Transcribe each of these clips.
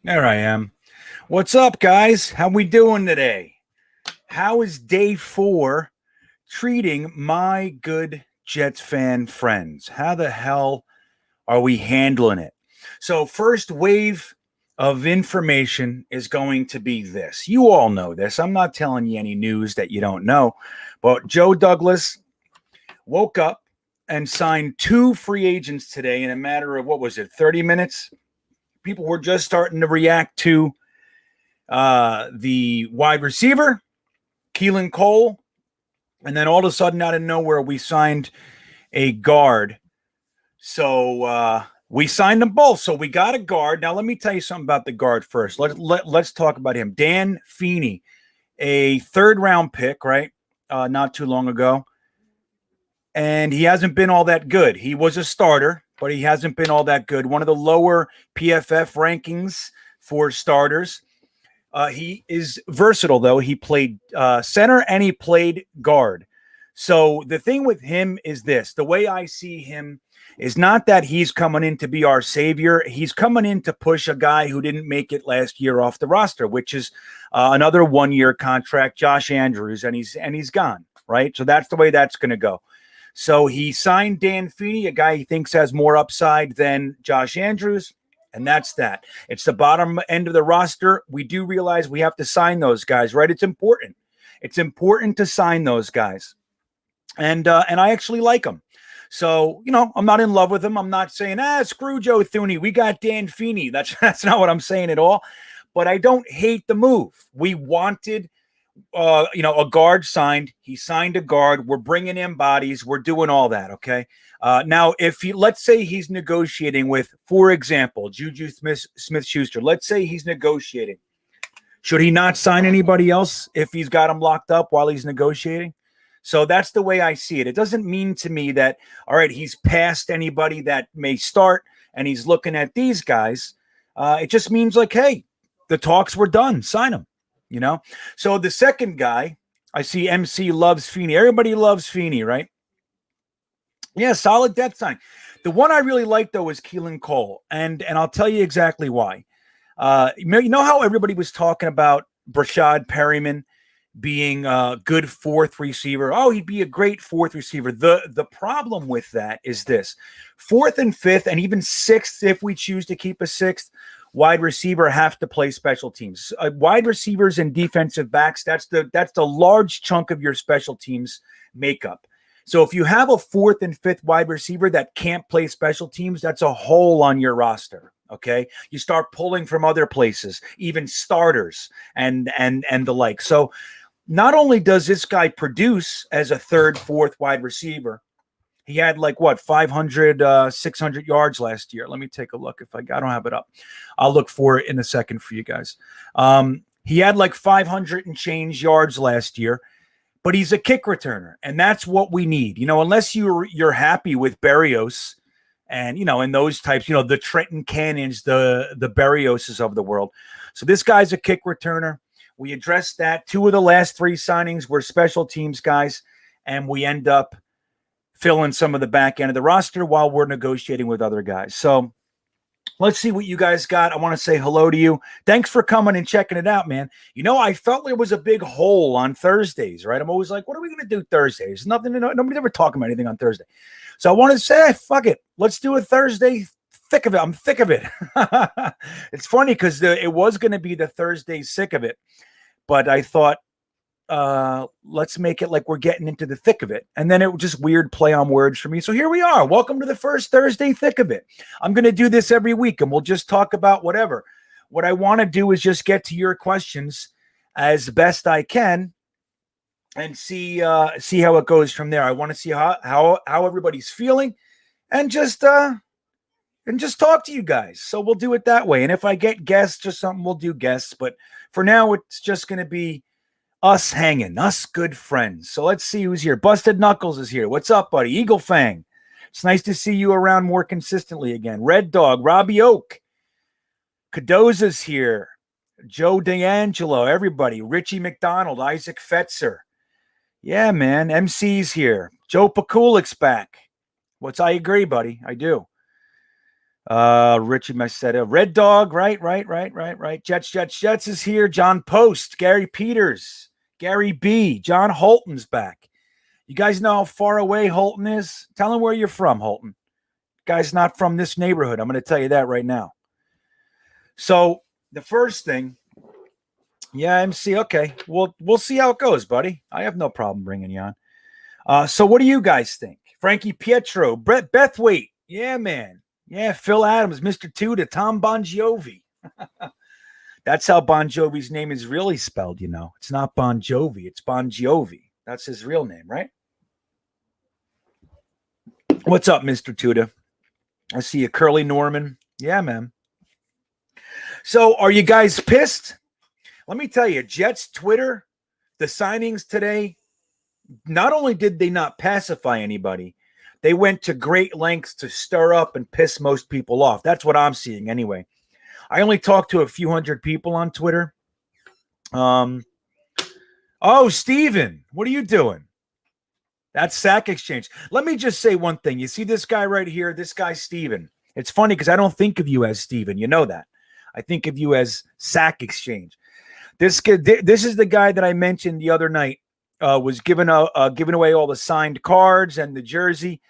There I am. What's up, guys? How we doing today? How is day 4 treating my good Jets fan friends? How the hell are we handling it? So, first wave of information is going to be this. You all know this. I'm not telling you any news that you don't know. But Joe Douglas woke up and signed 2 free agents today in a matter of, what was it, 30 minutes? People were just starting to react to the wide receiver, Keelan Cole, and then all of a sudden, out of nowhere, we signed a guard. So we signed them both. So we got a guard. Now, let me tell you something about the guard first. Let's talk about him. Dan Feeney, a third-round pick, right? Not too long ago. And he hasn't been all that good. He was a starter, but he hasn't been all that good. One of the lower PFF rankings for starters. He is versatile, though. He played center and he played guard. So the thing with him is this. The way I see him is not that he's coming in to be our savior. He's coming in to push a guy who didn't make it last year off the roster, which is another one-year contract, Josh Andrews, and he's gone, right? So that's the way that's going to go. So he signed Dan Feeney, a guy he thinks has more upside than Josh Andrews. And that's that. It's the bottom end of the roster. We do realize we have to sign those guys, right? It's important. It's important to sign those guys. And I actually like them. So, I'm not in love with him. I'm not saying, screw Joe Thuney. We got Dan Feeney. That's not what I'm saying at all. But I don't hate the move. We wanted a guard signed. He signed a guard. We're bringing in bodies. We're doing all that, okay? Now, let's say he's negotiating with, for example, Juju Smith-Schuster. Let's say he's negotiating. Should he not sign anybody else if he's got him locked up while he's negotiating? So that's the way I see it. It doesn't mean to me that, all right, he's past anybody that may start and he's looking at these guys. It just means like, hey, the talks were done. Sign him. So the second guy, I see MC loves Feeney. Everybody loves Feeney, right? Yeah, solid death sign. The one I really like, though, is Keelan Cole, and I'll tell you exactly why. You know how everybody was talking about Brashad Perryman being a good fourth receiver? Oh, he'd be a great fourth receiver. The problem with that is this. Fourth and fifth, and even sixth, if we choose to keep a sixth, wide receiver have to play special teams. Wide receivers and defensive backs, that's the large chunk of your special teams makeup. So if you have a fourth and fifth wide receiver that can't play special teams, that's a hole on your roster. Okay. You start pulling from other places, even starters and the like. So not only does this guy produce as a third, fourth wide receiver, he had 500, 600 yards last year. Let me take a look. I don't have it up. I'll look for it in a second for you guys. He had 500 and change yards last year, but he's a kick returner, and that's what we need. Unless you're happy with Berrios and, and those types, the Trenton Cannons, the Berrioses of the world. So this guy's a kick returner. We addressed that. 2 of the last 3 signings were special teams guys, and we end up filling some of the back end of the roster while we're negotiating with other guys. So let's see what you guys got. I want to say hello to you. Thanks for coming and checking it out, man. I felt there was a big hole on Thursdays, right? I'm always like, what are we going to do Thursdays? Nothing. Nobody's ever talking about anything on Thursday. So I want to say, fuck it. Let's do a Thursday thick of it. I'm thick of it. It's funny because it was going to be the Thursday sick of it, but I thought, let's make it like we're getting into the thick of it. And then it was just weird play on words for me. So here we are. Welcome to the first Thursday thick of it. I'm going to do this every week and we'll just talk about whatever. What I want to do is just get to your questions as best I can and see how it goes from there. I want to see how everybody's feeling and just talk to you guys. So we'll do it that way. And if I get guests or something, we'll do guests. But for now, it's just going to be us hanging, us good friends. So let's see who's here. Busted Knuckles is here. What's up, buddy? Eagle Fang. It's nice to see you around more consistently again. Red Dog, Robbie Oak. Cadoza's here. Joe D'Angelo, everybody. Richie McDonald, Isaac Fetzer. Yeah, man. MC's here. Joe Pakulik's back. I agree, buddy. I do. Richie Masetta, Red Dog, right. Jets is here. John Post, Gary Peters, Gary B, John Holton's back. You guys know how far away Holton is? Tell him where you're from, Holton. Guy's not from this neighborhood. I'm going to tell you that right now. So the first thing, yeah, MC. Okay, we'll see how it goes, buddy. I have no problem bringing you on. So what do you guys think? Frankie Pietro, Brett Bethwaite, yeah, man, yeah, Phil Adams, Mr. Tuda, Tom Bon Jovi. That's how Bon Jovi's name is really spelled. You know, it's not Bon Jovi, it's Bon Jovi. That's his real name, right? What's up, Mr. Tuda? I see you, Curly Norman. Yeah, man. So are you guys pissed? Let me tell you, Jets Twitter, the signings today, not only did they not pacify anybody, they went to great lengths to stir up and piss most people off. That's what I'm seeing anyway. I only talked to a few hundred people on Twitter. Oh, Steven, what are you doing? That's Sack Exchange. Let me just say one thing. You see this guy right here, this guy, Steven. It's funny because I don't think of you as Steven. You know that. I think of you as Sack Exchange. This is the guy that I mentioned the other night. Was giving away all the signed cards and the jersey.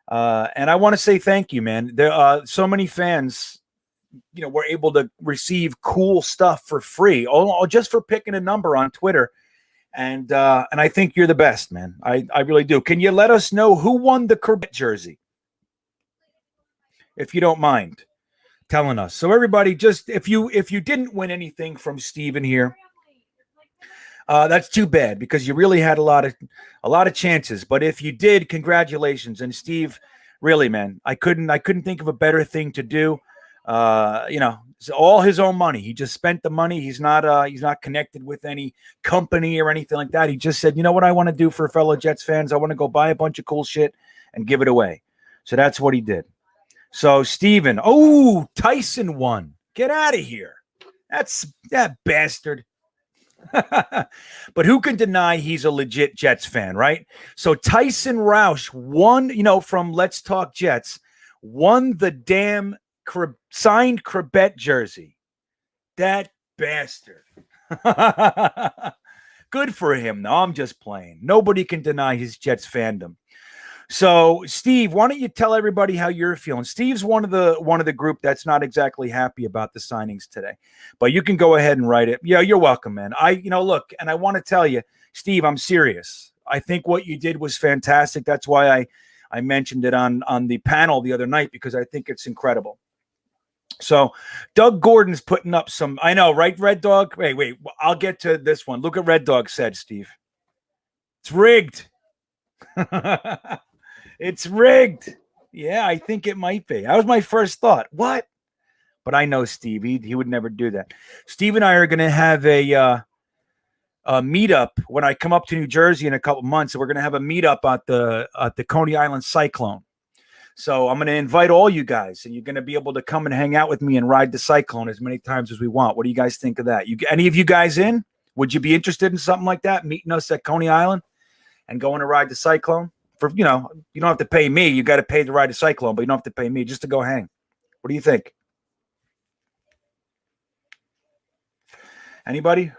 And I want to say thank you, man. There are so many fans, were able to receive cool stuff for free, just for picking a number on Twitter. And I think you're the best, man. I really do. Can you let us know who won the Corvette jersey? If you don't mind telling us. So everybody, just if you didn't win anything from Steven here, that's too bad because you really had a lot of chances. But if you did, congratulations. And Steve, really, man, I couldn't think of a better thing to do. It's all his own money. He just spent the money. He's not connected with any company or anything like that. He just said, you know what I want to do for fellow Jets fans? I want to go buy a bunch of cool shit and give it away. So that's what he did. So Steven, Tyson won. Get out of here. That's that bastard. But who can deny he's a legit Jets fan, right? So Tyson Roush won, from Let's Talk Jets, won the damn signed Corvette jersey. That bastard. Good for him. No, I'm just playing. Nobody can deny his Jets fandom. So, Steve, why don't you tell everybody how you're feeling? Steve's one of the group that's not exactly happy about the signings today, but you can go ahead and write it. Yeah, you're welcome, man. Look, and I want to tell you, Steve, I'm serious. I think what you did was fantastic. That's why I mentioned it on the panel the other night, because I think it's incredible. So, Doug Gordon's putting up some. I know, right, Red Dog? Wait. I'll get to this one. Look what Red Dog said, Steve. It's rigged. It's rigged. Yeah, I think it might be. That was my first thought. What? But I know Steve. He would never do that. Steve and I are going to have a meetup when I come up to New Jersey in a couple months. We're going to have a meetup at the Coney Island Cyclone. So I'm going to invite all you guys, and you're going to be able to come and hang out with me and ride the Cyclone as many times as we want. What do you guys think of that? Any of you guys in? Would you be interested in something like that? Meeting us at Coney Island and going to ride the Cyclone? You don't have to pay me. You got to pay to ride a Cyclone, but you don't have to pay me just to go hang. What do you think? Anybody?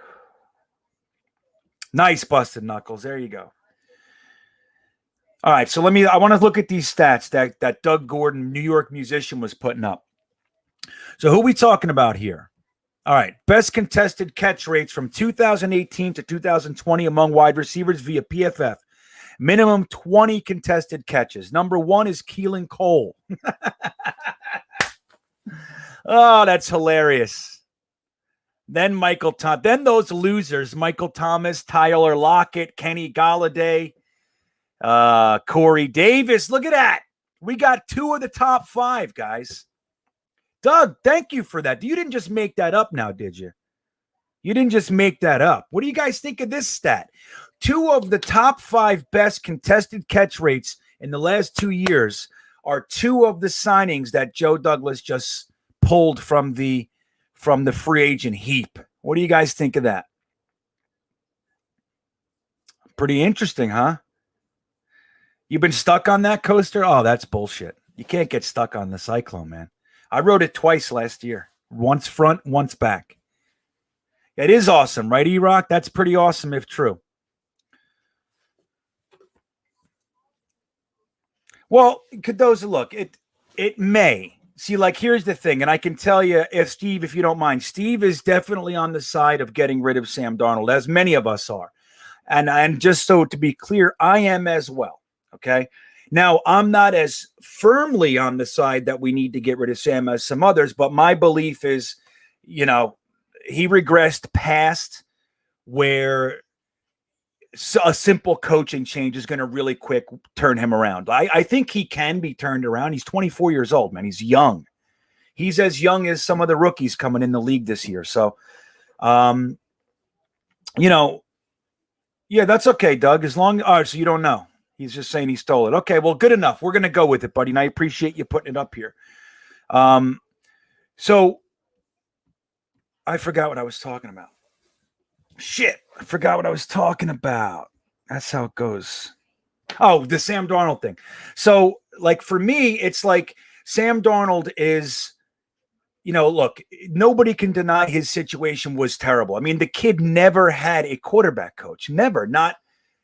Nice, busted knuckles. There you go. All right, so I want to look at these stats that Doug Gordon, New York musician, was putting up. So who are we talking about here? All right, best contested catch rates from 2018 to 2020 among wide receivers via PFF. Minimum 20 contested catches. Number 1 is Keelan Cole. Oh, that's hilarious. Then then those losers, Michael Thomas, Tyler Lockett, Kenny Golladay, Corey Davis. Look at that. We got 2 of the top 5, guys. Doug, thank you for that. You didn't just make that up now, did you? You didn't just make that up. What do you guys think of this stat? 2 of the top 5 best contested catch rates in the last 2 years are 2 of the signings that Joe Douglas just pulled from the free agent heap. What do you guys think of that? Pretty interesting, huh? You've been stuck on that coaster? Oh, that's bullshit. You can't get stuck on the Cyclone, man. I rode it twice last year. Once front, once back. It is awesome, right, E-Rock? That's pretty awesome if true. Well, could those look, it may. See, like, here's the thing, and I can tell you, if you don't mind, Steve is definitely on the side of getting rid of Sam Darnold, as many of us are. And just so to be clear, I am as well, okay? Now, I'm not as firmly on the side that we need to get rid of Sam as some others, but my belief is, he regressed past where a simple coaching change is going to really quick turn him around. I think he can be turned around. He's 24 years old, man. He's young. He's as young as some of the rookies coming in the league this year. So, yeah, that's okay, Doug. As long so you don't know. He's just saying he stole it. Okay, well, good enough. We're going to go with it, buddy. And I appreciate you putting it up here. So I forgot what I was talking about. Shit, I forgot what I was talking about. That's how it goes. Oh, the Sam Darnold thing. So, like, for me, it's like Sam Darnold is, look, nobody can deny his situation was terrible. I mean, the kid never had a quarterback coach. Never. Not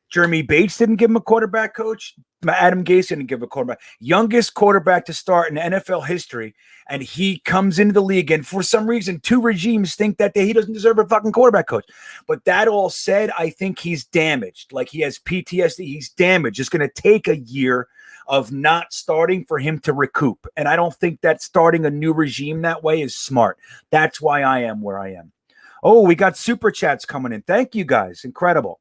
Jeremy Bates didn't give him a quarterback coach. Adam Gase didn't give a quarterback. Youngest quarterback to start in NFL history. And he comes into the league. And for some reason, two regimes think that he doesn't deserve a fucking quarterback coach. But that all said, I think he's damaged. Like, he has PTSD. He's damaged. It's going to take a year of not starting for him to recoup. And I don't think that starting a new regime that way is smart. That's why I am where I am. Oh, we got super chats coming in. Thank you, guys. Incredible.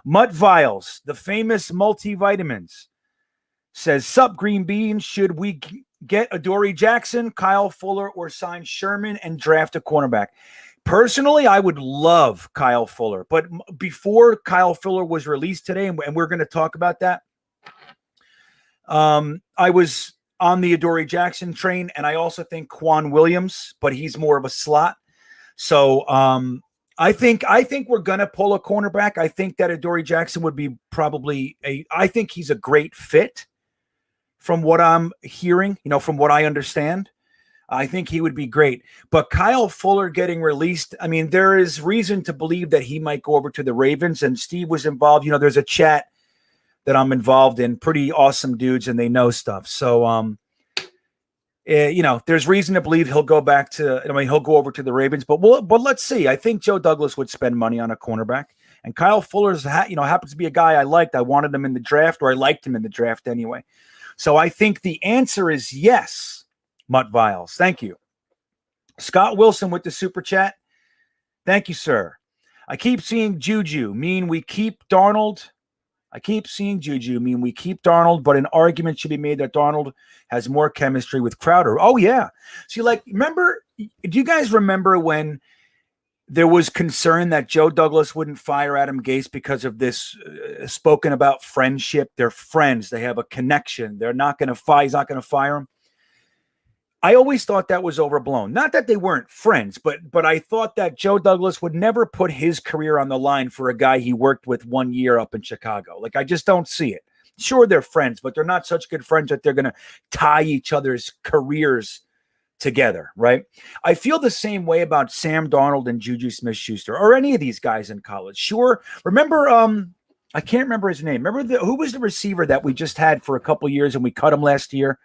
Mutt Vials, the famous multivitamins, says, sup, Green Beans, should we get a Dory Jackson, Kyle Fuller, or sign Sherman and draft a cornerback? Personally, I would love Kyle Fuller. But before Kyle Fuller was released today, and we're going to talk about that, I was on the Dory Jackson train, and I also think Quan Williams, but he's more of a slot. So I think we're going to pull a cornerback. I think that Dory Jackson would be probably I think he's a great fit from what I'm hearing, from what I understand. I think he would be great. But Kyle Fuller getting released, I mean, there is reason to believe that he might go over to the Ravens, and Steve was involved. There's a chat that I'm involved in, pretty awesome dudes, and they know stuff. So, there's reason to believe he'll go back to, he'll go over to the Ravens, but let's see. I think Joe Douglas would spend money on a cornerback, and Kyle Fuller's, happens to be a guy I liked. I wanted him in the draft, or I liked him in the draft anyway. So I think the answer is yes, Mutt Vials. Thank you. Scott Wilson with the super chat. Thank you, sir. I keep seeing Juju mean we keep Darnold. But an argument should be made that Darnold has more chemistry with Crowder. Oh, yeah. See, do you guys remember when there was concern that Joe Douglas wouldn't fire Adam Gase because of this spoken about friendship? They're friends. They have a connection. They're not going to fire. He's not going to fire him. I always thought that was overblown. Not that they weren't friends, but I thought that Joe Douglas would never put his career on the line for a guy he worked with 1 year up in Chicago. Like, I just don't see it. Sure, they're friends, but they're not such good friends that they're going to tie each other's careers together, right? I feel the same way about Sam Darnold and Juju Smith-Schuster, or any of these guys in college. Sure. Remember, I can't remember his name. Remember who was the receiver that we just had for a couple years and we cut him last year?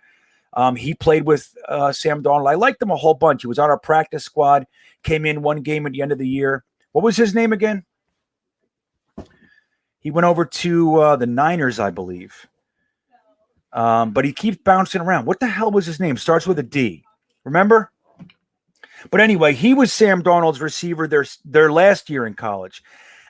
He played with Sam Darnold. I liked him a whole bunch. He was on our practice squad, came in one game at the end of the year. What was his name again? He went over to the Niners, I believe. But he keeps bouncing around. What the hell was his name? Starts with a D. Remember? But anyway, he was Sam Darnold's receiver their last year in college.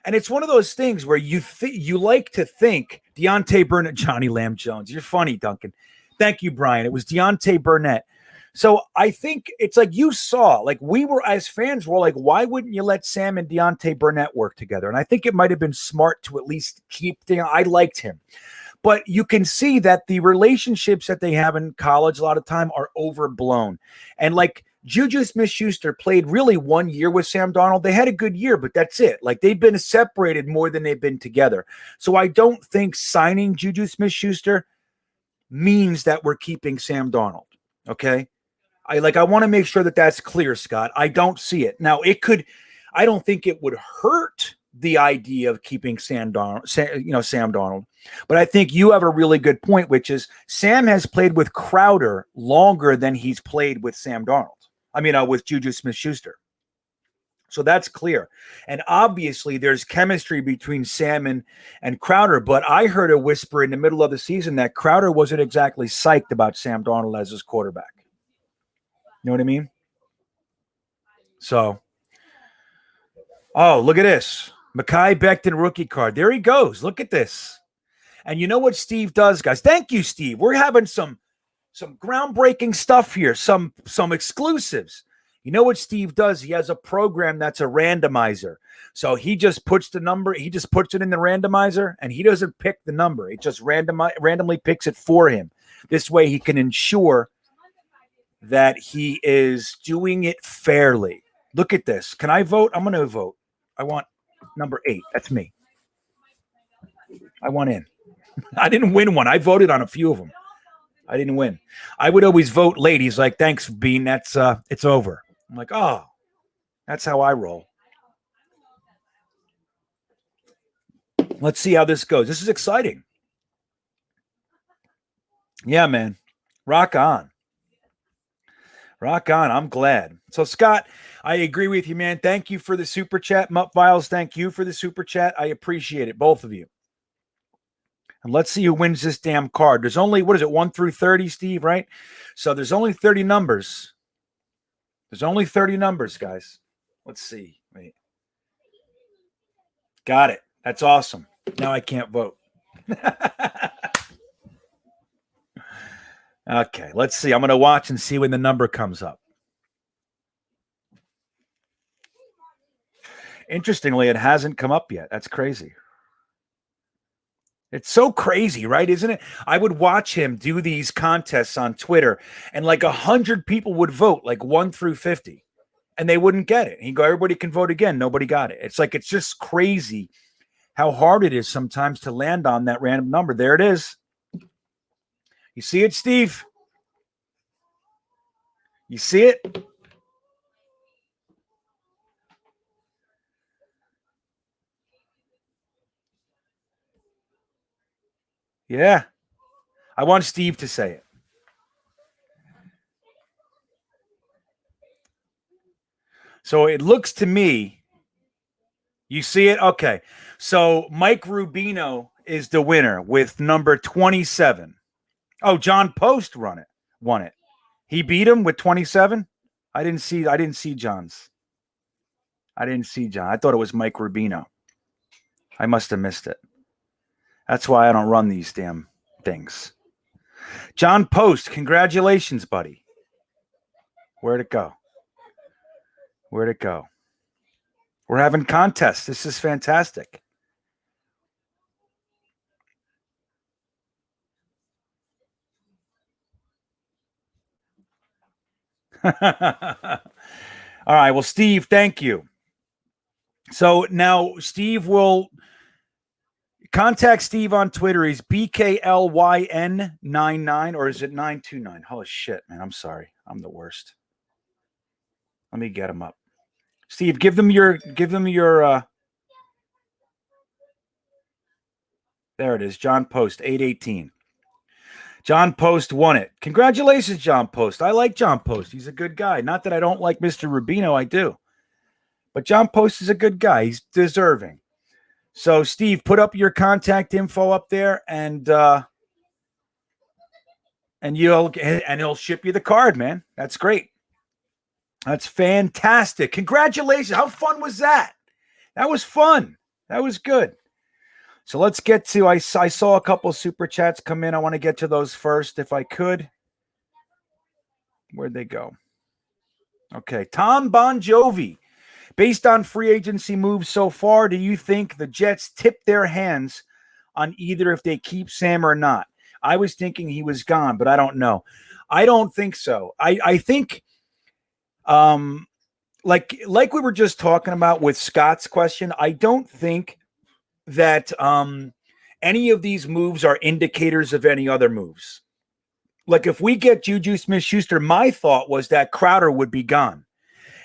And it's one of those things where you like to think Deontay Burnett, Johnny Lamb Jones. You're funny, Duncan. Thank you, Brian. It was Deontay Burnett. So I think it's like you saw, like we were as fans, we're like, why wouldn't you let Sam and Deontay Burnett work together? And I think it might have been smart to at least keep I liked him. But you can see that the relationships that they have in college a lot of time are overblown. And like Juju Smith-Schuster played really 1 year with Sam Darnold. They had a good year, but that's it. Like they've been separated more than they've been together. So I don't think signing Juju Smith-Schuster means that we're keeping Sam Darnold. Okay. I want to make sure that that's clear, Scott. I don't see it. Now, I don't think it would hurt the idea of keeping Sam Darnold. But I think you have a really good point, which is Sam has played with Crowder longer than he's played with Sam Darnold. With Juju Smith-Schuster. So that's clear. And obviously there's chemistry between Sam and Crowder, but I heard a whisper in the middle of the season that Crowder wasn't exactly psyched about Sam Darnold as his quarterback. You know what I mean? So, oh, look at this. Mekhi Becton rookie card. There he goes. Look at this. And you know what Steve does, guys? Thank you, Steve. We're having some groundbreaking stuff here, some exclusives. You know what Steve does? He has a program that's a randomizer. So he just puts the number, he just puts it in the randomizer, and he doesn't pick the number. It just randomly picks it for him. This way he can ensure that he is doing it fairly. Look at this. Can I vote? I'm going to vote. I want number 8. That's me. I want in. I didn't win one. I voted on a few of them. I didn't win. I would always vote late. He's like, thanks, Bean. That's it's over. I'm like, oh, that's how I roll. Let's see how this goes. This is exciting. Yeah, man. Rock on. Rock on. I'm glad. So, Scott, I agree with you, man. Thank you for the super chat. Mutt Viles, thank you for the super chat. I appreciate it, both of you. And let's see who wins this damn card. There's only, 1 through 30, Steve, right? So there's only 30 numbers. There's only 30 numbers, guys. Let's see. Wait. Got it. That's awesome. Now I can't vote. Okay, let's see. I'm going to watch and see when the number comes up. Interestingly, it hasn't come up yet. That's crazy. It's so crazy, right? Isn't it? I would watch him do these contests on Twitter, and like 100 people would vote, like 1 through 50, and they wouldn't get it. He'd go, everybody can vote again. Nobody got it. It's just crazy how hard it is sometimes to land on that random number. There it is. You see it, Steve? You see it? Yeah. I want Steve to say it. So it looks to me, you see it? Okay. So Mike Rubino is the winner with number 27. Oh, John Post won it. He beat him with 27? I didn't see John's. I didn't see John. I thought it was Mike Rubino. I must have missed it. That's why I don't run these damn things. John Post, congratulations, buddy. Where'd it go? Where'd it go? We're having contests. This is fantastic. All right. Well, Steve, thank you. So now Steve will contact Steve on Twitter. He's BKLYN99, or is it 929? Holy shit, man. I'm sorry. I'm the worst. Let me get him up. Steve, give them your there it is. John Post, 818. John Post won it. Congratulations, John Post. I like John Post. He's a good guy. Not that I don't like Mr. Rubino. I do. But John Post is a good guy. He's deserving. So, Steve, put up your contact info up there, and he'll ship you the card, man. That's great. That's fantastic. Congratulations. How fun was that? That was fun. That was good. So let's get to, I saw a couple super chats come in. I want to get to those first if I could. Where'd they go? Okay. Tom Bon Jovi. Based on free agency moves so far, do you think the Jets tip their hands on either if they keep Sam or not? I was thinking he was gone, but I don't know. I don't think so. I think, like we were just talking about with Scott's question, I don't think that any of these moves are indicators of any other moves. Like if we get Juju Smith-Schuster, my thought was that Crowder would be gone.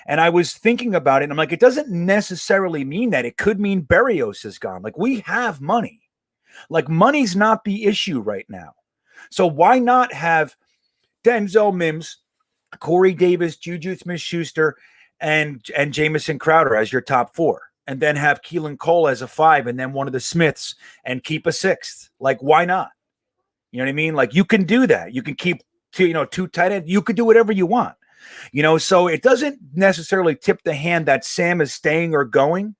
And I was thinking about it, and I'm like, it doesn't necessarily mean that. It could mean Berrios is gone. Like, we have money. Like, money's not the issue right now. So why not have Denzel Mims, Corey Davis, Juju Smith-Schuster, and Jamison Crowder as your top four? And then have Keelan Cole as a 5, and then one of the Smiths, and keep a 6th. Like, why not? You know what I mean? Like, you can do that. You can keep two tight ends. You could do whatever you want. So it doesn't necessarily tip the hand that Sam is staying or going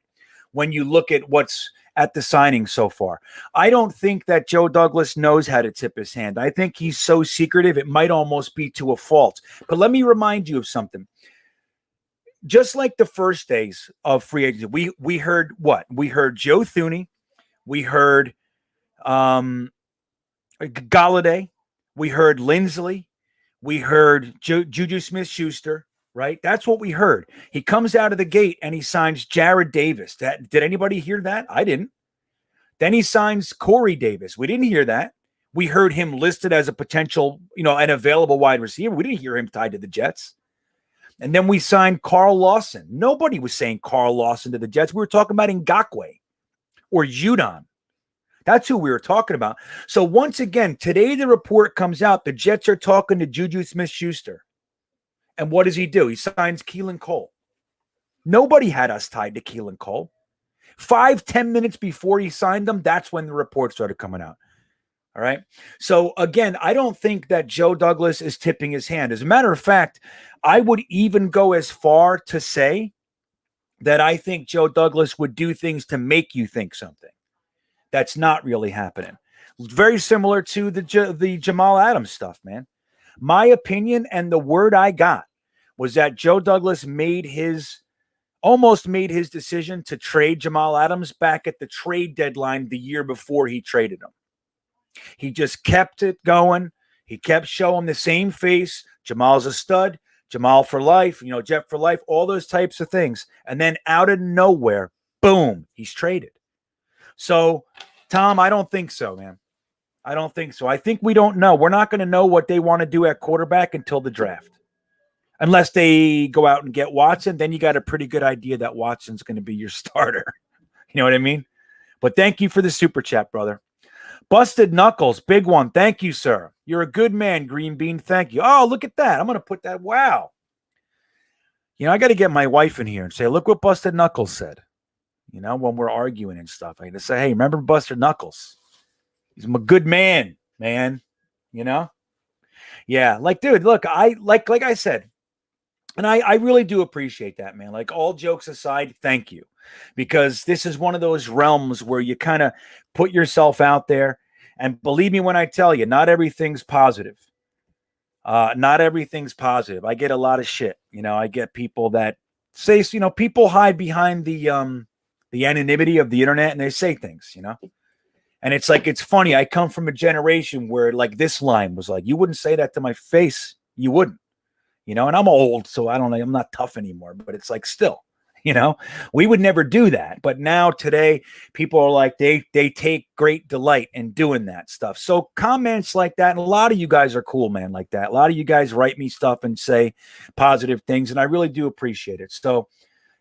when you look at what's at the signing so far. I don't think that Joe Douglas knows how to tip his hand. I think he's so secretive, it might almost be to a fault. But let me remind you of something. Just like the first days of free agency, we heard what? We heard Joe Thuney. We heard Galladay. We heard Lindsley. We heard Juju Smith-Schuster, right? That's what we heard. He comes out of the gate and he signs Jared Davis. Did anybody hear that? I didn't. Then he signs Corey Davis. We didn't hear that. We heard him listed as a potential, an available wide receiver. We didn't hear him tied to the Jets. And then we signed Carl Lawson. Nobody was saying Carl Lawson to the Jets. We were talking about Ngakoue or Judon. That's who we were talking about. So once again, today the report comes out. The Jets are talking to Juju Smith-Schuster. And what does he do? He signs Keelan Cole. Nobody had us tied to Keelan Cole. 5-10 minutes before he signed them, that's when the report started coming out. All right. So again, I don't think that Joe Douglas is tipping his hand. As a matter of fact, I would even go as far to say that I think Joe Douglas would do things to make you think something. That's not really happening. Very similar to the Jamal Adams stuff, man. My opinion and the word I got was that Joe Douglas almost made his decision to trade Jamal Adams back at the trade deadline the year before he traded him. He just kept it going. He kept showing the same face. Jamal's a stud. Jamal for life, Jet for life, all those types of things. And then out of nowhere, boom, he's traded. So, Tom, I don't think so, man. I don't think so. I think we don't know. We're not going to know what they want to do at quarterback until the draft. Unless they go out and get Watson, then you got a pretty good idea that Watson's going to be your starter. You know what I mean? But thank you for the super chat, brother. Busted Knuckles, big one. Thank you, sir. You're a good man, Green Bean. Thank you. Oh, look at that. I'm going to put that. Wow. I got to get my wife in here and say, look what Busted Knuckles said. When we're arguing and stuff, I got to say, hey, remember Buster Knuckles? He's a good man, man. Yeah, like, dude, look, like I said, and I really do appreciate that, man. Like, all jokes aside, thank you, because this is one of those realms where you kind of put yourself out there, and believe me when I tell you, not everything's positive. Not everything's positive. I get a lot of shit. I get people that say, people hide behind the anonymity of the internet, and they say things, and it's like, it's funny. I come from a generation where, like, this line was like, you wouldn't say that to my face. You wouldn't, and I'm old, so I don't know. I'm not tough anymore, but it's like, still, we would never do that. But now today, people are like, they take great delight in doing that stuff. So comments like that, and a lot of you guys are cool, man, like that. A lot of you guys write me stuff and say positive things, and I really do appreciate it. So,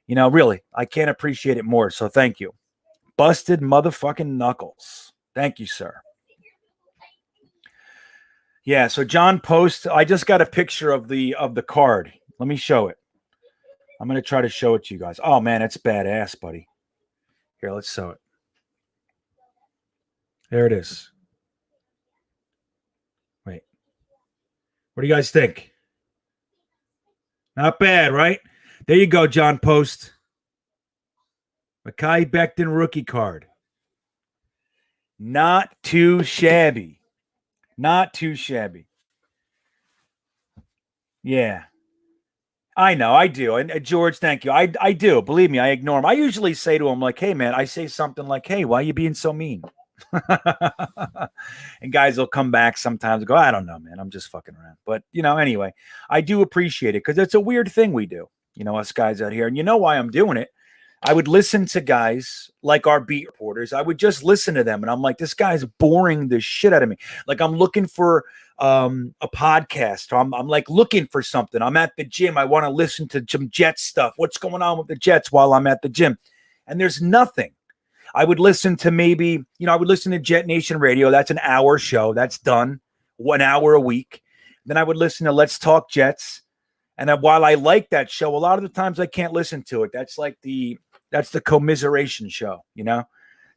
really, I can't appreciate it more. So thank you. Busted motherfucking Knuckles. Thank you, sir. Yeah, so John Post, I just got a picture of the card. Let me show it. I'm going to try to show it to you guys. Oh, man, it's badass, buddy. Here, let's show it. There it is. Wait. What do you guys think? Not bad, right? There you go, John Post. Mekhi Becton rookie card. Not too shabby. Not too shabby. Yeah. I know, I do. And George, thank you. I do. Believe me, I ignore him. I usually say to him, like, hey, man, I say something like, hey, why are you being so mean? And guys will come back sometimes and go, I don't know, man. I'm just fucking around. But, anyway, I do appreciate it because it's a weird thing we do, us guys out here. And you know why I'm doing it? I would listen to guys like our beat reporters. I would just listen to them. And I'm like, this guy's boring the shit out of me. Like, I'm looking for a podcast. Or I'm like looking for something. I'm at the gym. I want to listen to some Jets stuff. What's going on with the Jets while I'm at the gym? And there's nothing. I would listen to I would listen to Jetnation Radio. That's an hour show. That's done. 1 hour a week. Then I would listen to Let's Talk Jets. And while I like that show, a lot of the times I can't listen to it. That's the commiseration show,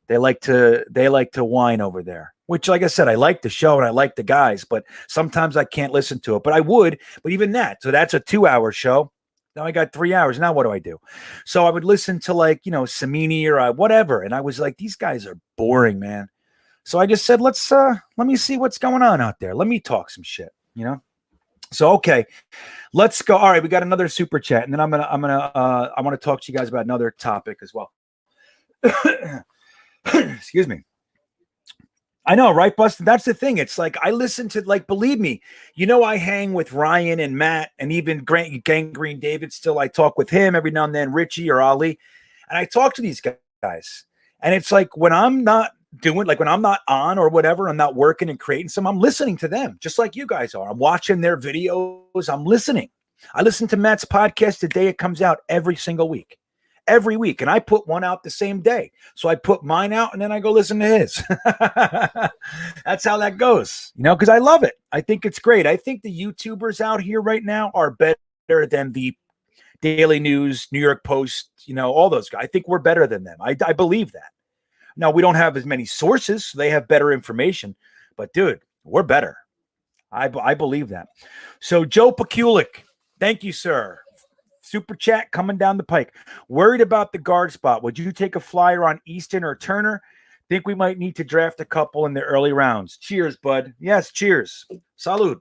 They like to whine over there, which, like I said, I like the show and I like the guys, but sometimes I can't listen to it. But I would, but even that. So that's a 2-hour show. Now I got 3 hours. Now what do I do? So I would listen to Samini or whatever. And I was like, these guys are boring, man. So I just said, let me see what's going on out there. Let me talk some shit, So, okay, let's go. All right. We got another super chat. And then I want to talk to you guys about another topic as well. Excuse me. I know, right, Bustin? That's the thing. It's like I listen to, believe me, I hang with Ryan and Matt and even Gangrene David. Still, I talk with him every now and then, Richie or Ali. And I talk to these guys. And it's like when I'm not when I'm not on or whatever, I'm not working and creating some, I'm listening to them just like you guys are. I'm watching their videos. I'm listening. I listen to Matt's podcast the day it comes out every single week. Every week. And I put one out the same day. So I put mine out and then I go listen to his. That's how that goes, because I love it. I think it's great. I think the YouTubers out here right now are better than the Daily News, New York Post, all those guys. I think we're better than them. I believe that. Now, we don't have as many sources. So they have better information. But, dude, we're better. I believe that. So, Joe Pekulik, thank you, sir. Super chat coming down the pike. Worried about the guard spot. Would you take a flyer on Easton or Turner? Think we might need to draft a couple in the early rounds. Cheers, bud. Yes, cheers. Salud.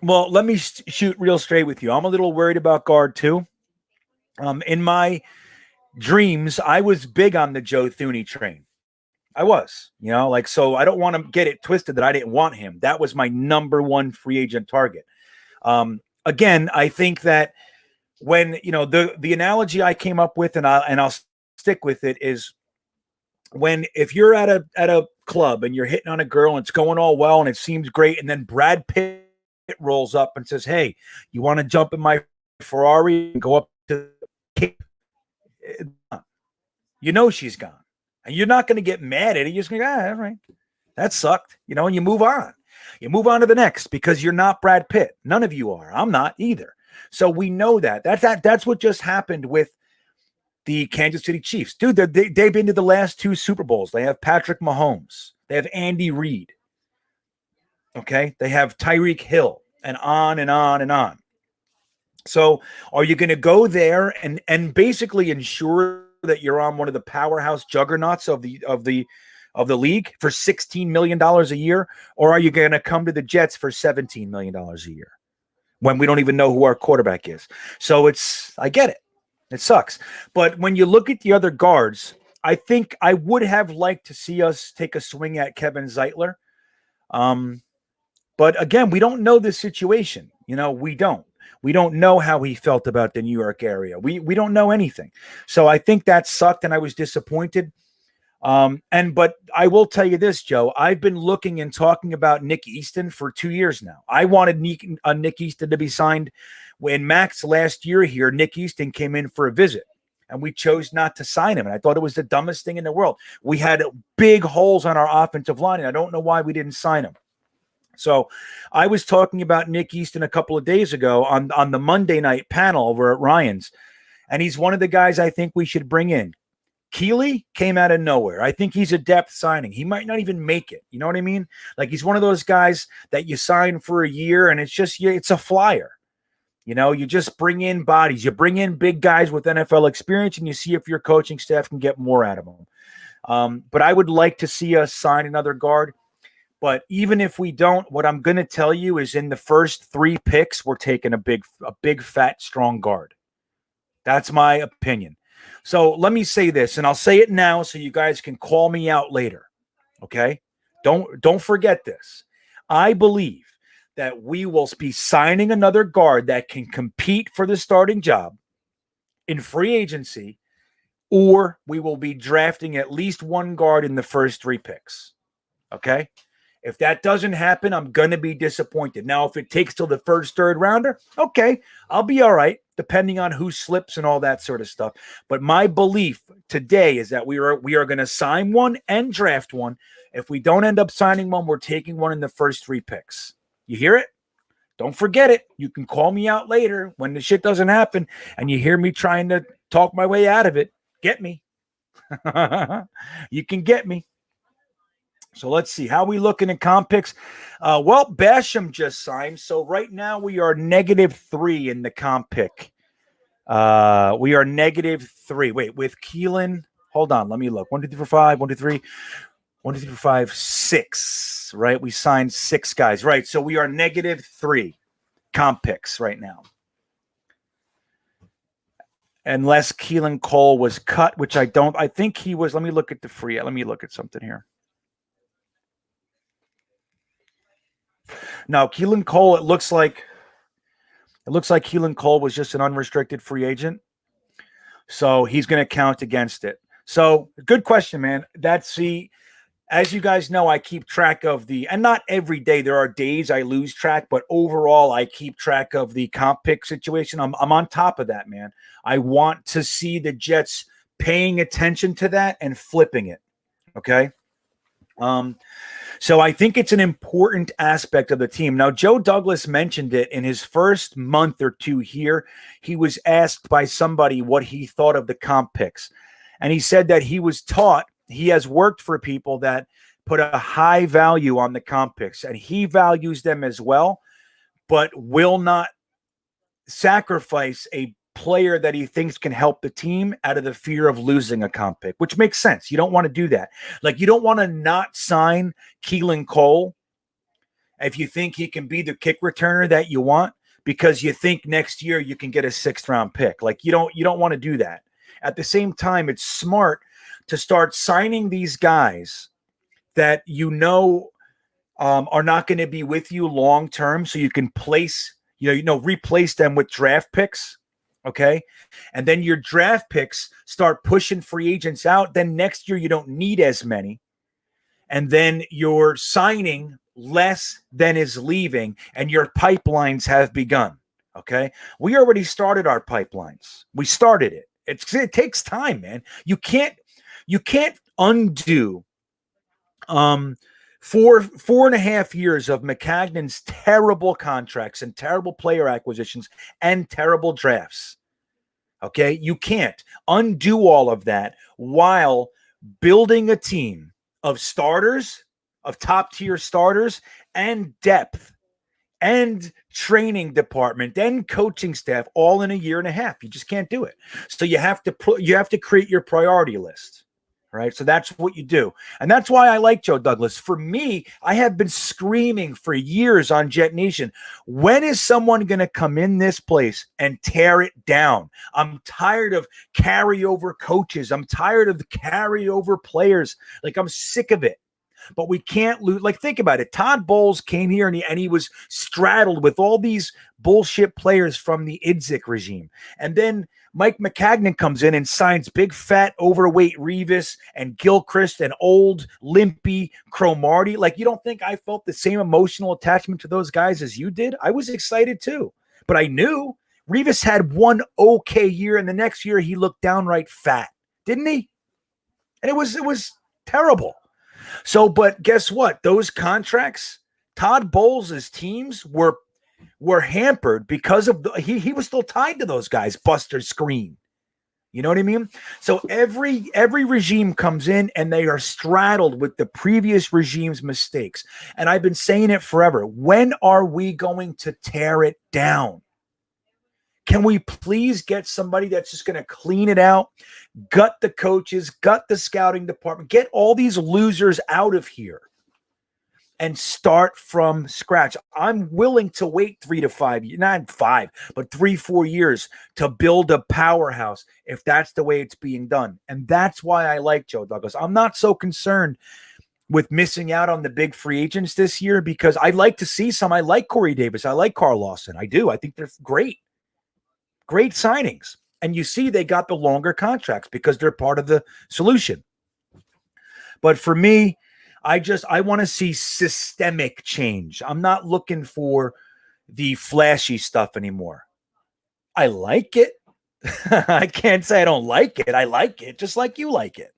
Well, let me shoot real straight with you. I'm a little worried about guard too. In my dreams, I was big on the Joe Thuney train. I was, so I don't want to get it twisted that I didn't want him. That was my number one free agent target. Again, I think that when, the analogy I came up with and I'll stick with it is if you're at a club and you're hitting on a girl and it's going all well and it seems great. And then Brad Pitt rolls up and says, hey, you want to jump in my Ferrari and go up to she's gone and you're not going to get mad at it. You're just going to go, all right, that sucked, and you move on. You move on to the next because you're not Brad Pitt. None of you are. I'm not either. So we know that. That's what just happened with the Kansas City Chiefs. Dude, they've been to the last 2 Super Bowls. They have Patrick Mahomes. They have Andy Reid. Okay? They have Tyreek Hill and on and on and on. So are you going to go there and basically ensure that you're on one of the powerhouse juggernauts of the league for $16 million a year? Or are you going to come to the Jets for $17 million a year when we don't even know who our quarterback is? So I get it. It sucks. But when you look at the other guards, I think I would have liked to see us take a swing at Kevin Zeitler. But again, we don't know the situation. We don't. We don't know how he felt about the New York area. We don't know anything. So I think that sucked and I was disappointed. But I will tell you this, Joe, I've been looking and talking about Nick Easton for 2 years now. I wanted Nick Easton to be signed when Max last year here. Nick Easton came in for a visit and we chose not to sign him. And I thought it was the dumbest thing in the world. We had big holes on our offensive line and I don't know why we didn't sign him. So I was talking about Nick Easton a couple of days ago on the Monday night panel over at Ryan's. And he's one of the guys I think we should bring in. Keeley came out of nowhere. I think he's a depth signing. He might not even make it. You know what I mean? Like he's one of those guys that you sign for a year and it's a flyer. You just bring in bodies. You bring in big guys with NFL experience and you see if your coaching staff can get more out of them. But I would like to see us sign another guard. But even if we don't, what I'm going to tell you is in the first 3 picks, we're taking a big, fat, strong guard. That's my opinion. So let me say this, and I'll say it now so you guys can call me out later. Okay? Don't forget this. I believe that we will be signing another guard that can compete for the starting job in free agency, or we will be drafting at least one guard in the first 3 picks. Okay? If that doesn't happen, I'm going to be disappointed. Now, if it takes till the first, third rounder, okay, I'll be all right, depending on who slips and all that sort of stuff. But my belief today is that we are going to sign one and draft one. If we don't end up signing one, we're taking one in the first 3 picks. You hear it? Don't forget it. You can call me out later when the shit doesn't happen and you hear me trying to talk my way out of it. Get me. You can get me. So let's see. How are we looking at comp picks? Well, Basham just signed. So right now we are -3 in the comp pick. We are -3. Wait, with Keelan. Hold on. Let me look. 1, 2, 3, 4, 5. 1, 2, 3. 1, 2, 3, 4, 5, 6. Right? We signed 6 guys. Right. So we are -3 comp picks right now. Unless Keelan Cole was cut, which I think he was. Let me look at the free. Let me look at something here. No, Keelan Cole, it looks like Keelan Cole was just an unrestricted free agent. So he's going to count against it. So good question, man. As you guys know, I keep track of and not every day. There are days I lose track, but overall, I keep track of the comp pick situation. I'm on top of that, man. I want to see the Jets paying attention to that and flipping it. Okay. So I think it's an important aspect of the team. Now, Joe Douglas mentioned it in his first month or 2 here. He was asked by somebody what he thought of the comp picks. And he said that he was taught, he has worked for people that put a high value on the comp picks, and he values them as well, but will not sacrifice a player that he thinks can help the team out of the fear of losing a comp pick, which makes sense. You don't want to do that. Like, you don't want to not sign Keelan Cole if you think he can be the kick returner that you want, because you think next year you can get a 6th round pick. Like, you don't want to do that. At the same time, it's smart to start signing these guys that are not going to be with you long term, so you can replace them with draft picks. Okay. And then your draft picks start pushing free agents out. Then next year you don't need as many. And then you're signing less than is leaving, and your pipelines have begun. Okay. We already started our pipelines. We started it. It takes time, man. You can't undo 4.5 years of McCagnon's terrible contracts and terrible player acquisitions and terrible drafts. Okay, you can't undo all of that while building a team of starters, of top-tier starters, and depth, and training department, and coaching staff, all in a year and a half. You just can't do it. So you have to create your priority list. Right. So that's what you do. And that's why I like Joe Douglas. For me, I have been screaming for years on Jetnation. When is someone going to come in this place and tear it down? I'm tired of carryover coaches. I'm tired of the carryover players. Like, I'm sick of it. But we can't lose. Like, think about it. Todd Bowles came here and he was straddled with all these bullshit players from the Izzick regime. And then Mike McCagnon comes in and signs big, fat, overweight Revis and Gilchrist and old, limpy Cromartie. Like, you don't think I felt the same emotional attachment to those guys as you did? I was excited too. But I knew Revis had one okay year, and the next year he looked downright fat, didn't he? And it was terrible. So, but guess what? Those contracts, Todd Bowles' teams were hampered because of he was still tied to those guys, Buster Screen. You know what I mean? So every regime comes in and they are straddled with the previous regime's mistakes. And I've been saying it forever. When are we going to tear it down? Can we please get somebody that's just going to clean it out, gut the coaches, gut the scouting department, get all these losers out of here and start from scratch? I'm willing to wait 3 to 5 years, not 5, but 3-4 years to build a powerhouse if that's the way it's being done. And that's why I like Joe Douglas. I'm not so concerned with missing out on the big free agents this year, because I'd like to see some. I like Corey Davis. I like Carl Lawson. I do. I think they're great. Great signings. And you see they got the longer contracts because they're part of the solution. But for me, I want to see systemic change. I'm not looking for the flashy stuff anymore. I like it. I can't say I don't like it. I like it just like you like it.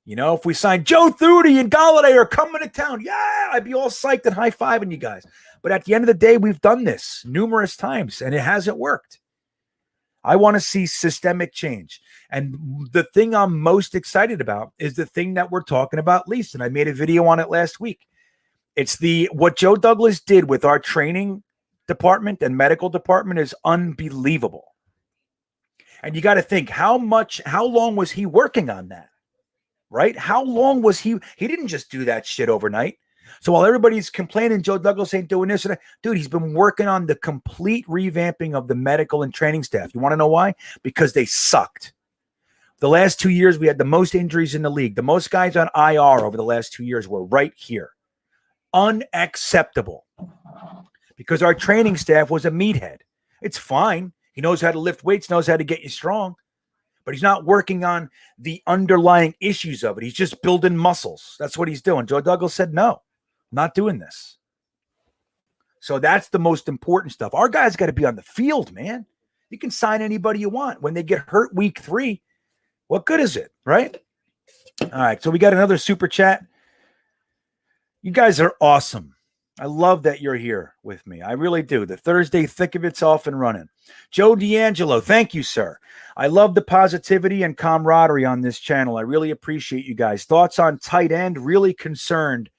You know, if we sign Joe Thuney and Galladay are coming to town, yeah, I'd be all psyched and high-fiving you guys. But at the end of the day, we've done this numerous times, and it hasn't worked. I want to see systemic change. And the thing I'm most excited about is the thing that we're talking about least. And I made a video on it last week. It's what Joe Douglas did with our training department and medical department is unbelievable. And you got to think how long was he working on that? Right? How long was he didn't just do that shit overnight. So while everybody's complaining Joe Douglas ain't doing this, dude, he's been working on the complete revamping of the medical and training staff. You want to know why? Because they sucked. The last 2 years, we had the most injuries in the league. The most guys on IR over the last 2 years were right here. Unacceptable. Because our training staff was a meathead. It's fine. He knows how to lift weights, knows how to get you strong. But he's not working on the underlying issues of it. He's just building muscles. That's what he's doing. Joe Douglas said, no, I'm not doing this. So that's the most important stuff. Our guys got to be on the field, man. You can sign anybody you want. When they get hurt week 3, what good is it, right? All right, so we got another super chat. You guys are awesome. I love that you're here with me. I really do. The Thursday thick of it's off and running. Joe D'Angelo, thank you, sir. I love the positivity and camaraderie on this channel. I really appreciate you guys. Thoughts on tight end? Really concerned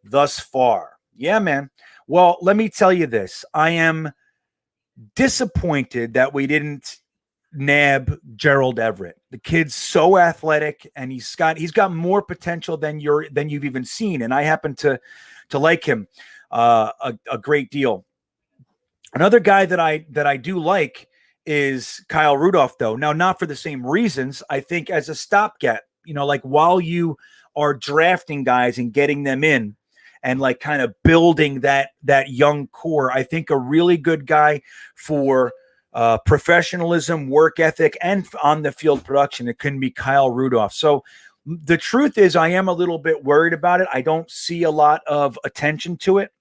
thus far. Yeah, man. Well, let me tell you this. I am disappointed that we didn't nab Gerald Everett. The kid's so athletic, and he's got more potential than you've even seen. And I happen to like him a great deal. Another guy that I do like is Kyle Rudolph, though. Now, not for the same reasons. I think as a stopgap, like while you are drafting guys and getting them in and like kind of building that young core, I think a really good guy for professionalism, work ethic, and on the field production, it can be Kyle Rudolph. So the truth is I am a little bit worried about it. I don't see a lot of attention to it.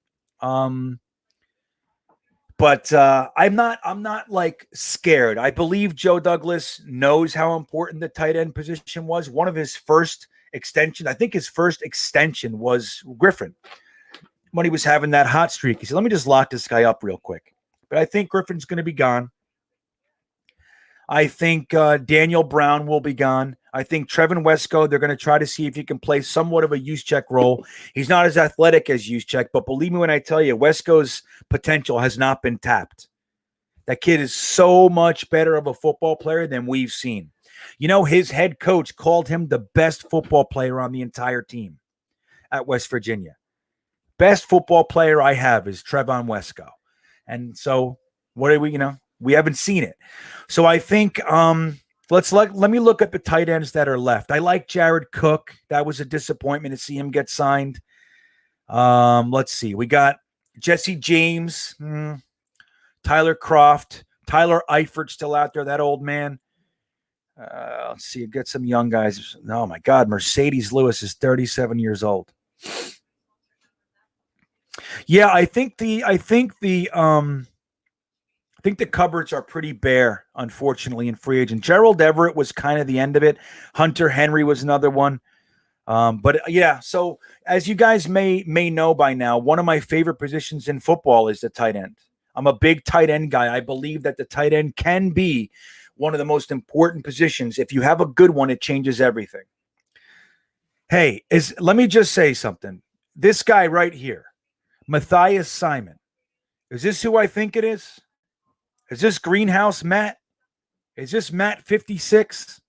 But I'm not like scared. I believe Joe Douglas knows how important the tight end position was. One of his first extension, I think his first extension was Griffin when he was having that hot streak. He said, let me just lock this guy up real quick. But I think Griffin's going to be gone. I think Daniel Brown will be gone. I think Trevin Wesco, they're going to try to see if he can play somewhat of a Juszczyk role. He's not as athletic as Juszczyk, but believe me when I tell you, Wesco's potential has not been tapped. That kid is so much better of a football player than we've seen. His head coach called him the best football player on the entire team at West Virginia. Best football player I have is Trevon Wesco. And so what are we, we haven't seen it. So I think let me look at the tight ends that are left. I like Jared Cook. That was a disappointment to see him get signed. Let's see. We got Jesse James, Tyler Croft, Tyler Eifert still out there, that old man. Let's see. Get some young guys. Oh my God, Mercedes Lewis is 37 years old. Yeah, I think the cupboards are pretty bare, unfortunately, in free agent. Gerald Everett was kind of the end of it. Hunter Henry was another one. But yeah, so as you guys may know by now, one of my favorite positions in football is the tight end. I'm a big tight end guy. I believe that the tight end can be one of the most important positions. If you have a good one, it changes everything. Hey, let me just say something. This guy right here, Matthias Simon, is this who I think it is? Is this Greenhouse Matt? Is this Matt 56?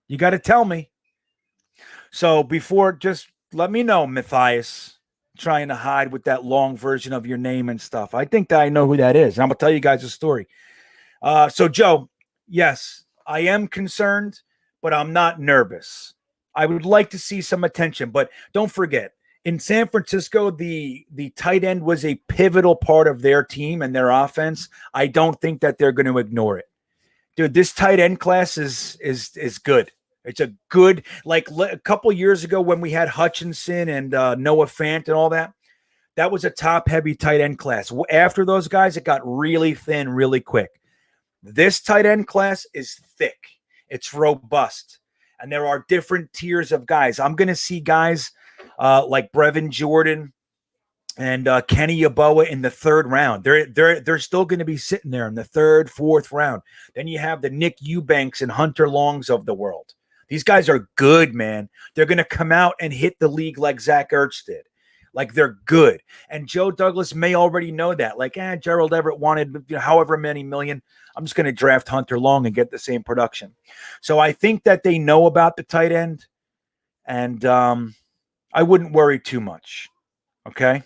You got to tell me. So before, just let me know, Matthias, trying to hide with that long version of your name and stuff. I think that I know who that is. I'm going to tell you guys a story. So, Joe, yes, I am concerned, but I'm not nervous. I would like to see some attention, but don't forget, in San Francisco, the tight end was a pivotal part of their team and their offense. I don't think that they're going to ignore it. Dude, this tight end class is good. It's a good, like a couple years ago when we had Hutchinson and Noah Fant and all that. That was a top-heavy tight end class. After those guys, it got really thin really quick. This tight end class is thick. It's robust. And there are different tiers of guys. I'm going to see guys like Brevin Jordan and Kenny Yeboah in the third round. They're still going to be sitting there in the third, fourth round. Then you have the Nick Eubanks and Hunter Longs of the world. These guys are good, man. They're going to come out and hit the league like Zach Ertz did. Like, they're good. And Joe Douglas may already know that. Like, Gerald Everett wanted however many million. I'm just going to draft Hunter Long and get the same production. So I think that they know about the tight end. And I wouldn't worry too much. Okay?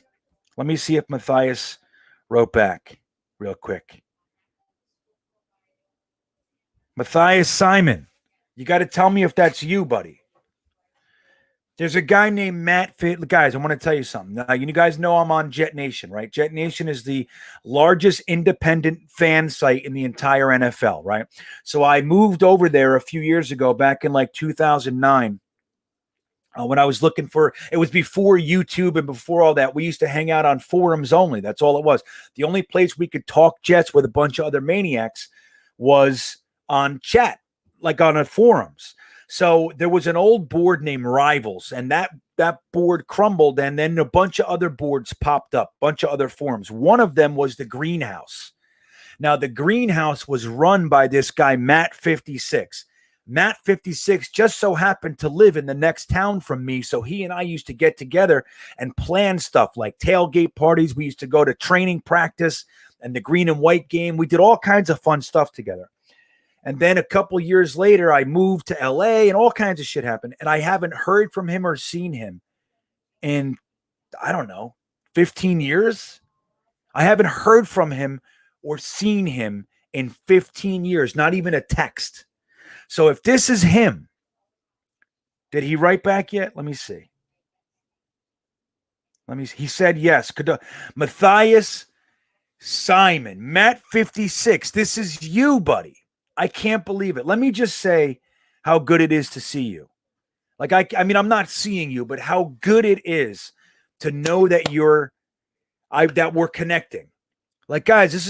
Let me see if Matthias wrote back real quick. Matthias Simon, you got to tell me if that's you, buddy. There's a guy named Matt. Guys, I want to tell you something. Now, you guys know I'm on Jetnation, right? Jetnation is the largest independent fan site in the entire NFL, right? So I moved over there a few years ago, back in like 2009. When I was looking for, it was before YouTube and before all that. We used to hang out on forums only. That's all it was. The only place we could talk Jets with a bunch of other maniacs was on chat, like on forums. So there was an old board named Rivals, and that board crumbled, and then a bunch of other boards popped up, a bunch of other forums. One of them was the Greenhouse. Now, the Greenhouse was run by this guy, Matt 56. Matt 56 just so happened to live in the next town from me, so he and I used to get together and plan stuff like tailgate parties. We used to go to training practice and the green and white game. We did all kinds of fun stuff together. And then a couple years later, I moved to LA and all kinds of shit happened. And I haven't heard from him or seen him in, I don't know, 15 years. I haven't heard from him or seen him in 15 years, not even a text. So if this is him, did he write back yet? Let me see. He said yes. Matthias Simon, Matt 56. This is you, buddy. I can't believe it. Let me just say how good it is to see you. Like, I mean, I'm not seeing you, but how good it is to know that that we're connecting. Like, guys, this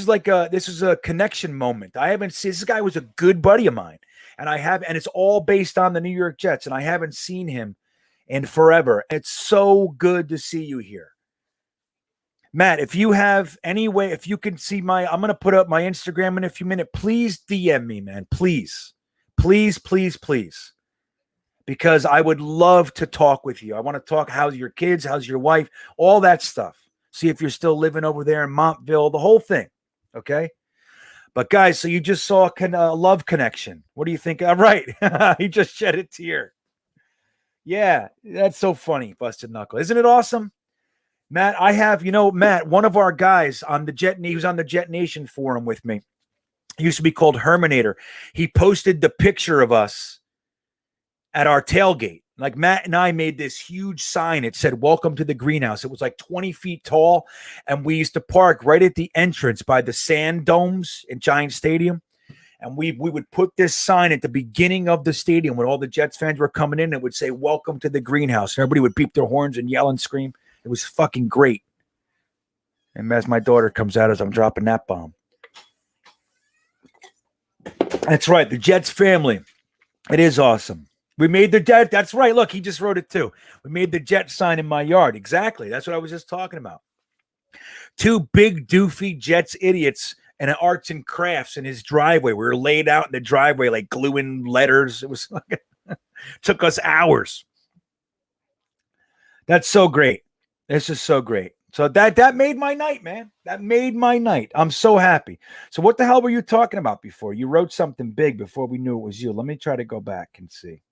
is a connection moment. I haven't seen, this guy was a good buddy of mine, and it's all based on the New York Jets, and I haven't seen him in forever. It's so good to see you here. Matt, if you have any way, if you can see I'm going to put up my Instagram in a few minutes. Please DM me, man. Please. Please, please, please. Because I would love to talk with you. I want to talk, how's your kids, how's your wife, all that stuff. See if you're still living over there in Montville, the whole thing. Okay? But guys, so you just saw a love connection. What do you think? All right. He just shed a tear. Yeah, that's so funny, Busted Knuckle. Isn't it awesome? Matt, Matt, one of our guys he was on the Jetnation forum with me. He used to be called Herminator. He posted the picture of us at our tailgate. Like, Matt and I made this huge sign. It said, "Welcome to the Greenhouse." It was like 20 feet tall. And we used to park right at the entrance by the sand domes in Giant Stadium. And we would put this sign at the beginning of the stadium when all the Jets fans were coming in. It would say, "Welcome to the Greenhouse." And everybody would beep their horns and yell and scream. It was fucking great. And as my daughter comes out as I'm dropping that bomb. That's right. The Jets family. It is awesome. We made the Jet. That's right. Look, he just wrote it too. We made the Jet sign in my yard. Exactly. That's what I was just talking about. Two big doofy Jets idiots and arts and crafts in his driveway. We were laid out in the driveway like gluing letters. It was like took us hours. That's so great. This is so great. So that made my night, man. That made my night. I'm so happy. So what the hell were you talking about before? You wrote something big before we knew it was you. Let me try to go back and see.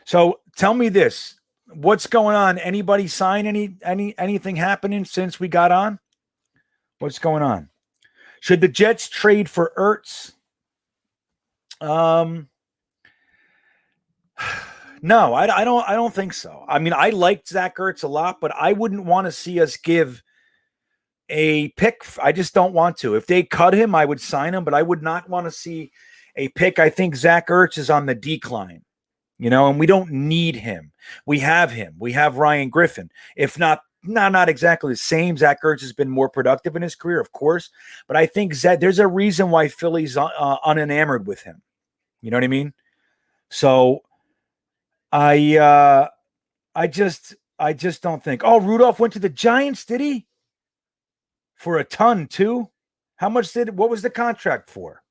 So tell me this. What's going on? Anybody sign anything happening since we got on? What's going on? Should the Jets trade for Ertz? No, I don't think so. I mean, I liked Zach Ertz a lot, but I wouldn't want to see us give a pick. I just don't want to. If they cut him, I would sign him, but I would not want to see a pick. I think Zach Ertz is on the decline, and we don't need him. We have him. We have Ryan Griffin. If not exactly the same. Zach Ertz has been more productive in his career, of course, but I think there's a reason why Philly's unenamored with him. You know what I mean? So I just don't think. Oh, Rudolph went to the Giants, did he? For a ton too? How much what was the contract for?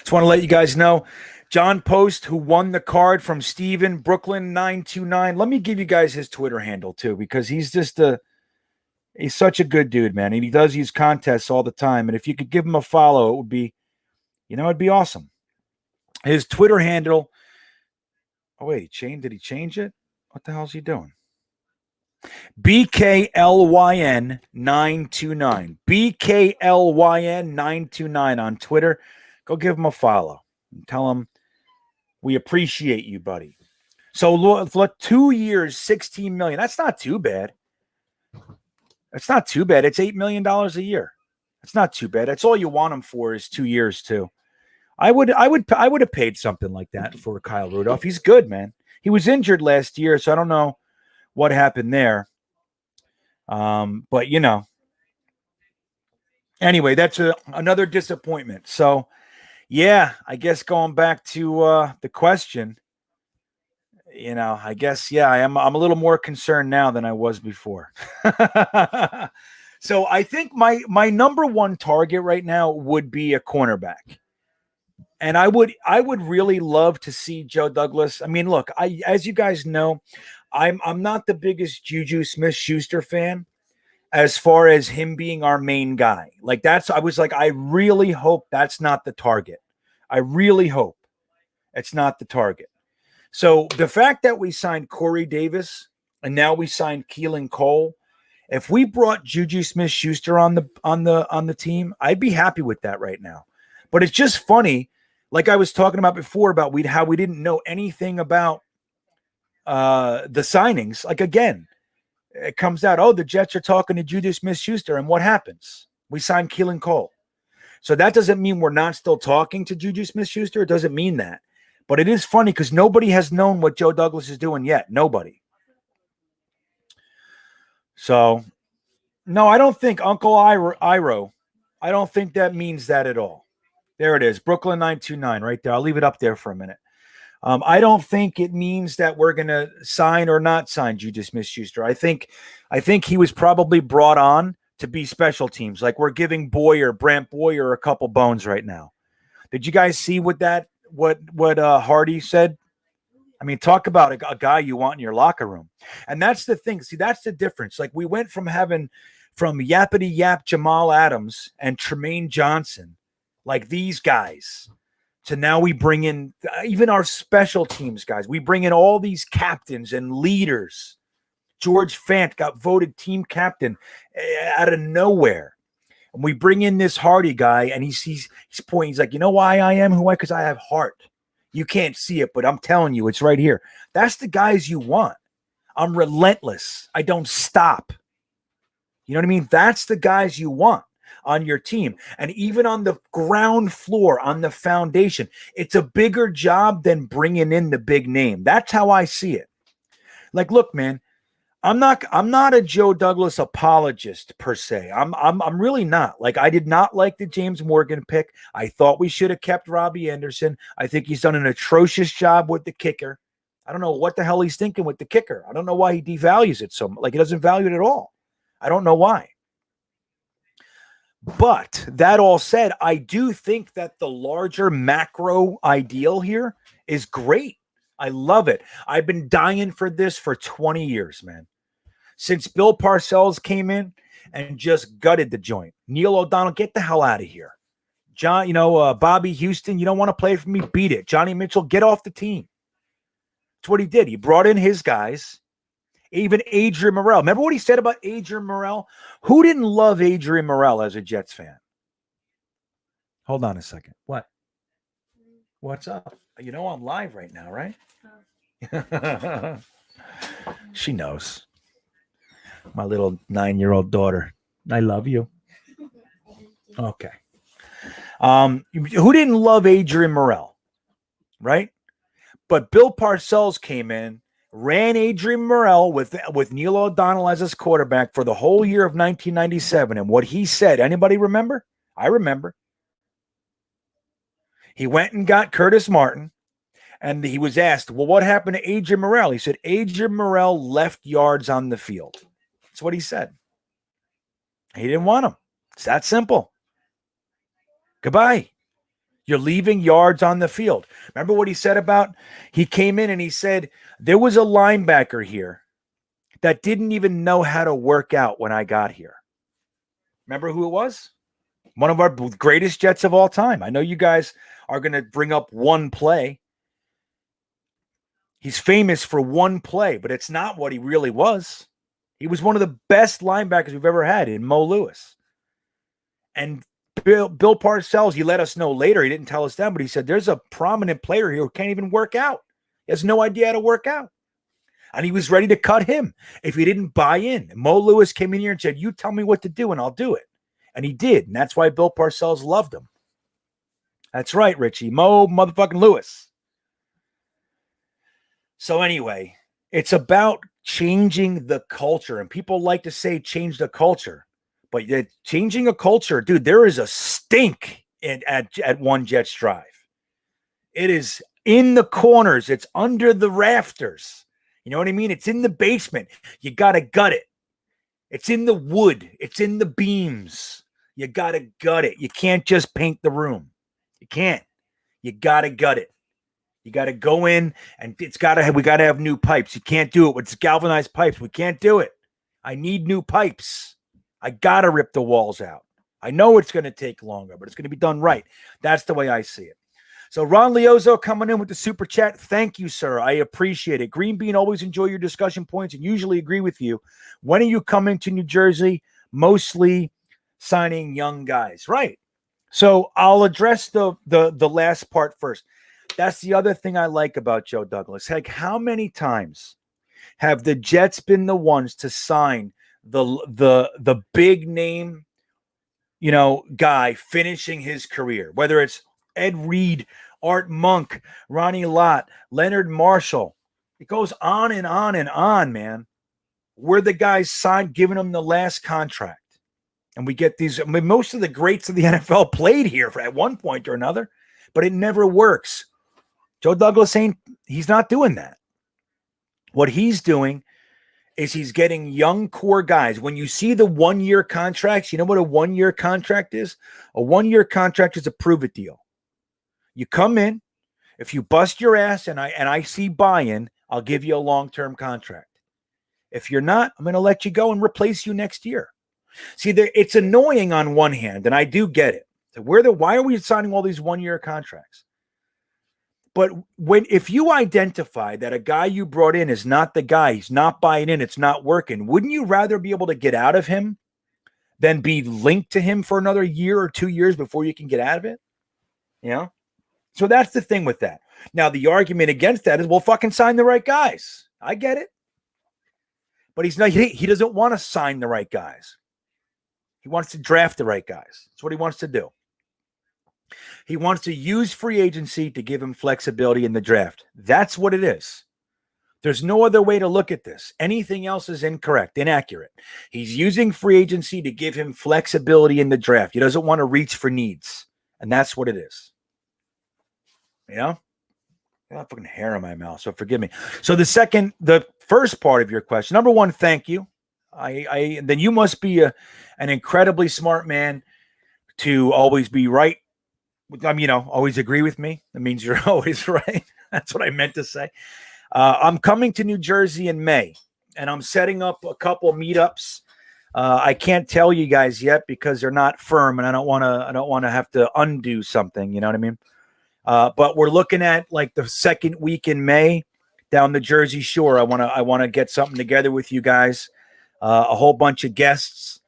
Just want to let you guys know, John Post, who won the card from Steven, Brooklyn 929. Let me give you guys his Twitter handle too, because he's such a good dude, man. And he does these contests all the time. And if you could give him a follow, it would be, it'd be awesome. His Twitter handle. Oh, wait, did he change it? What the hell is he doing? BKLYN 929. BKLYN 929 on Twitter. Go give him a follow and tell him we appreciate you, buddy. So 2 years, $16 million. That's not too bad. It's $8 million a year. That's not too bad. That's all you want him for is 2 years too. I would have paid something like that for Kyle Rudolph. He's good, man. He was injured last year, so I don't know what happened there. But anyway, that's another disappointment. So yeah, I guess going back to the question, I guess, yeah, I'm a little more concerned now than I was before. So I think my number one target right now would be a cornerback. And I would really love to see Joe Douglas. I mean, look, as you guys know, I'm not the biggest Juju Smith-Schuster fan as far as him being our main guy. I really hope that's not the target. I really hope it's not the target. So the fact that we signed Corey Davis and now we signed Keelan Cole, if we brought Juju Smith-Schuster on the team, I'd be happy with that right now. But it's just funny, like I was talking about before, about how we didn't know anything about the signings. Like, again, it comes out, oh, the Jets are talking to Juju Smith-Schuster, and what happens? We signed Keelan Cole. So that doesn't mean we're not still talking to Juju Smith-Schuster. It doesn't mean that. But it is funny because nobody has known what Joe Douglas is doing yet. Nobody. So, no, I don't think Uncle Iro, I don't think that means that at all. There it is, Brooklyn 929 right there. I'll leave it up there for a minute. I don't think it means that we're going to sign or not sign Juju Smith-Schuster. I think he was probably brought on to be special teams. Like, we're giving Brant Boyer a couple bones right now. Did you guys see what Hardy said? I mean, talk about a guy you want in your locker room. And that's the thing. See, that's the difference. Like, we went from Yappity Yap Jamal Adams and Tremaine Johnson, like these guys, to now we bring in even our special teams guys. We bring in all these captains and leaders. George Fant got voted team captain out of nowhere. And we bring in this Hardy guy, and he's pointing. He's like, you know why I am who I? Because I have heart. You can't see it, but I'm telling you, it's right here. That's the guys you want. I'm relentless. I don't stop. You know what I mean? That's the guys you want on your team. And even on the ground floor, on the foundation, it's a bigger job than bringing in the big name. That's how I see it. Like, look, man, I'm not a Joe Douglas apologist per se. I'm really not. Like, I did not like the James Morgan pick. I thought we should have kept Robbie Anderson. I think he's done an atrocious job with the kicker. I don't know what the hell he's thinking with the kicker. I don't know why he devalues it so much. Like, he doesn't value it at all. I don't know why. But that all said, I do think that the larger macro ideal here is great. I love it. I've been dying for this for 20 years, man. Since Bill Parcells came in and just gutted the joint. Neil O'Donnell, get the hell out of here. John, Bobby Houston, you don't want to play for me? Beat it. Johnny Mitchell, get off the team. That's what he did. He brought in his guys. Even Adrian Morrell. Remember what he said about Adrian Morrell? Who didn't love Adrian Morrell as a Jets fan? Hold on a second. What? What's up? I'm live right now, right? Oh. She knows. My little 9-year-old daughter. I love you. Okay. Who didn't love Adrian Morrell, right? But Bill Parcells came in, ran Adrian Morrell with Neil O'Donnell as his quarterback for the whole year of 1997. And what he said, anybody remember? I remember. He went and got Curtis Martin, and he was asked, well, what happened to Adrian Morrell? He said, Adrian Morrell left yards on the field. That's what he said. He didn't want him. It's that simple. Goodbye. You're leaving yards on the field. Remember what he said about, he came in and he said, there was a linebacker here that didn't even know how to work out when I got here. Remember who it was? One of our greatest Jets of all time. I know you guys are going to bring up one play. He's famous for one play, but it's not what he really was. He was one of the best linebackers we've ever had in Mo Lewis. And Bill Parcells, he let us know later, he didn't tell us then, but he said, there's a prominent player here who can't even work out. He has no idea how to work out. And he was ready to cut him if he didn't buy in. Mo Lewis came in here and said, you tell me what to do and I'll do it. And he did. And that's why Bill Parcells loved him. That's right, Richie. Mo motherfucking Lewis. So anyway, it's about changing the culture. And people like to say change the culture. But changing a culture, dude, there is a stink at One Jets Drive. It is in the corners. It's under the rafters. You know what I mean? It's in the basement. You got to gut it. It's in the wood. It's in the beams. You got to gut it. You can't just paint the room. You can't. You got to gut it. You got to go in and we got to have new pipes. You can't do it with galvanized pipes. We can't do it. I need new pipes. I got to rip the walls out. I know it's going to take longer, but it's going to be done right. That's the way I see it. So Ron Liozzo coming in with the super chat. Thank you, sir. I appreciate it. Green Bean, always enjoy your discussion points and usually agree with you. When are you coming to New Jersey? Mostly signing young guys. Right. So I'll address the last part first. That's the other thing I like about Joe Douglas. Like, how many times have the Jets been the ones to sign the big name, guy finishing his career, whether it's Ed Reed, Art Monk, Ronnie Lott, Leonard Marshall. It goes on and on and on, man. We're the guys signed, giving them the last contract. And we get these, most of the greats of the NFL played here at one point or another, but it never works. Joe Douglas he's not doing that. What he's doing is he's getting young core guys. When you see the 1-year contracts, you know what a 1-year contract is? A 1-year contract is a prove-it deal. You come in, if you bust your ass and I see buy-in, I'll give you a long-term contract. If you're not, I'm going to let you go and replace you next year. See, it's annoying on one hand, and I do get it. So why are we signing all these 1-year contracts? But if you identify that a guy you brought in is not the guy, he's not buying in, it's not working, wouldn't you rather be able to get out of him than be linked to him for another year or 2 years before you can get out of it? So that's the thing with that. Now, the argument against that is, well, fucking sign the right guys. I get it. But he doesn't want to sign the right guys. He wants to draft the right guys. That's what he wants to do. He wants to use free agency to give him flexibility in the draft. That's what it is. There's no other way to look at this. Anything else is incorrect, inaccurate. He's using free agency to give him flexibility in the draft. He doesn't want to reach for needs. And that's what it is. I got fucking hair in my mouth, so forgive me. So the first part of your question, number one, thank you. Then you must be an incredibly smart man to always be right. Always agree with me. That means you're always right. That's what I meant to say. I'm coming to New Jersey in May, and I'm setting up a couple meetups. I can't tell you guys yet because they're not firm, and I don't want to have to undo something. You know what I mean? But we're looking at like the second week in May down the Jersey Shore. I want to get something together with you guys, a whole bunch of guests.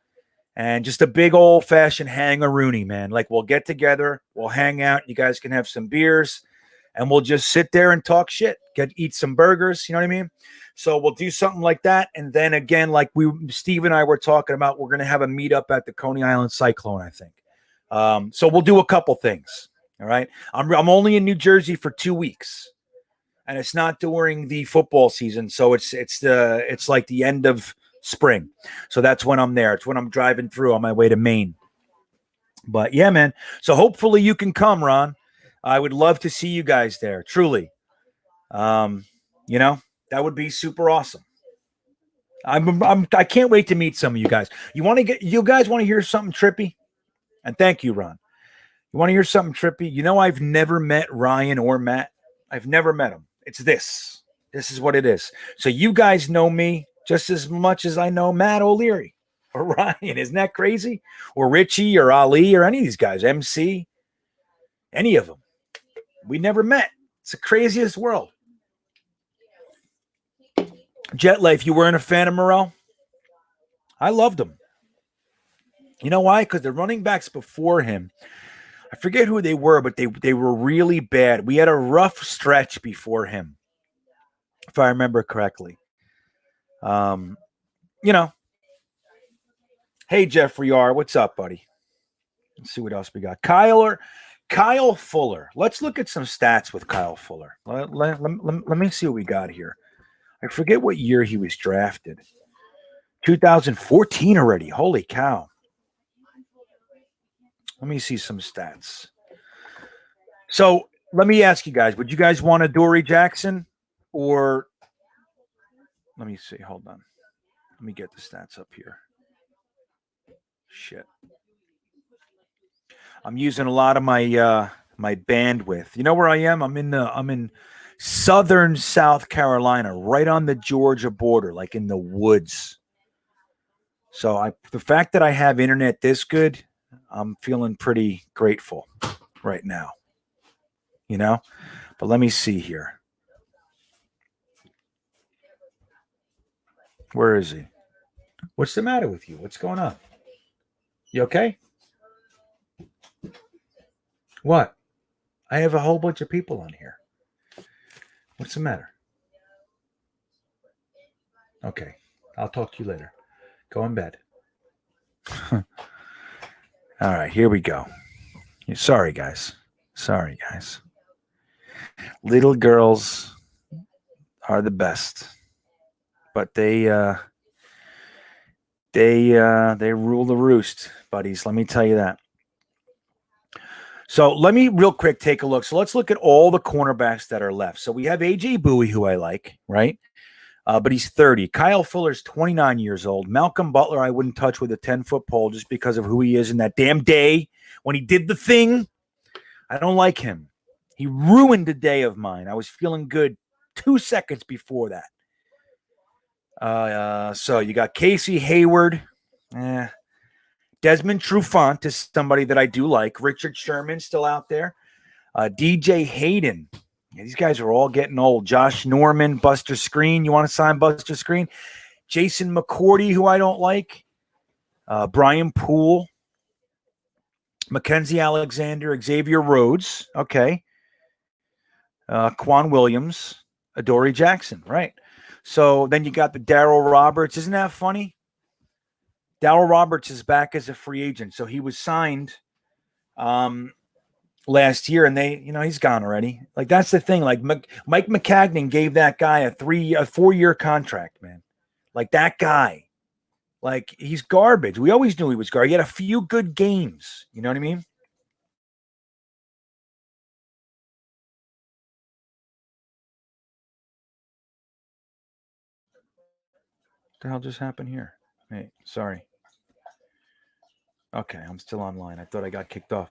And just a big old-fashioned hang-a-rooney, man. Like, we'll get together, we'll hang out, you guys can have some beers, and we'll just sit there and talk shit, eat some burgers. You know what I mean? So we'll do something like that. And then again, like Steve and I were talking about, we're going to have a meetup at the Coney Island Cyclone, I think. So we'll do a couple things. All right. I'm only in New Jersey for 2 weeks, and it's not during the football season. So it's like the end of spring. So that's when I'm there. It's when I'm driving through on my way to Maine. But yeah, man. So hopefully you can come, Ron. I would love to see you guys there. Truly. You know, that would be super awesome. I can't wait to meet some of you guys. You guys want to hear something trippy? And thank you, Ron. You want to hear something trippy? You know, I've never met Ryan or Matt. I've never met them. It's this. This is what it is. So you guys know me just as much as I know Matt O'Leary or Ryan. Isn't that crazy? Or Richie or Ali or any of these guys, MC, any of them. We never met. It's the craziest world. Jet Life, you weren't a fan of Morrell? I loved him. You know why? Because the running backs before him, I forget who they were, but they were really bad. We had a rough stretch before him, if I remember correctly. You know. Hey, Jeffrey R., what's up, buddy? Let's see what else we got. Kyle Fuller. Let's look at some stats with Kyle Fuller. Let me see what we got here. I forget what year he was drafted. 2014 already. Holy cow. Let me see some stats. So let me ask you guys, would you guys want a Dory Jackson or let me see. Hold on. Let me get the stats up here. Shit. I'm using a lot of my my bandwidth. You know where I am? I'm in southern South Carolina, right on the Georgia border, like in the woods. So the fact that I have internet this good, I'm feeling pretty grateful right now. You know? But let me see here. Where is he? What's the matter with you? What's going on? You okay? What? I have a whole bunch of people on here. What's the matter? Okay. I'll talk to you later. Go in bed. All right, here we go. Sorry, guys. Little girls are the best, but they rule the roost, buddies. Let me tell you that. So let me real quick take a look. So let's look at all the cornerbacks that are left. So we have AJ Bowie, who I like, right? But he's 30. Kyle Fuller's 29 years old. Malcolm Butler, I wouldn't touch with a 10-foot pole just because of who he is in that damn day when he did the thing. I don't like him. He ruined a day of mine. I was feeling good 2 seconds before that. So you got Casey Hayward. Desmond Trufant is somebody that I do like. Richard Sherman still out there. DJ Hayden. Yeah, these guys are all getting old. Josh Norman, Buster Screen. You want to sign Buster Screen? Jason McCourty, who I don't like. Brian Poole. Mackenzie Alexander. Xavier Rhodes. Okay. Quan Williams. Dory Jackson. Right. So then you got the Darryl Roberts. Isn't that funny? Darryl Roberts is back as a free agent. So he was signed last year, and he's gone already. Like, that's the thing. Like, Mike McCagnon gave that guy a 4-year contract, man. Like, that guy. Like, he's garbage. We always knew he was garbage. He had a few good games. You know what I mean? What the hell just happened here? Hey, sorry. Okay, I'm still online. I thought I got kicked off.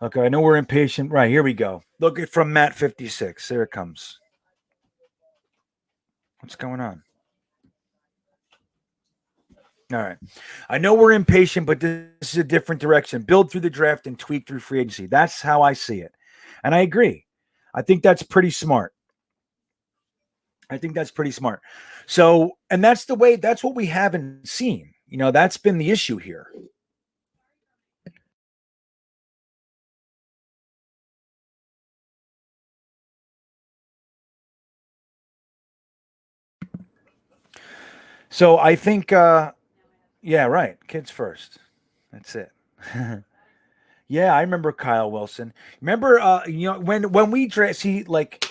Okay, I know we're impatient. Right, here we go. Look at from Matt 56. There it comes. What's going on? All right. I know we're impatient, but this is a different direction. Build through the draft and tweak through free agency. That's how I see it. And I agree. I think that's pretty smart. So, and that's what we haven't seen. You know, that's been the issue here. So I think, yeah, right. Kids first. That's it. Yeah, I remember Kyle Wilson. Remember, when we see, like,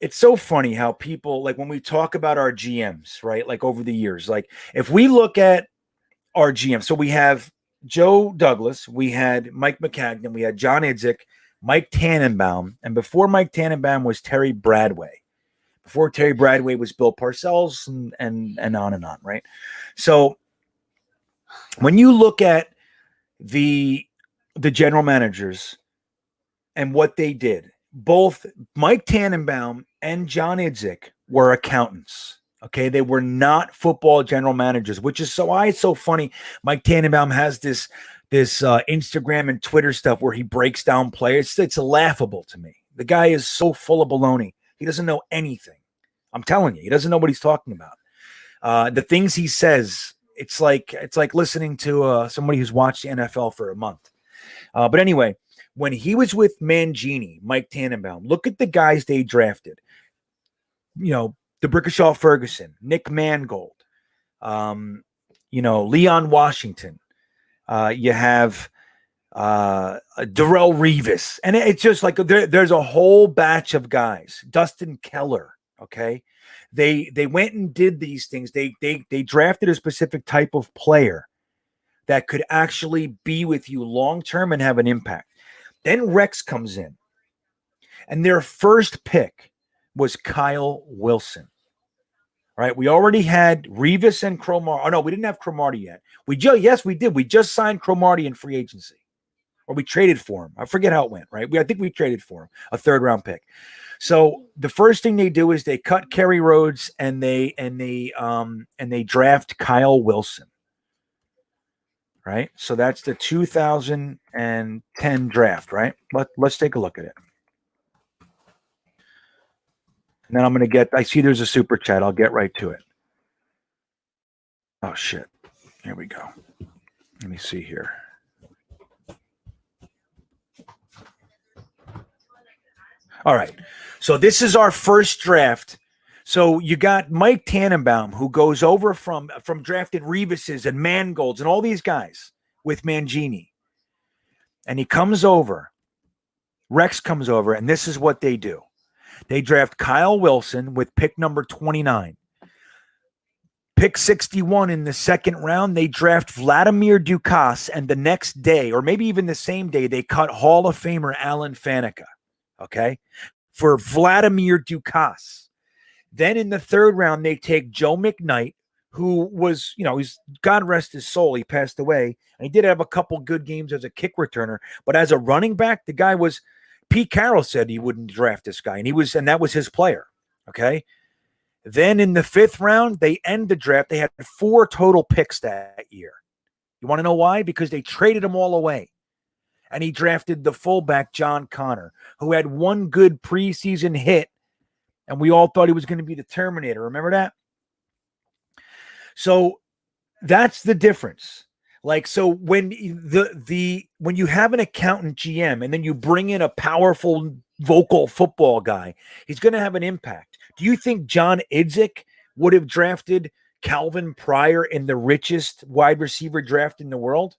it's so funny how people, like, when we talk about our GMs, right? Like, over the years, like, if we look at our GM, so we have Joe Douglas, we had Mike McCagnon, we had John Izzick, Mike Tannenbaum, and before Mike Tannenbaum was Terry Bradway. Before Terry Bradway was Bill Parcells, and on, right? So when you look at the general managers and what they did, both Mike Tannenbaum and John Izzick were accountants. Okay, they were not football general managers, which is so funny. Mike Tannenbaum has this Instagram and Twitter stuff where he breaks down players. It's laughable to me. The guy is so full of baloney. He doesn't know anything. I'm telling you, he doesn't know what he's talking about. The things he says, it's like listening to somebody who's watched the NFL for a month. But anyway, when he was with Mangini, Mike Tannenbaum, look at the guys they drafted. The Brickashaw Ferguson, Nick Mangold, Leon Washington. You have Darrell Revis. And it's just like there's a whole batch of guys. Dustin Keller, okay? They went and did these things. They drafted a specific type of player that could actually be with you long-term and have an impact. Then Rex comes in, and their first pick was Kyle Wilson. Right? We already had Revis and Cromartie. Oh, no, we didn't have Cromartie yet. Yes, we did. We just signed Cromartie in free agency. Or we traded for him. I forget how it went, right? I think we traded for him, a third-round pick. So the first thing they do is they cut Kerry Rhodes and they draft Kyle Wilson. Right? So that's the 2010 draft, right? Let's take a look at it. And then I'm going to I see there's a super chat. I'll get right to it. Oh, shit. Here we go. Let me see here. All right. So this is our first draft. So you got Mike Tannenbaum, who goes over from drafted Revises and Mangolds and all these guys with Mangini. And he comes over. Rex comes over, and this is what they do. They draft Kyle Wilson with pick number 29. Pick 61 in the second round, they draft Vladimir Dukas, and the next day, or maybe even the same day, they cut Hall of Famer Alan Faneca, okay, for Vladimir Dukas. Then in the third round, they take Joe McKnight, who was, he's, God rest his soul, he passed away, and he did have a couple good games as a kick returner, but as a running back, the guy was, Pete Carroll said he wouldn't draft this guy, and that was his player, okay? Then in the fifth round, they end the draft. They had 4 total picks that year. You want to know why? Because they traded them all away. And he drafted the fullback, John Connor, who had one good preseason hit, and we all thought he was going to be the Terminator. Remember that? So that's the difference. Like, so when when you have an accountant GM and then you bring in a powerful vocal football guy, he's going to have an impact. Do you think John Izzick would have drafted Calvin Pryor in the richest wide receiver draft in the world?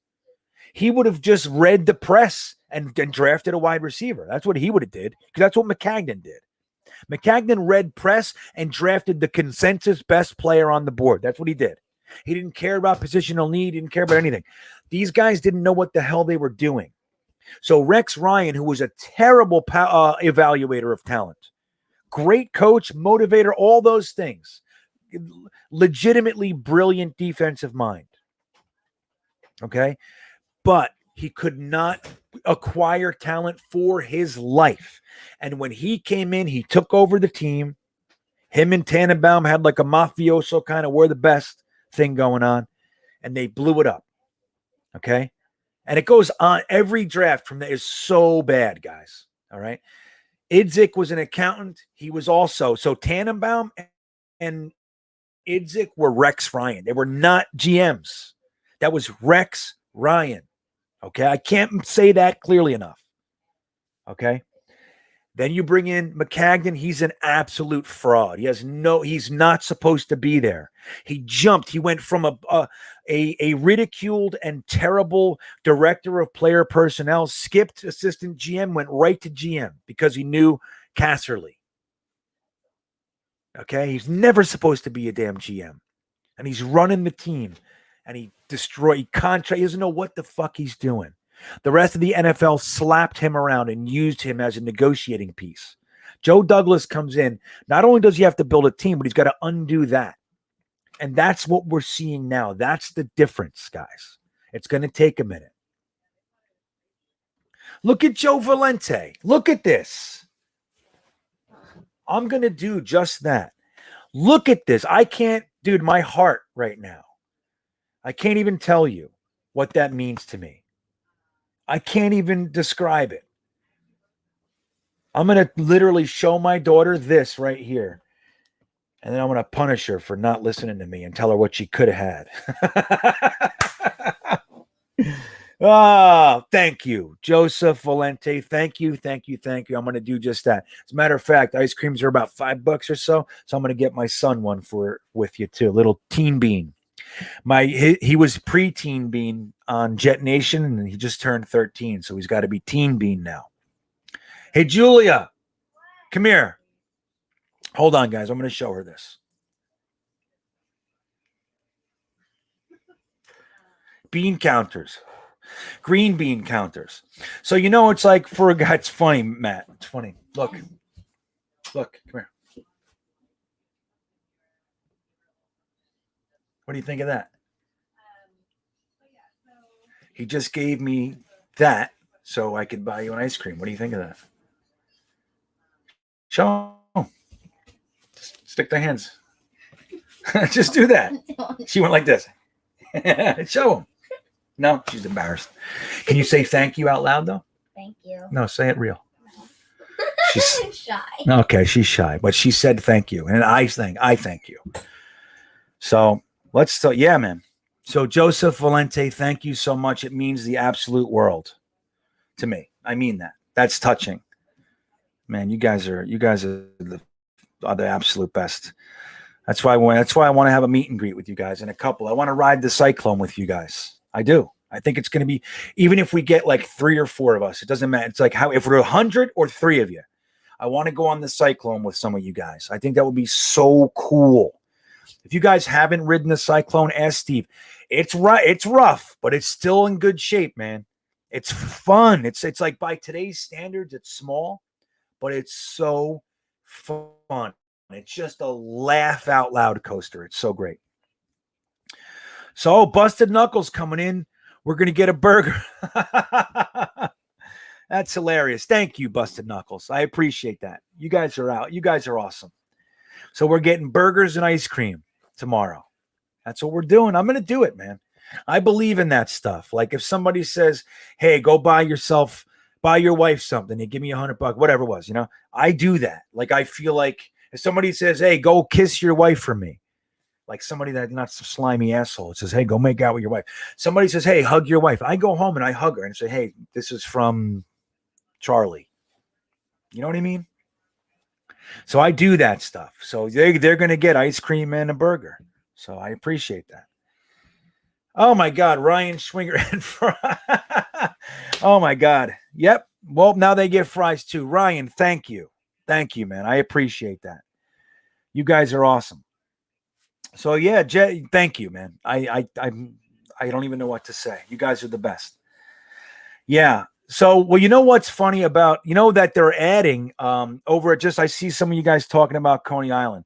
He would have just read the press and drafted a wide receiver. That's what he would have did, because that's what McCagnon did. McCagnon read press and drafted the consensus best player on the board. That's what he did. He didn't care about positional need. He didn't care about anything. These guys didn't know what the hell they were doing. So Rex Ryan, who was a terrible evaluator of talent, great coach, motivator, all those things, legitimately brilliant defensive mind. Okay? But he could not acquire talent for his life. And when he came in, he took over the team. Him and Tannenbaum had like a mafioso kind of we're the best thing going on. And they blew it up. Okay? And it goes on. Every draft from there is so bad, guys. All right? Izzick was an accountant. He was also. So Tannenbaum and Izzick were Rex Ryan. They were not GMs. That was Rex Ryan. Okay? I can't say that clearly enough. Okay? Then you bring in McCagnon. He's an absolute fraud. He's not supposed to be there. He jumped. He went from a ridiculed and terrible director of player personnel, skipped assistant GM, went right to GM because he knew Casserly. Okay. He's never supposed to be a damn GM. And he's running the team and he contract. He doesn't know what the fuck he's doing. The rest of the NFL slapped him around and used him as a negotiating piece. Joe Douglas comes in. Not only does he have to build a team, but he's got to undo that. And that's what we're seeing now. That's the difference, guys. It's going to take a minute. Look at Joe Valente. Look at this. I'm going to do just that. Look at this. I can't, dude, my heart right now. I can't even tell you what that means to me. I can't even describe it. I'm going to literally show my daughter this right here. And then I'm going to punish her for not listening to me and tell her what she could have had. Thank you, Joseph Valente. Thank you. I'm going to do just that. As a matter of fact, ice creams are about $5 or so. So I'm going to get my son one with you too. A little teen bean. He was pre-teen bean on Jetnation, and he just turned 13, so he's got to be teen bean now. Hey, Julia, come here. Hold on, guys. I'm going to show her this. Bean counters. Green bean counters. So, it's like for a guy, it's funny, Matt. It's funny. Look, come here. What do you think of that? He just gave me that so I could buy you an ice cream. What do you think of that? Show him. Just stick their hands. Just do that. She went like this. Show him. No, she's embarrassed. Can you say thank you out loud, though? Thank you. No, say it real. She's shy. Okay, she's shy, but she said thank you. And I thank you. So yeah, man. So Joseph Valente, thank you so much. It means the absolute world to me. I mean that. That's touching. Man, you guys are the absolute best. That's why I want to have a meet and greet with you guys and a couple. I want to ride the Cyclone with you guys. I do. I think it's going to be, even if we get like 3 or 4 of us, it doesn't matter. It's like if we're 100 or 3 of you, I want to go on the Cyclone with some of you guys. I think that would be so cool. If you guys haven't ridden the Cyclone, ask Steve. It's rough, but it's still in good shape, man. It's fun. It's like by today's standards, it's small, but it's so fun. It's just a laugh out loud coaster. It's so great. So Busted Knuckles coming in. We're going to get a burger. That's hilarious. Thank you, Busted Knuckles. I appreciate that. You guys are out. You guys are awesome. So we're getting burgers and ice cream tomorrow. That's what we're doing. I'm going to do it, man. I believe in that stuff. Like if somebody says, hey, go buy your wife something. They give me $100, whatever it was, I do that. Like I feel like if somebody says, hey, go kiss your wife for me. Like somebody that's not some slimy asshole. It says, hey, go make out with your wife. Somebody says, hey, hug your wife. I go home and I hug her and say, hey, this is from Charlie. You know what I mean? So I do that stuff. So they're going to get ice cream and a burger. So I appreciate that. Oh, my God. Ryan Schwinger and fries. Oh, my God. Yep. Well, now they get fries, too. Ryan, thank you. Thank you, man. I appreciate that. You guys are awesome. So, yeah, thank you, man. I don't even know what to say. You guys are the best. Yeah. So, well, you know what's funny about, that they're adding over at I see some of you guys talking about Coney Island.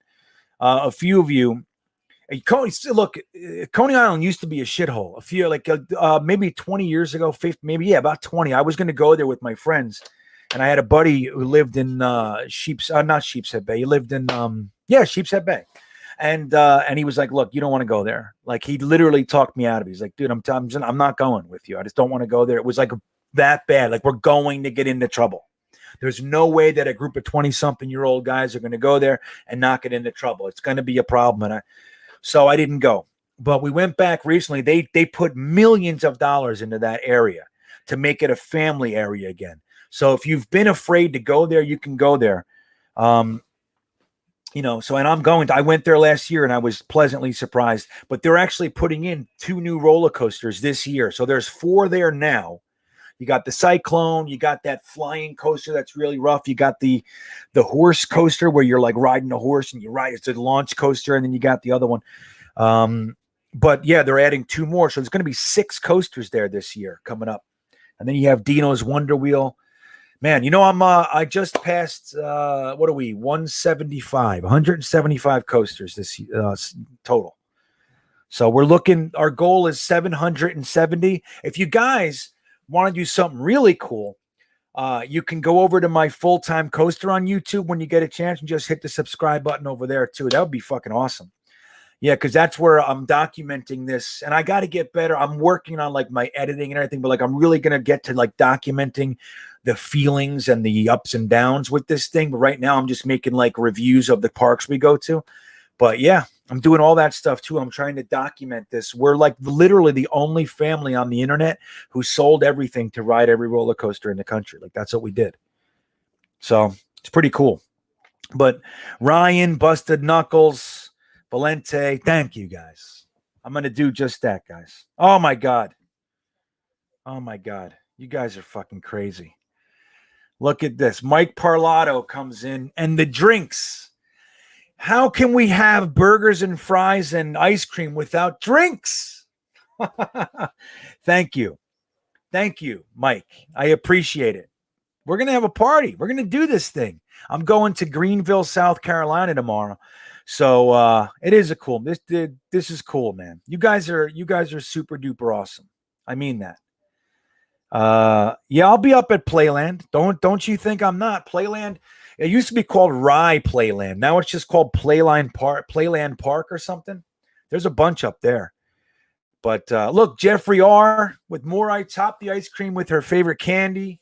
A few of you. Coney Island used to be a shithole. A few, maybe 20 years ago, 50, about 20. I was going to go there with my friends. And I had a buddy who lived in not Sheepshead Bay. He lived in, Sheepshead Bay. And he was like, look, you don't want to go there. Like he literally talked me out of it. He's like, dude, I'm not going with you. I just don't want to go there. It was like that bad. Like we're going to get into trouble. There's no way that a group of 20-something-year-old guys are going to go there and not get into trouble. It's going to be a problem. So I didn't go. But we went back recently. They put millions of dollars into that area to make it a family area again. So if you've been afraid to go there, you can go there. You know, so, and I went there last year and I was pleasantly surprised, but they're actually putting in 2 new roller coasters this year. So there's 4 there now. You got the Cyclone, you got that flying coaster that's really rough. You got the horse coaster where you're like riding a horse and you ride, it's a launch coaster. And then you got the other one. But yeah, they're adding 2 more. So there's going to be 6 coasters there this year coming up. And then you have Dino's Wonder Wheel. Man, you know, I just passed, what are we, 175 coasters this total. So we're looking, our goal is 770. If you guys want to do something really cool, you can go over to my full-time coaster on YouTube when you get a chance and just hit the subscribe button over there too. That would be fucking awesome. Yeah, because that's where I'm documenting this, and I got to get better. I'm working on like my editing and everything, but like I'm really gonna get to like documenting the feelings and the ups and downs with this thing. But right now, I'm just making like reviews of the parks we go to. But yeah, I'm doing all that stuff too. I'm trying to document this. We're like literally the only family on the internet who sold everything to ride every roller coaster in the country. Like that's what we did. So it's pretty cool. But Ryan, Busted Knuckles, Valente, thank you guys. I'm going to do just that, guys. Oh my God. Oh my God. You guys are fucking crazy. Look at this. Mike Parlato comes in and the drinks. How can we have burgers and fries and ice cream without drinks? Thank you. Thank you, Mike. I appreciate it. We're going to have a party. We're going to do this thing. I'm going to Greenville, South Carolina tomorrow. So it is a cool. This is cool, man. You guys are super duper awesome. I mean that. Yeah, I'll be up at Playland. Don't you think I'm not? Playland. It used to be called Rye Playland. Now it's just called Playland Park or something. There's a bunch up there. But look, Jeffrey R. with more. I top the ice cream with her favorite candy.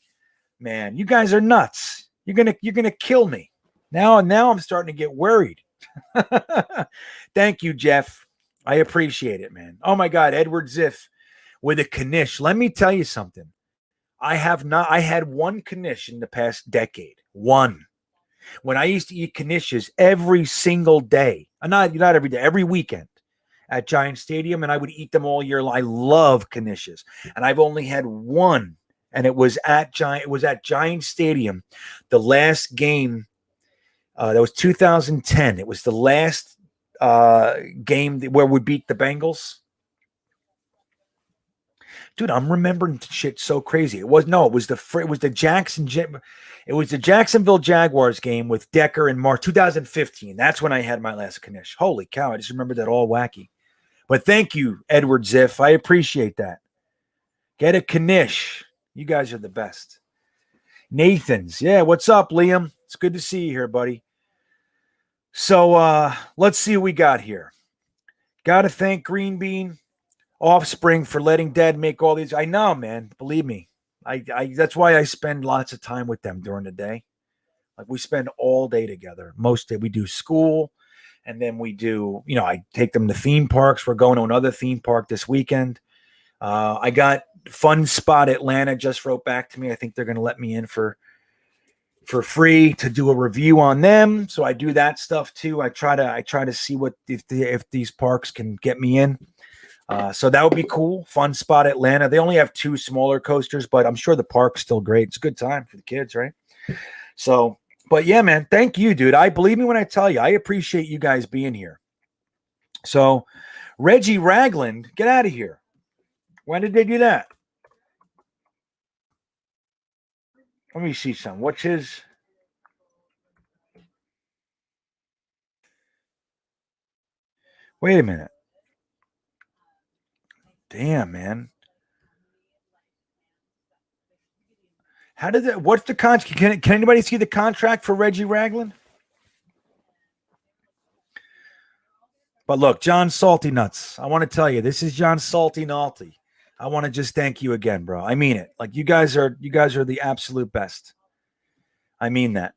Man, you guys are nuts. You're gonna kill me. Now I'm starting to get worried. Thank you, Jeff. I appreciate it, man. Oh my God, Edward Ziff with a knish. Let me tell you something. I had one knish in the past decade. One. When I used to eat knishes every single day. Not every day, every weekend at Giant Stadium, and I would eat them all year long. I love knishes. And I've only had one, and it was at Giant Stadium. The last game. That was 2010. It was the last game where we beat the Bengals. Dude, I'm remembering shit so crazy. It was the Jacksonville Jaguars game with Decker in March 2015. That's when I had my last knish. Holy cow! I just remembered that all wacky. But thank you, Edward Ziff. I appreciate that. Get a knish. You guys are the best. Nathan's. Yeah, what's up, Liam? It's good to see you here, buddy. So let's see what we got here. Got to thank Green Bean Offspring for letting Dad make all these. I know, man. Believe me. I that's why I spend lots of time with them during the day. Like we spend all day together. Most day we do school, and then we do. I take them to theme parks. We're going to another theme park this weekend. I got Fun Spot Atlanta just wrote back to me. I think they're going to let me in for free to do a review on them. So I do that stuff too. I try to see what if these parks can get me in. So that would be cool. Fun Spot Atlanta. They only have 2 smaller coasters, but I'm sure the park's still great. It's a good time for the kids, right? So, but yeah, man, thank you, dude. I believe me when I tell you, I appreciate you guys being here. So Reggie Ragland, get out of here. When did they do that? Let me see some. What's his? Wait a minute. Damn, man. How did that? What's the contract? Can anybody see the contract for Reggie Ragland? But look, John Salty Nuts. I want to tell you, this is John Salty Nalty. I want to just thank you again, bro. I mean it. Like you guys are the absolute best. I mean that.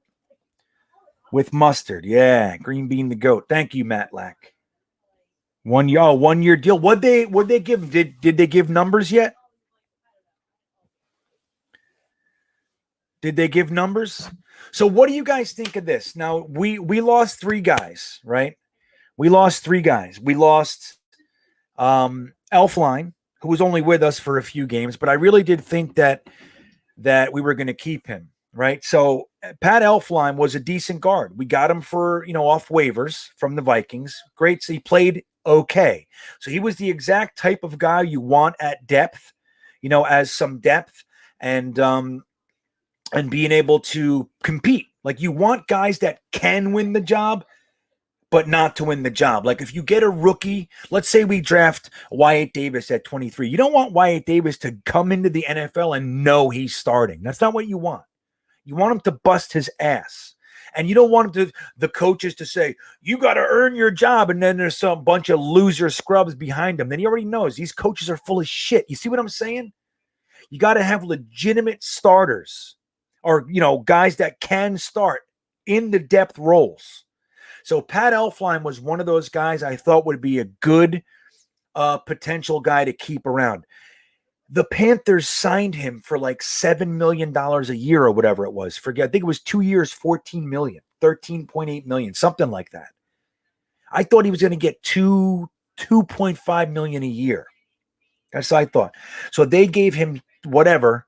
With mustard, yeah. Green Bean the goat. Thank you, Matt Lack. 1 year deal. Would they give? Did they give numbers yet? Did they give numbers? So what do you guys think of this? Now, we lost 3 guys, right? We lost 3 guys. We lost Elfline, who was only with us for a few games, but I really did think that we were going to keep him, right? So Pat Elfline was a decent guard. We got him for, off waivers from the Vikings. Great. So he played okay. So he was the exact type of guy you want at depth, as some depth and being able to compete. Like, you want guys that can win the job, but not to win the job. Like, if you get a rookie, let's say we draft Wyatt Davis at 23. You don't want Wyatt Davis to come into the NFL and know he's starting. That's not what you want. You want him to bust his ass. And you don't want the coaches to say, you got to earn your job, and then there's some bunch of loser scrubs behind him. Then he already knows these coaches are full of shit. You see what I'm saying? You got to have legitimate starters or, guys that can start in the depth roles. So Pat Elfline was one of those guys I thought would be a good potential guy to keep around. The Panthers signed him for like $7 million a year or whatever it was. I think it was 2 years, $14 million, $13.8 million, something like that. I thought he was going to get $2.5 million a year. That's what I thought. So they gave him whatever,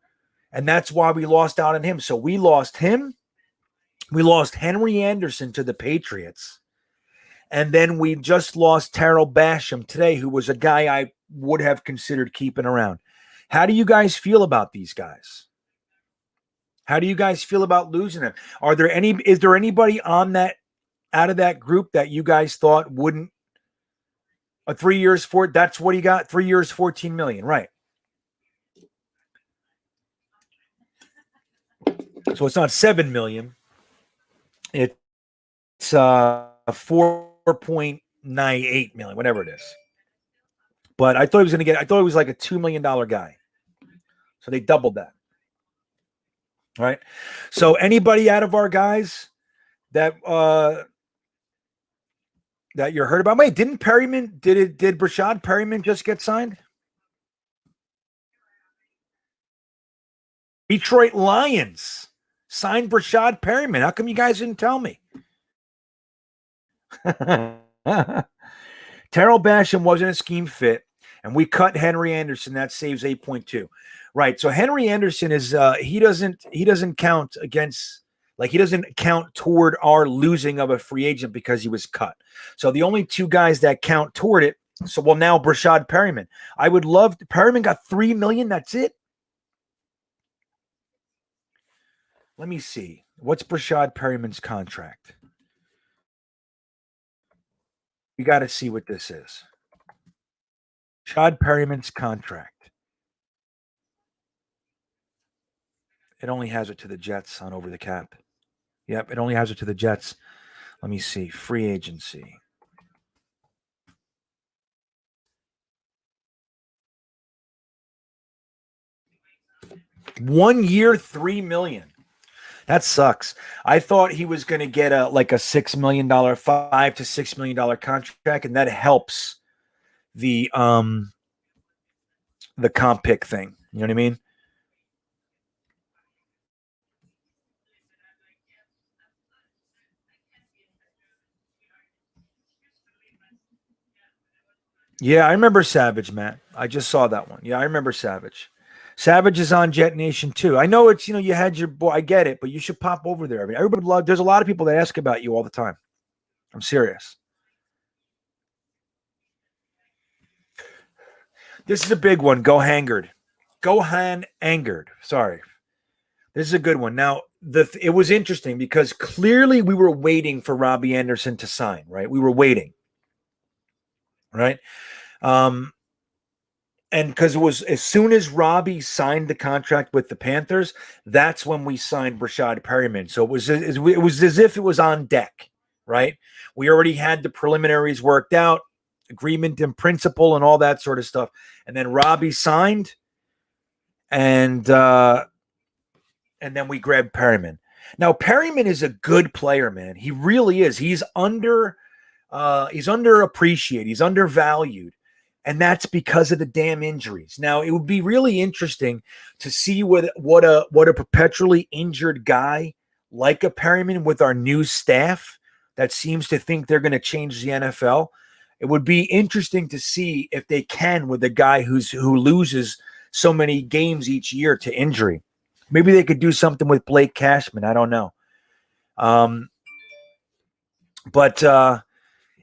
and that's why we lost out on him. So we lost him. We lost Henry Anderson to the Patriots. And then we just lost Terrell Basham today, who was a guy I would have considered keeping around. How do you guys feel about these guys? How do you guys feel about losing them? Is there anybody on that, out of that group, that you guys thought wouldn't? 3 years for it, that's what he got. 3 years, $14 million, right? So it's not $7 million. It's $4.98 million, whatever it is. But I thought he was going to I thought he was like a $2 million guy. So they doubled that. All right. So anybody out of our guys that you heard about? Wait, did Brashad Perryman just get signed? Detroit Lions signed Brashad Perryman. How come you guys didn't tell me? Terrell Basham wasn't a scheme fit, and we cut Henry Anderson. That saves 8.2. Right. So Henry Anderson is he doesn't count against, like, he doesn't count toward our losing of a free agent because he was cut. So the only 2 guys that count toward it. So now Brashad Perryman. I would love to, Perryman got $3 million. That's it. Let me see. What's Brashad Perryman's contract? You got to see what this is. Brashad Perryman's contract. It only has it to the Jets on over the cap. Yep, it only has it to the Jets. Let me see. Free agency. $1 year, $3 million. That sucks. I thought he was going to get a $6 million, $5 to $6 million contract, and that helps the comp pick thing. You know what I mean? Yeah, I remember Savage, Matt. I just saw that one. Yeah, I remember Savage. Savage is on Jetnation too. I know it's, you had your boy. I get it, but you should pop over there. I mean, everybody there's a lot of people that ask about you all the time. I'm serious. This is a big one. Gohan Angered. Sorry. This is a good one. Now, it was interesting because clearly we were waiting for Robbie Anderson to sign, right? We were waiting. Right? And because it was as soon as Robbie signed the contract with the Panthers, that's when we signed Brashad Perryman. So it was as if it was on deck, right? We already had the preliminaries worked out, agreement in principle, and all that sort of stuff. And then Robbie signed, and then we grabbed Perryman. Now Perryman is a good player, man. He really is. He's underappreciated. He's undervalued. And that's because of the damn injuries. Now, it would be really interesting to see what a perpetually injured guy like a Perryman with our new staff that seems to think they're going to change the NFL. It would be interesting to see if they can with a guy who loses so many games each year to injury. Maybe they could do something with Blake Cashman. I don't know. But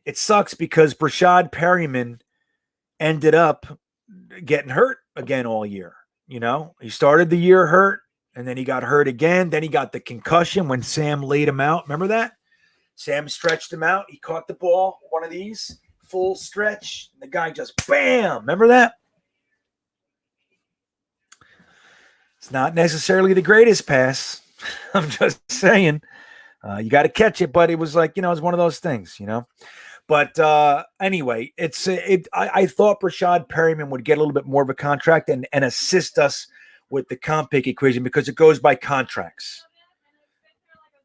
it sucks because Brashad Perryman ended up getting hurt again all year. You know, he started the year hurt and then he got hurt again. Then he got the concussion when Sam laid him out. Remember that? Sam stretched him out. He caught the ball, one of these, full stretch. The guy just bam. Remember that? It's not necessarily the greatest pass. I'm just saying. You got to catch it, but it was like, it's one of those things, But anyway, I thought Brashad Perryman would get a little bit more of a contract and assist us with the comp pick equation because it goes by contracts.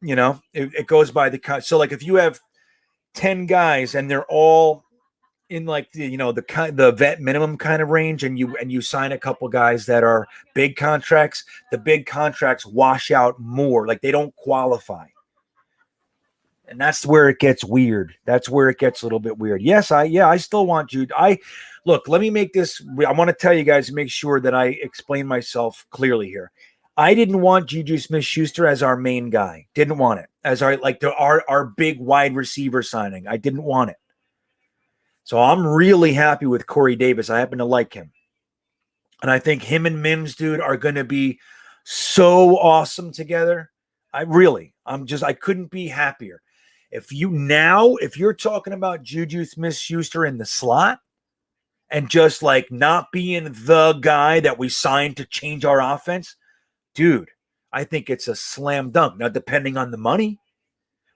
It goes by so like if you have 10 guys and they're all in like the vet minimum kind of range and you sign a couple guys that are big contracts, the big contracts wash out more, like they don't qualify. And that's where it gets weird. That's where it gets a little bit weird. Yes, I still want Jude. Look, let me make this. I want to tell you guys to make sure that I explain myself clearly here. I didn't want Juju Smith-Schuster as our main guy. Didn't want it as our big wide receiver signing. I didn't want it. So I'm really happy with Corey Davis. I happen to like him. And I think him and Mims, dude, are going to be so awesome together. I couldn't be happier. If you're talking about Juju Smith-Schuster in the slot and just like not being the guy that we signed to change our offense, dude, I think it's a slam dunk. Now, depending on the money,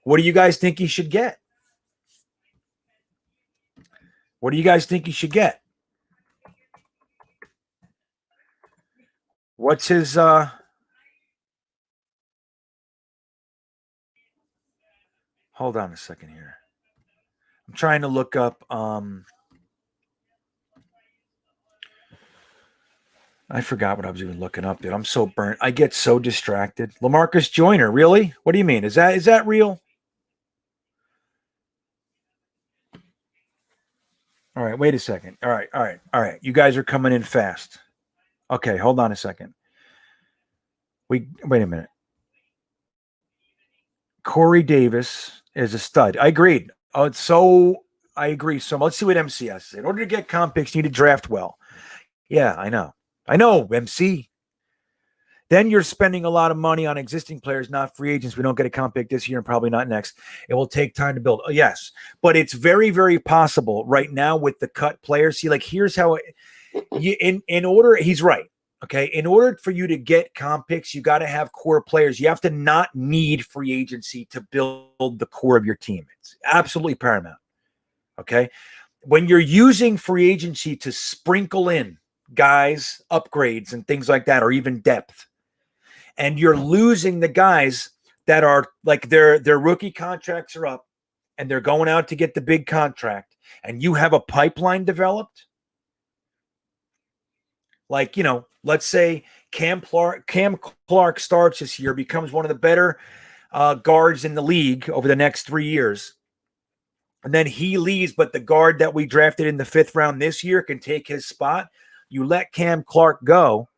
what do you guys think he should get? What do you guys think he should get? What's his hold on a second here. I'm trying to look up I forgot what I was even looking up, dude. I'm so burnt. I get so distracted. LaMarcus Joyner, really? What do you mean? Is that real? All right, wait a second. All right. You guys are coming in fast. Okay, hold on a second. Wait a minute. Corey Davis is a stud. I agreed. I agree. So let's see what MC has. In order to get comp picks, you need to draft well. Yeah, I know, MC. Then you're spending a lot of money on existing players, not free agents. We don't get a comp pick this year and probably not next. It will take time to build. Oh, yes, but it's very, very possible right now with the cut players. See, like here's how in order. He's right. Okay, in order for you to get comp picks, you got to have core players. You have to not need free agency to build the core of your team. It's absolutely paramount. Okay, when you're using free agency to sprinkle in guys, upgrades, and things like that, or even depth, and you're losing the guys that are like their rookie contracts are up and they're going out to get the big contract, and you have a pipeline developed. Like, let's say Cam Clark starts this year, becomes one of the better guards in the league over the next 3 years. And then he leaves, but the guard that we drafted in the 5th round this year can take his spot. You let Cam Clark go,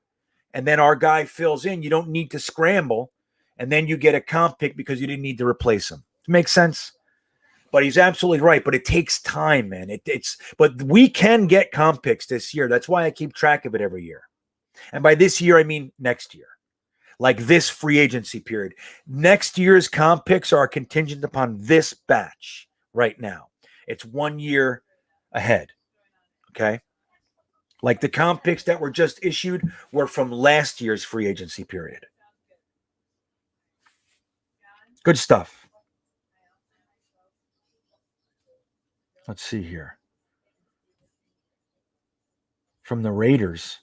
and then our guy fills in. You don't need to scramble, and then you get a comp pick because you didn't need to replace him. Makes sense? But he's absolutely right. But it takes time, man. But we can get comp picks this year. That's why I keep track of it every year. And by this year, I mean next year. Like this free agency period. Next year's comp picks are contingent upon this batch right now. It's 1 year ahead. Okay? Like the comp picks that were just issued were from last year's free agency period. Good stuff. Let's see here. From the Raiders.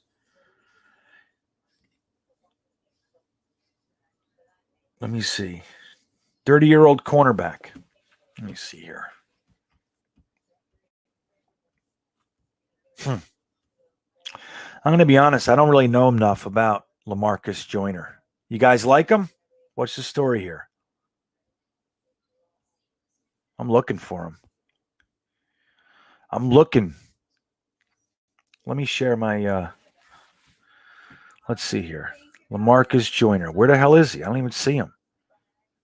Let me see. 30-year-old cornerback. Let me see here. I'm going to be honest. I don't really know enough about LaMarcus Joyner. You guys like him? What's the story here? I'm looking for him. I'm looking. Let me share my, let's see here. LaMarcus Joyner. Where the hell is he? I don't even see him.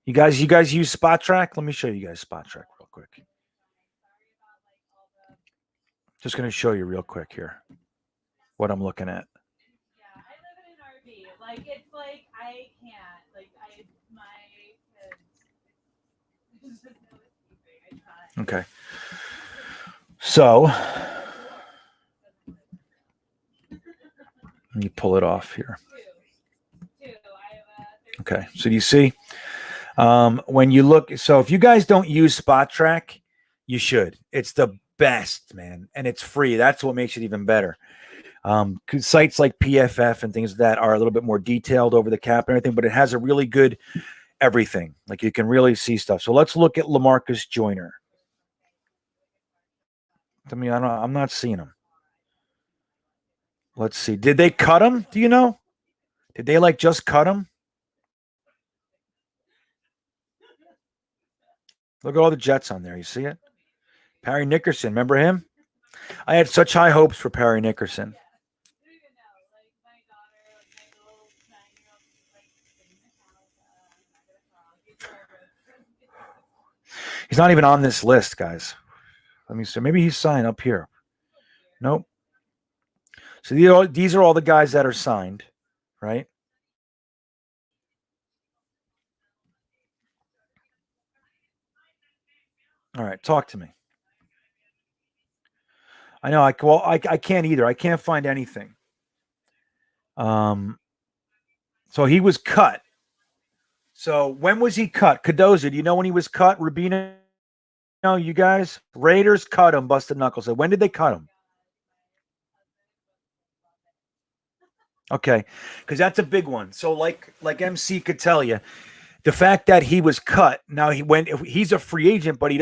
You guys use Spot Track? Let me show you guys Spot Track real quick. Just going to show you real quick here what I'm looking at. Yeah, I live in an RV. Like, it's like, I can't. Like, my kids. There's just no escaping. I try. Okay. So, let me pull it off here. Two. Okay. So do you see? When you look, so if you guys don't use Spot Track, you should. It's the best, man, and it's free. That's what makes it even better. 'Cause sites like PFF and things like that are a little bit more detailed over the cap and everything, but it has a really good everything. Like you can really see stuff. So let's look at LaMarcus Joyner. I mean, I'm not seeing him. Let's see. Did they cut him? Do you know? Did they just cut him? Look at all the Jets on there. You see it? Perry Nickerson. Remember him? I had such high hopes for Perry Nickerson. He's not even on this list, guys. Let me see. Maybe he's signed up here. Nope. So these are all the guys that are signed, right? All right, talk to me. I know. I can't either. I can't find anything. So he was cut. So when was he cut? Cadoza, do you know when he was cut? Rubino, you guys? Raiders cut him, busted knuckles. So when did they cut him? Okay, because that's a big one. So like MC could tell you, the fact that he was cut, now he's a free agent, but he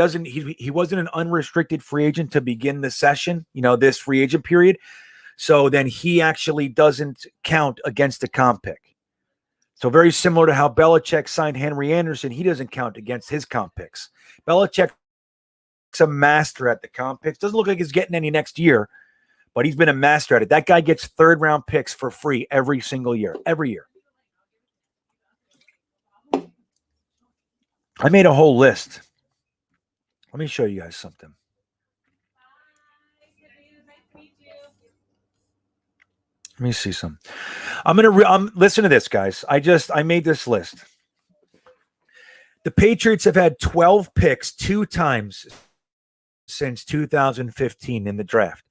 wasn't an unrestricted free agent to begin the session, this free agent period. So then he actually doesn't count against the comp pick. So very similar to how Belichick signed Henry Anderson, he doesn't count against his comp picks. Belichick's a master at the comp picks. Doesn't look like he's getting any next year, but he's been a master at it. That guy gets third-round picks for free every single year, every year. I made a whole list. Let me show you guys something. Let me see some. Listen to this, guys. I made this list. The Patriots have had 12 picks 2 times since 2015 in the draft.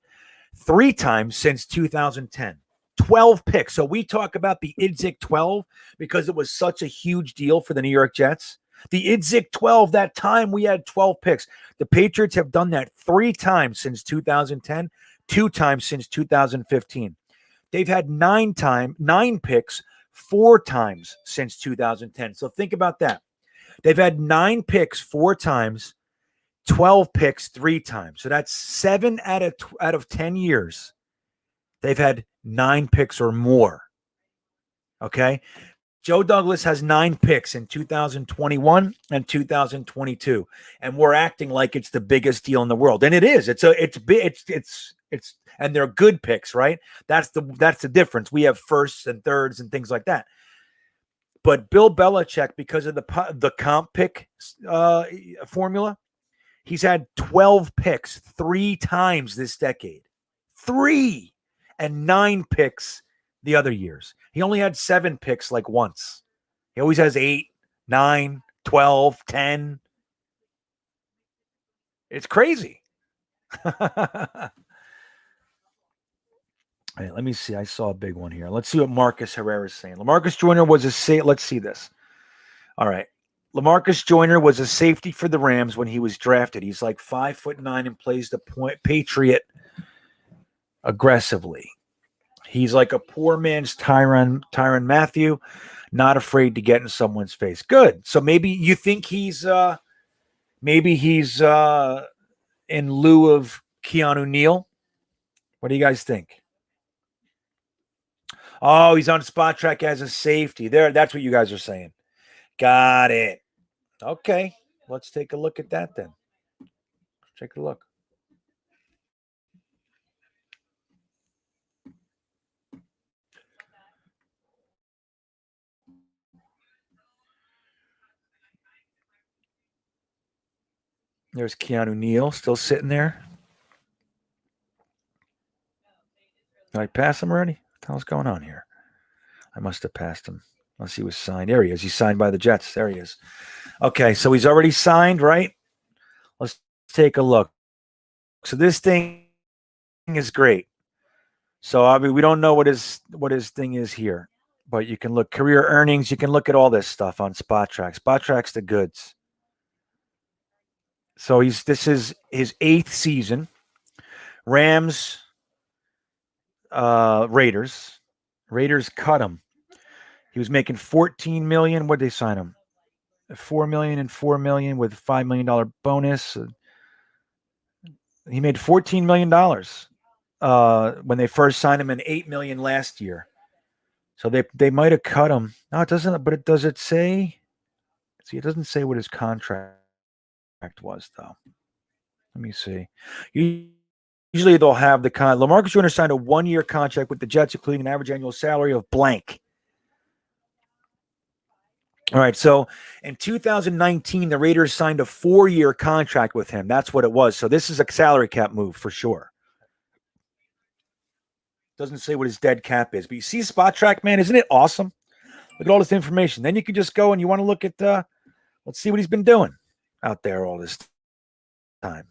3 times since 2010. 12 picks. So we talk about the Izzick 12 because it was such a huge deal for the New York Jets. The Izzick 12, that time we had 12 picks. The Patriots have done that 3 times since 2010, 2 times since 2015. They've had 9 picks 4 times since 2010. So think about that. They've had 9 picks 4 times, 12 picks 3 times. So that's 7 out of 10 years. They've had 9 picks or more. Okay? Joe Douglas has 9 picks in 2021 and 2022, and we're acting like it's the biggest deal in the world, and it is. It's and they're good picks, right? That's the difference. We have firsts and thirds and things like that. But Bill Belichick, because of the comp pick formula, he's had 12 picks 3 times this decade, 3, and 9 picks the other years. He only had 7 picks once. He always has 8, 9, 12, 10. It's crazy. All right, let me see. I saw a big one here. Let's see what Marcus Herrera is saying. LaMarcus Joyner was let's see this. All right. LaMarcus Joyner was a safety for the Rams when he was drafted. He's 5'9" and plays the Patriot aggressively. He's like a poor man's Tyrann Mathieu, not afraid to get in someone's face. Good. So maybe you think he's in lieu of Keanu Neal. What do you guys think? Oh, he's on spot track as a safety. There, that's what you guys are saying. Got it. Okay, let's take a look at that then. Take a look. There's Keanu Neal still sitting there. Did I pass him already? What the hell's going on here? I must have passed him. Unless he was signed. There he is. He's signed by the Jets. There he is. Okay, so he's already signed, right? Let's take a look. So this thing is great. So I mean, we don't know what his thing is here, but you can look career earnings. You can look at all this stuff on Spot Track. Spot Track's the goods. So this is his 8th season. Rams, Raiders. Raiders cut him. He was making $14 million. What did they sign him? $4 million and $4 million with a $5 million bonus. He made $14 million when they first signed him, and $8 million last year. So they might have cut him. No, it doesn't. But does it say? See, it doesn't say what his contract was, though. Let me see. Usually they'll have the LaMarcus Joyner signed a 1-year contract with the Jets, including an average annual salary of blank. All right, so in 2019, the Raiders signed a 4-year contract with him. That's what it was. So this is a salary cap move for sure. Doesn't say what his dead cap is. But you see Spot Track, man, isn't it awesome? Look at all this information. Then you can just go and you want to look at, let's see what he's been doing out there all this time.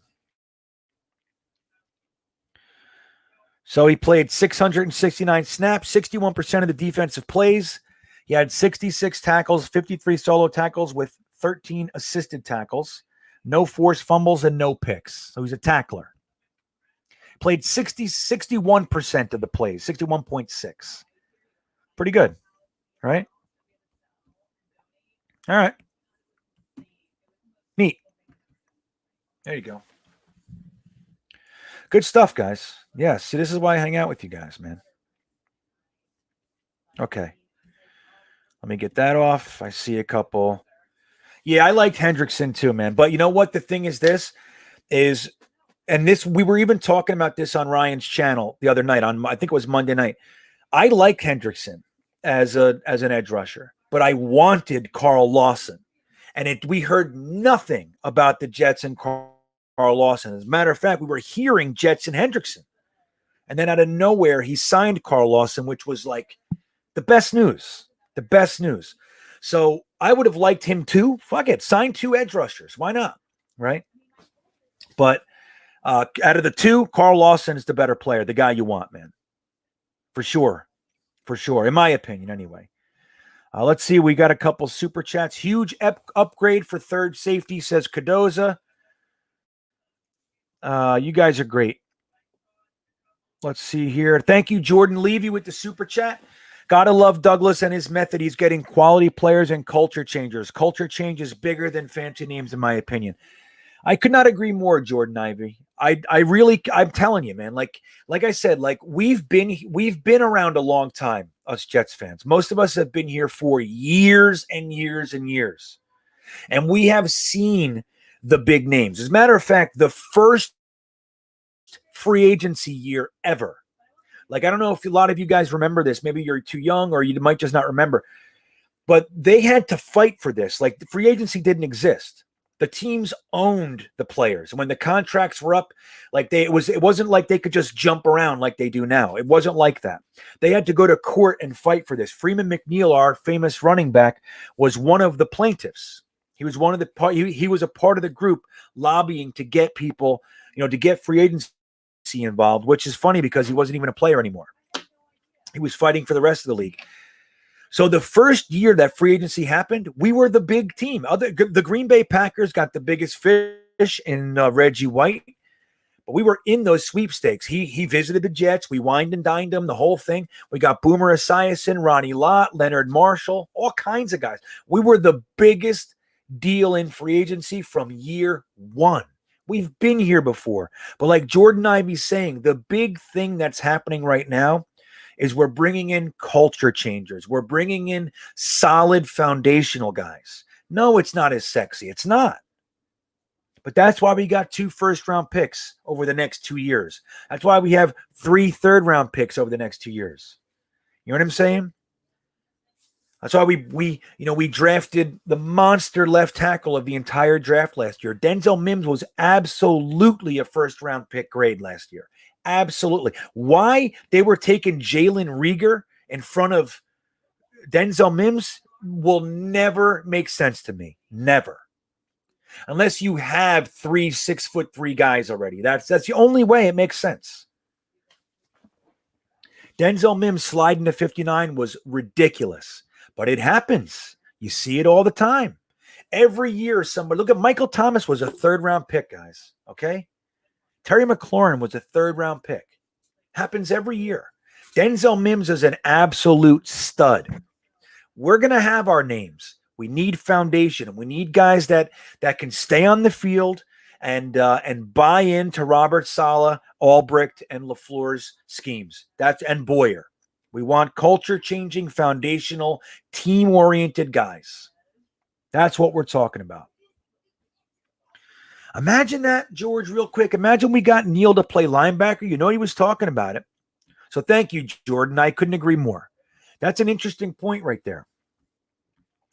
So he played 669 snaps, 61% of the defensive plays. He had 66 tackles, 53 solo tackles with 13 assisted tackles, no forced fumbles, and no picks. So he's a tackler. Played 61% of the plays, 61.6. Pretty good, right? All right. Neat. There you go. Good stuff, guys. Yeah, see, this is why I hang out with you guys, man. Okay. Let me get that off. I see a couple. Yeah, I liked Hendrickson too, man. But you know what? The thing is we were even talking about this on Ryan's channel the other night. I think it was Monday night. I like Hendrickson as an edge rusher, but I wanted Carl Lawson. And we heard nothing about the Jets and Carl Lawson. As a matter of fact, we were hearing Jets and Hendrickson. And then out of nowhere, he signed Carl Lawson, which was like the best news. The best news. So I would have liked him too. Fuck it. Sign 2 edge rushers. Why not? Right? But out of the 2, Carl Lawson is the better player, the guy you want, man. For sure. For sure. In my opinion, anyway. Let's see. We got a couple super chats. Huge upgrade for third safety, says Cadoza. You guys are great. Let's see here. Thank you, Jordan Levy, with the super chat. Gotta love Douglas and his method. He's getting quality players and culture changers. Culture change is bigger than fancy names, in my opinion. I could not agree more, Jordan Ivey. I'm telling you, man, like I said, like we've been around a long time, us Jets fans. Most of us have been here for years and years and years. And we have seen the big names. As a matter of fact, the first free agency year ever. Like, I don't know if a lot of you guys remember this. Maybe you're too young or you might just not remember. But they had to fight for this. Like, the free agency didn't exist. The teams owned the players. And when the contracts were up, like it wasn't like they could just jump around like they do now. It wasn't like that. They had to go to court and fight for this. Freeman McNeil, our famous running back, was one of the plaintiffs. He was one of the he was a part of the group lobbying to get people, to get free agency involved, which is funny because he wasn't even a player anymore. He was fighting for the rest of the league. So the first year that free agency happened, we were the big team. The Green Bay Packers got the biggest fish in Reggie White, but we were in those sweepstakes. He visited the Jets. We wined and dined him, the whole thing. We got Boomer Esiason, Ronnie Lott, Leonard Marshall, all kinds of guys. We were the biggest deal in free agency from year one. We've been here before. But like Jordan Ivy's saying, the big thing that's happening right now is we're bringing in culture changers. We're bringing in solid foundational guys. No, it's not as sexy. It's not. But that's why we got 2 first-round picks over the next 2 years. That's why we have 3 third-round picks over the next 2 years. You know what I'm saying? That's why we drafted the monster left tackle of the entire draft last year. Denzel Mims was absolutely a first-round pick grade last year. Absolutely. Why they were taking Jalen Reagor in front of Denzel Mims will never make sense to me. Never. Unless you have 3 6'3" guys already. That's the only way it makes sense. Denzel Mims sliding to 59 was ridiculous. But it happens. You see it all the time. Every year, somebody look at Michael Thomas was a 3rd-round pick, guys. Okay? Terry McLaurin was a 3rd-round pick. Happens every year. Denzel Mims is an absolute stud. We're going to have our names. We need foundation. We need guys that can stay on the field and buy into Robert Saleh, Albrecht, and LaFleur's schemes. And Boyer. We want culture-changing, foundational, team-oriented guys. That's what we're talking about. Imagine that, George, real quick. Imagine we got Neal to play linebacker. You know he was talking about it. So thank you, Jordan. I couldn't agree more. That's an interesting point right there.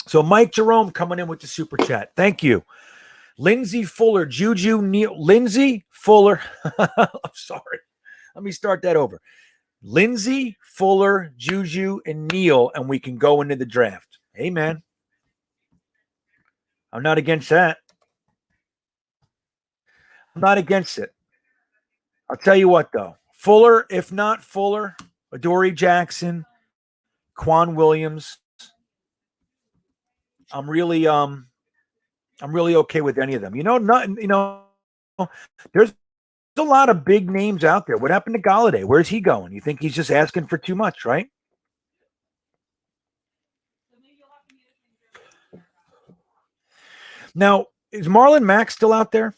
So Mike Jerome coming in with the super chat. Thank you. Lindsey Fuller, Juju, Neal. Lindsey Fuller. I'm sorry. Let me start that over. Lindsey, Fuller, Juju, and Neal, and we can go into the draft. Amen. I'm not against that. I'm not against it. I'll tell you what, though. Fuller, if not Fuller, Dory Jackson, Quan Williams. I'm really okay with any of them. There's a lot of big names out there. What happened to Galladay? Where's he going? You think he's just asking for too much, right? Now, is Marlon Mack still out there?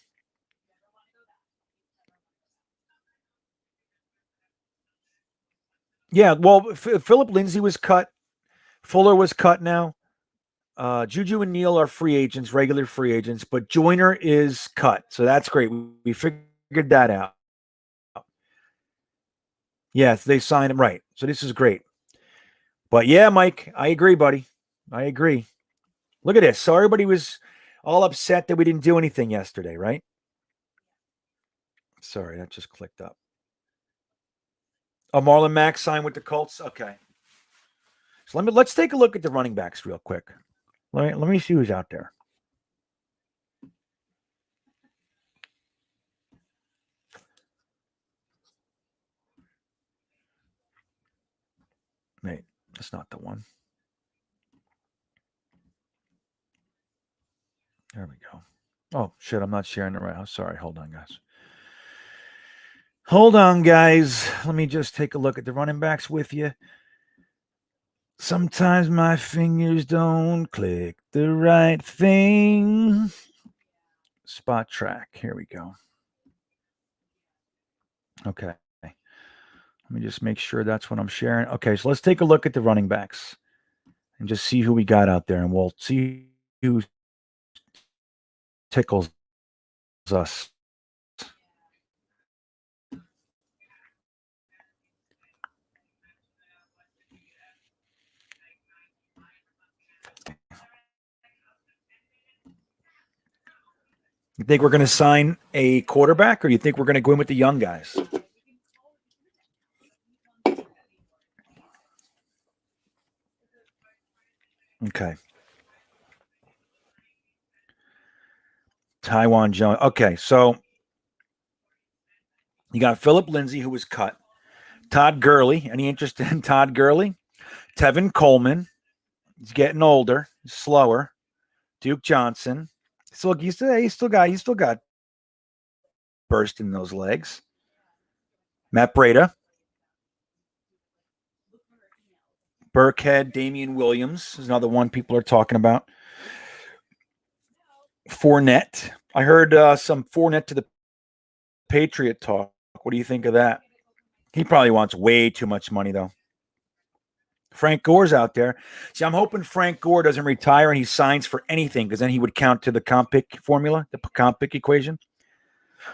Yeah, well, Philip Lindsay was cut. Fuller was cut now. Juju and Neal are free agents, regular free agents, but Joyner is cut. So that's great. We figured that out. Yes, they signed him right. So this is great. But yeah, Mike, I agree, buddy. I agree. Look at this. So everybody was all upset that we didn't do anything yesterday, right? Sorry, that just clicked up. Oh, Marlon Mack signed with the Colts? Okay. So let's take a look at the running backs real quick. Let me see who's out there. Wait, that's not the one. There we go. Oh, shit, I'm not sharing it right. I'm sorry. Hold on, guys. Let me just take a look at the running backs with you. Sometimes my fingers don't click the right thing. Spot track. Here we go. Okay. Let me just make sure that's what I'm sharing. Okay, so let's take a look at the running backs and just see who we got out there, and we'll see who tickles us. You think we're going to sign a quarterback, or you think we're going to go in with the young guys? Okay. Taiwan Jones. Okay, so you got Philip Lindsay, who was cut. Todd Gurley. Any interest in Todd Gurley? Tevin Coleman. He's getting older, slower. Duke Johnson. He's still got burst in those legs. Matt Breida. Burkhead, Damian Williams is another one people are talking about. Fournette. I heard some Fournette to the Patriot talk. What do you think of that? He probably wants way too much money, though. Frank Gore's out there. See, I'm hoping Frank Gore doesn't retire and he signs for anything, because then he would count to the comp pick formula, the comp pick equation.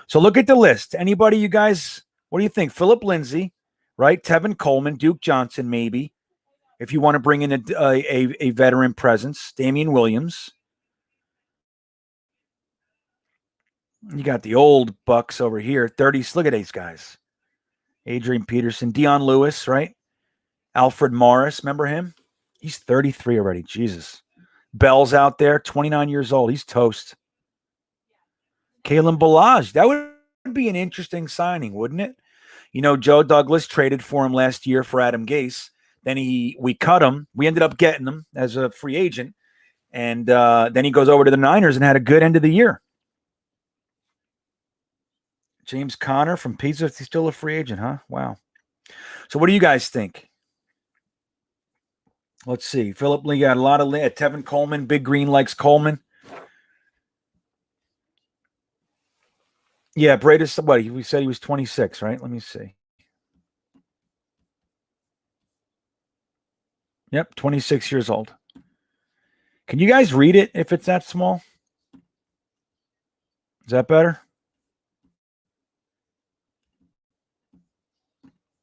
So look at the list. Anybody, you guys, what do you think? Philip Lindsay, right? Tevin Coleman, Duke Johnson, maybe. If you want to bring in a veteran presence, Damian Williams. You got the old bucks over here, 30s. Look at these guys. Adrian Peterson, Dion Lewis, right? Alfred Morris, remember him? He's 33 already. Jesus. Bell's out there, 29 years old. He's toast. Kalen Ballage. That would be an interesting signing, wouldn't it? You know, Joe Douglas traded for him last year for Adam Gase. Then we cut him. We ended up getting him as a free agent. And then he goes over to the Niners and had a good end of the year. James Conner from Pizza. He's still a free agent, huh? Wow. So what do you guys think? Let's see. Philip Lee got a lot of Tevin Coleman. Big Green likes Coleman. Yeah, Bradis, what? We said he was 26, right? Let me see. Yep, 26 years old. Can you guys read it if it's that small? Is that better?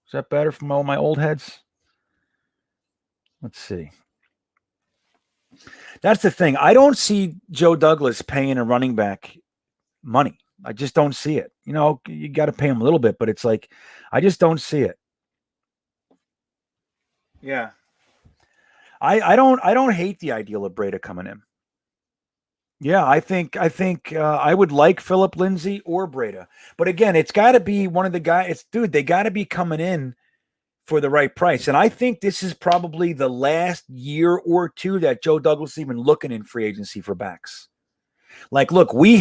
Is that better from all my old heads? Let's see. That's the thing. I don't see Joe Douglas paying a running back money. I just don't see it. You know, you got to pay him a little bit, but it's like, I just don't see it. Yeah. I don't hate the idea of Breda coming in. Yeah, I think I would like Philip Lindsay or Breda. But again, it's got to be one of the guys. They got to be coming in for the right price. And I think this is probably the last year or two that Joe Douglas is even looking in free agency for backs. Like, look, we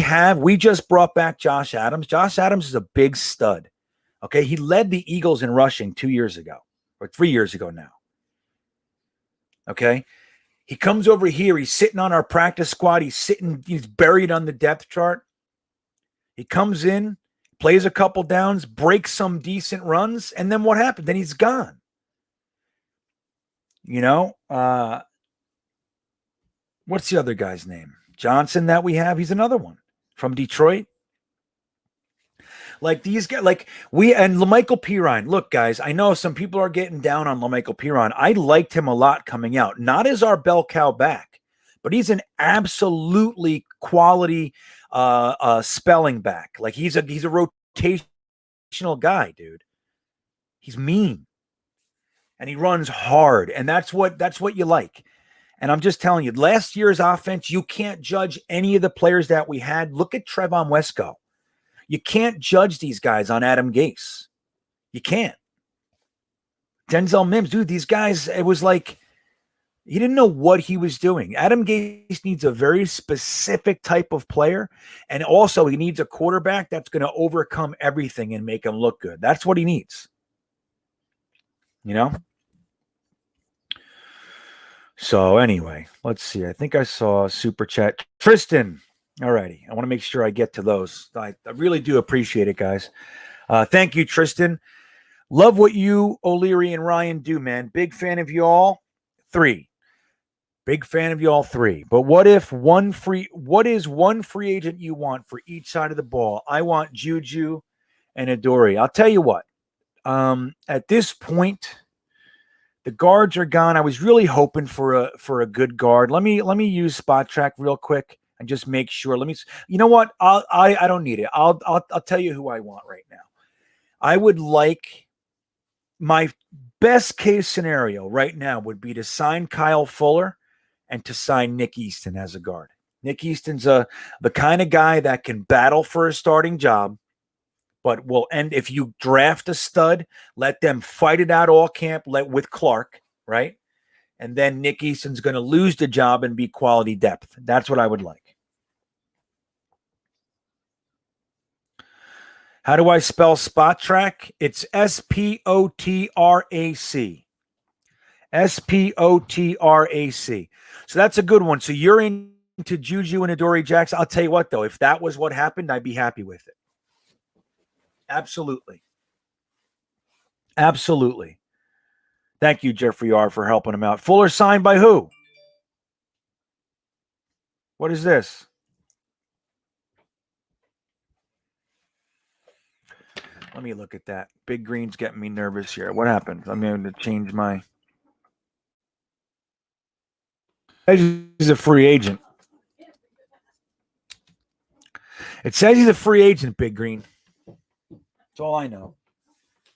just brought back Josh Adams. Josh Adams is a big stud. Okay, he led the Eagles in rushing 2 years ago, or 3 years ago now. Okay, he comes over here. He's sitting on our practice squad. He's buried on the depth chart. He comes in, plays a couple downs, breaks some decent runs, and then what happened? Then he's gone. You know, what's the other guy's name? Johnson that we have. He's another one from Detroit. Like these guys, like and LaMichael Pirine. Look, guys, I know some people are getting down on LaMichael Pirine. I liked him a lot coming out, not as our bell cow back, but he's an absolutely quality spelling back. Like he's a rotational guy, dude. He's mean, and he runs hard, and that's what you like. And I'm just telling you, last year's offense, you can't judge any of the players that we had. Look at Trevon Wesco. You can't judge these guys on Adam Gase. You can't. Denzel Mims, dude, these guys, it was like he didn't know what he was doing. Adam Gase needs a very specific type of player, and also he needs a quarterback that's going to overcome everything and make him look good. That's what he needs. You know? So anyway, let's see. I think I saw a super chat. Tristan. All righty. I want to make sure I get to those. I really do appreciate it, guys. Thank you, Tristan. Love what you, O'Leary, and Ryan do, man. Big fan of you all. 3. Big fan of you all 3. But what is one free agent you want for each side of the ball? I want Juju and a Dory. I'll tell you what. At this point, the guards are gone. I was really hoping for a good guard. Let me use Spot Track real quick and just make sure. You know what? I don't need it. I'll tell you who I want right now. I would like, my best case scenario right now would be to sign Kyle Fuller and to sign Nick Easton as a guard. Nick Easton's the kind of guy that can battle for a starting job, but will end if you draft a stud, let them fight it out all camp with Clark, right? And then Nick Easton's going to lose the job and be quality depth. That's what I would like. How do I spell Spot Track? It's SPOTRAC. SPOTRAC. So that's a good one. So you're in to Juju and Adoree Jackson. I'll tell you what, though, if that was what happened, I'd be happy with it. Absolutely. Absolutely. Thank you, Jeffrey R., for helping him out. Fuller signed by who? What is this? Let me look at that. Big Green's getting me nervous here. What happened? I'm going to change my... He's a free agent. It says he's a free agent, Big Green. That's all I know.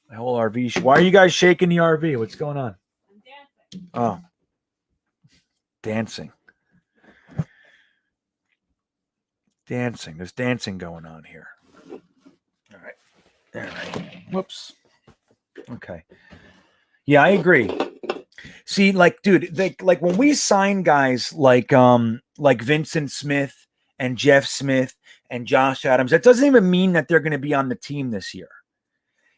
The whole RV. Why are you guys shaking the RV? What's going on? I'm dancing. Oh. Dancing. Dancing. There's dancing going on here. All right. All right. Whoops. Okay. Yeah, I agree. See, like, dude, like when we sign guys like Vincent Smith and Jeff Smith and Josh Adams, that doesn't even mean that they're going to be on the team this year.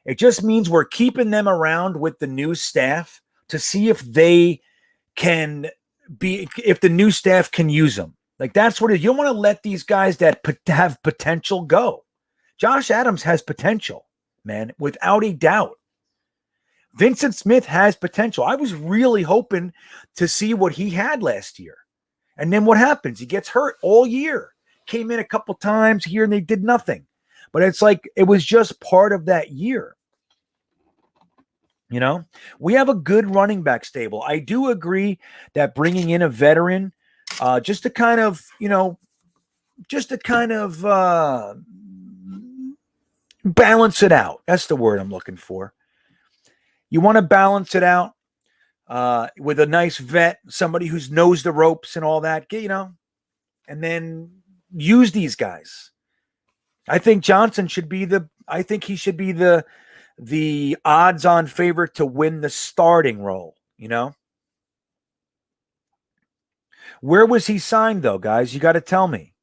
It just means we're keeping them around with the new staff to see if they can be, if the new staff can use them. Like, that's what it is. You don't want to let these guys that have potential go. Josh Adams has potential, man, without a doubt. Vincent Smith has potential. I was really hoping to see what he had last year. And then what happens? He gets hurt all year. Came in a couple times here and they did nothing. But it's like it was just part of that year. You know, we have a good running back stable. I do agree that bringing in a veteran just to kind of balance it out. That's the word I'm looking for. You want to balance it out with a nice vet, somebody who knows the ropes and all that, and then use these guys. I think Johnson should be the odds-on favorite to win the starting role, Where was he signed, though, guys? You got to tell me.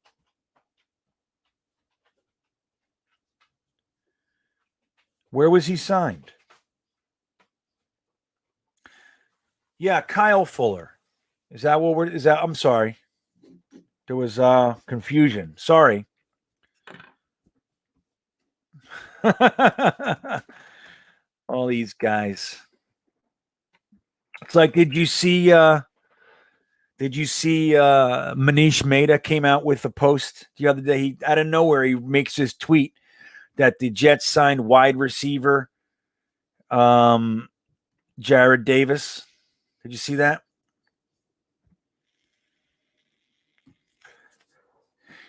Where was he signed? Yeah, Kyle Fuller. Is that what is that? I'm sorry. There was confusion. Sorry. All these guys. It's like, did you see Manish Mehta came out with a post the other day? He, out of nowhere, he makes this tweet that the Jets signed wide receiver Jared Davis. Did you see that?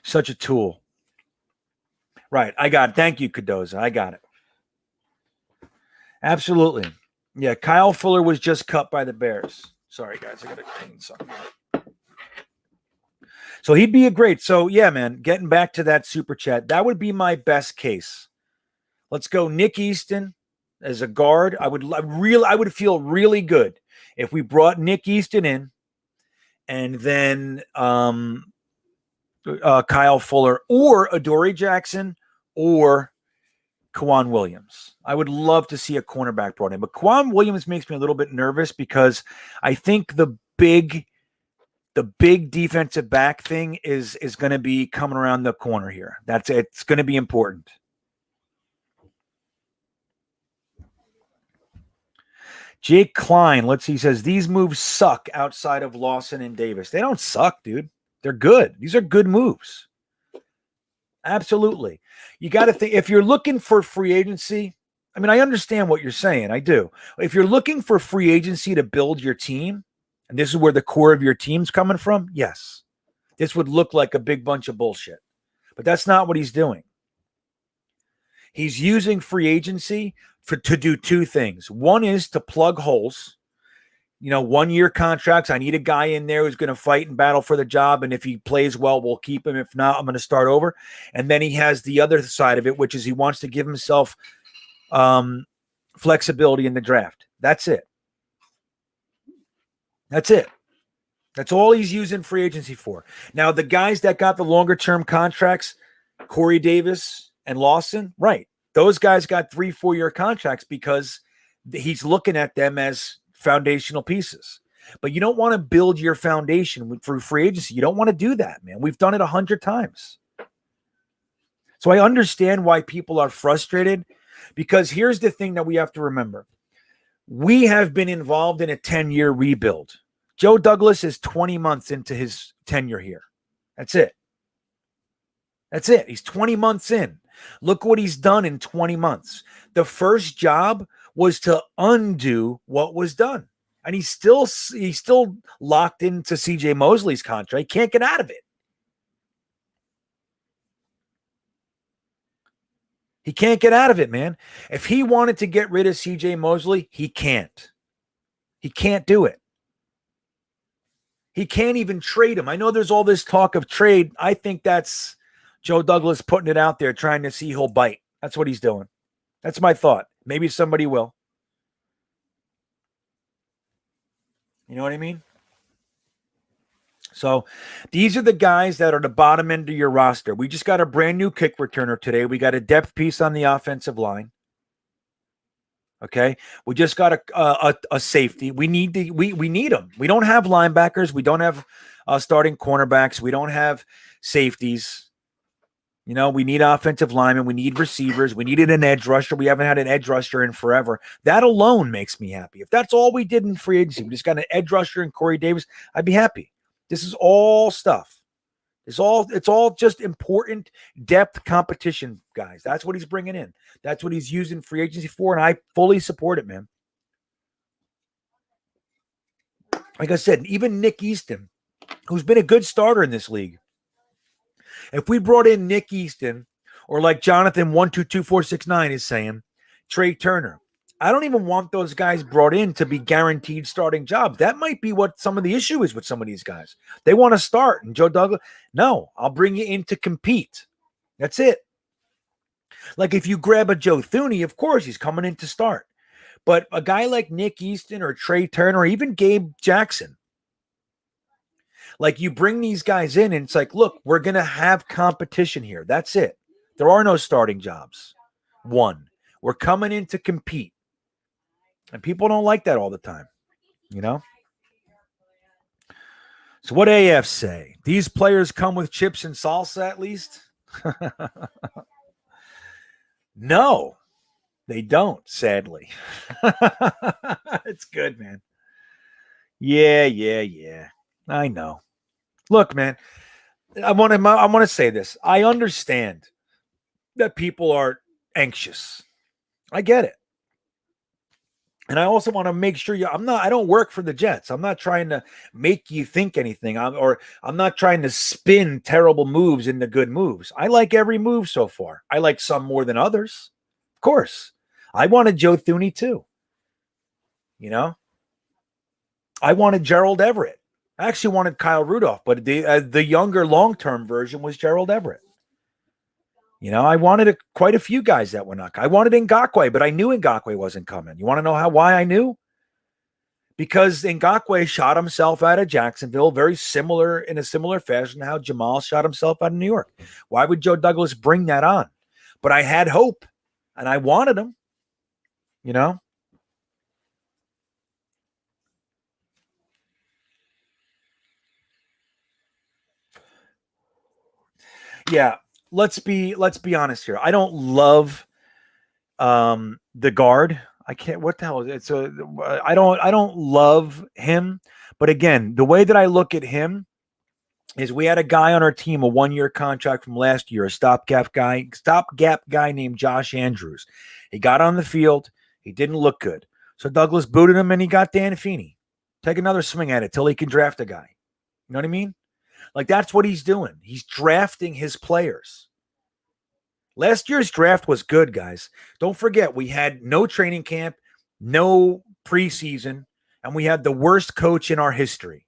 Such a tool. Right. I got it. Thank you, Cadoza. I got it. Absolutely. Yeah, Kyle Fuller was just cut by the Bears. Sorry, guys. I got to clean something. So he'd be a great. So, yeah, man, getting back to that super chat, that would be my best case. Let's go Nick Easton as a guard. I would feel really good if we brought Nick Easton in and then Kyle Fuller or Adoree Jackson or Kwan Williams. I would love to see a cornerback brought in, but Kwan Williams makes me a little bit nervous because I think the big defensive back thing is going to be coming around the corner here. It's going to be important. Jake Klein, he says, these moves suck outside of Lawson and Davis. They don't suck, dude. They're good. These are good moves. Absolutely. You got to think, if you're looking for free agency, I mean, I understand what you're saying. I do. If you're looking for free agency to build your team, and this is where the core of your team's coming from, yes, this would look like a big bunch of bullshit. But that's not what he's doing. He's using free agency to do two things. One is to plug holes. 1-year contracts. I need a guy in there who's going to fight and battle for the job. And if he plays well, we'll keep him. If not, I'm going to start over. And then he has the other side of it, which is he wants to give himself flexibility in the draft. That's it. That's it. That's all he's using free agency for. Now, the guys that got the longer-term contracts, Corey Davis and Lawson, right. Those guys got 3-4-year contracts because he's looking at them as foundational pieces. But you don't want to build your foundation through free agency. You don't want to do that, man. We've done it 100 times. So I understand why people are frustrated, because here's the thing that we have to remember. We have been involved in a 10-year rebuild. Joe Douglas is 20 months into his tenure here. That's it. That's it. He's 20 months in. Look what he's done in 20 months. The first job was to undo what was done. And he's still locked into CJ Mosley's contract. He can't get out of it. He can't get out of it, man. If he wanted to get rid of CJ Mosley, he can't. He can't do it. He can't even trade him. I know there's all this talk of trade. I think that's Joe Douglas putting it out there, trying to see he'll bite. That's what he's doing. That's my thought. Maybe somebody will. You know what I mean? So these are the guys that are the bottom end of your roster. We just got a brand new kick returner today. We got a depth piece on the offensive line. Okay. We just got a safety. We need them. We don't have linebackers. We don't have starting cornerbacks. We don't have safeties. You know, we need offensive linemen. We need receivers. We needed an edge rusher. We haven't had an edge rusher in forever. That alone makes me happy. If that's all we did in free agency, we just got an edge rusher and Corey Davis, I'd be happy. This is all stuff. It's all just important depth competition, guys. That's what he's bringing in. That's what he's using free agency for, and I fully support it, man. Like I said, even Nick Easton, who's been a good starter in this league. If we brought in Nick Easton, or like Jonathan 122469 is saying, Trey Turner, I don't even want those guys brought in to be guaranteed starting jobs. That might be what some of the issue is with some of these guys. They want to start. And Joe Douglas, no, I'll bring you in to compete. That's it. Like if you grab a Joe Thuney, of course, he's coming in to start. But a guy like Nick Easton or Trey Turner or even Gabe Jackson, like you bring these guys in and it's like, look, we're going to have competition here. That's it. There are no starting jobs. One, we're coming in to compete. And people don't like that all the time, you know? So what AF say? These players come with chips and salsa at least? No, they don't, sadly. It's good, man. Yeah. I know. Look, man, I want to say this. I understand that people are anxious. I get it. And I also want to make sure I don't work for the Jets. I'm not trying to make you think anything. I'm not trying to spin terrible moves into good moves. I like every move so far. I like some more than others. Of course. I wanted Joe Thuney too. You know? I wanted Gerald Everett. I actually wanted Kyle Rudolph, but the younger long-term version was Gerald Everett. You know, I wanted quite a few guys that were not. I wanted Ngakoue, but I knew Ngakoue wasn't coming. You want to know why I knew? Because Ngakoue shot himself out of Jacksonville, in a similar fashion to how Jamal shot himself out of New York. Why would Joe Douglas bring that on? But I had hope, and I wanted him. You know? Yeah. Let's be honest here. I don't love the guard. I can't. What the hell is it? I don't love him. But again, the way that I look at him is we had a guy on our team, a 1-year contract from last year, a stopgap guy named Josh Andrews. He got on the field. He didn't look good. So Douglas booted him and he got Dan Feeney. Take another swing at it till he can draft a guy. You know what I mean? Like, that's what he's doing. He's drafting his players. Last year's draft was good, guys. Don't forget, we had no training camp, no preseason, and we had the worst coach in our history.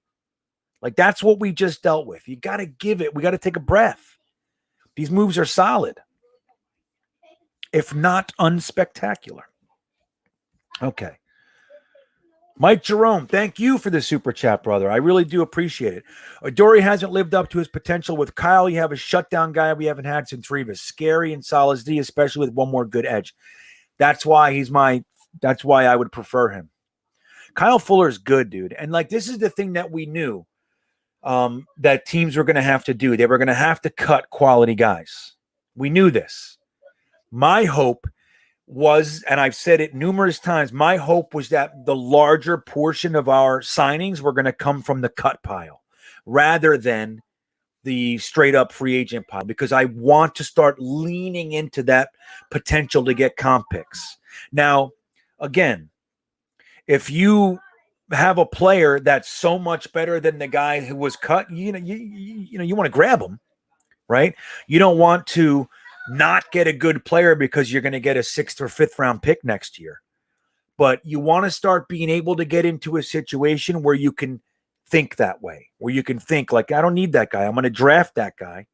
Like, that's what we just dealt with. You got to give it. We got to take a breath. These moves are solid, if not unspectacular. Okay. Mike Jerome, thank you for the super chat, brother. I really do appreciate it. Dory hasn't lived up to his potential with Kyle. You have a shutdown guy we haven't had since Rivas. Scary and Salas D, especially with one more good edge. That's why I would prefer him. Kyle Fuller's good, dude. And like, this is the thing that we knew that teams were going to have to do. They were going to have to cut quality guys. We knew this. My hope was, and I've said it numerous times, my hope was that the larger portion of our signings were going to come from the cut pile rather than the straight up free agent pile, because I want to start leaning into that potential to get comp picks. Now, again, if you have a player that's so much better than the guy who was cut, you want to grab him, right? You don't want to not get a good player because you're going to get a 6th or 5th round pick next year. But you want to start being able to get into a situation where you can think that way, where you can think like, I don't need that guy. I'm going to draft that guy.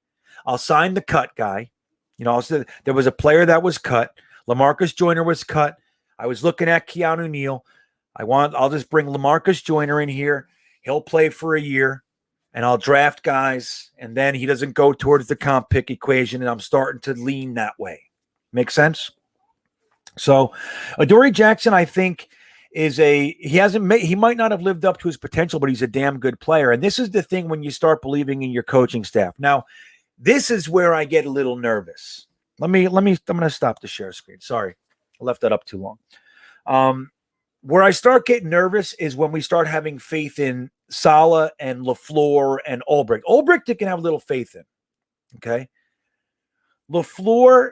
I'll sign the cut guy. There was a player that was cut. LaMarcus Joyner was cut. I was looking at Keanu Neal. I'll just bring LaMarcus Joyner in here. He'll play for a year, and I'll draft guys, and then he doesn't go towards the comp pick equation, and I'm starting to lean that way. Make sense? So, Dory Jackson, I think, he might not have lived up to his potential, but he's a damn good player. And this is the thing when you start believing in your coaching staff. Now, this is where I get a little nervous. I'm going to stop the share screen. Sorry, I left that up too long. Where I start getting nervous is when we start having faith in Saleh and LaFleur and Ulbrich. Ulbrich, they can have a little faith in. Okay. LaFleur,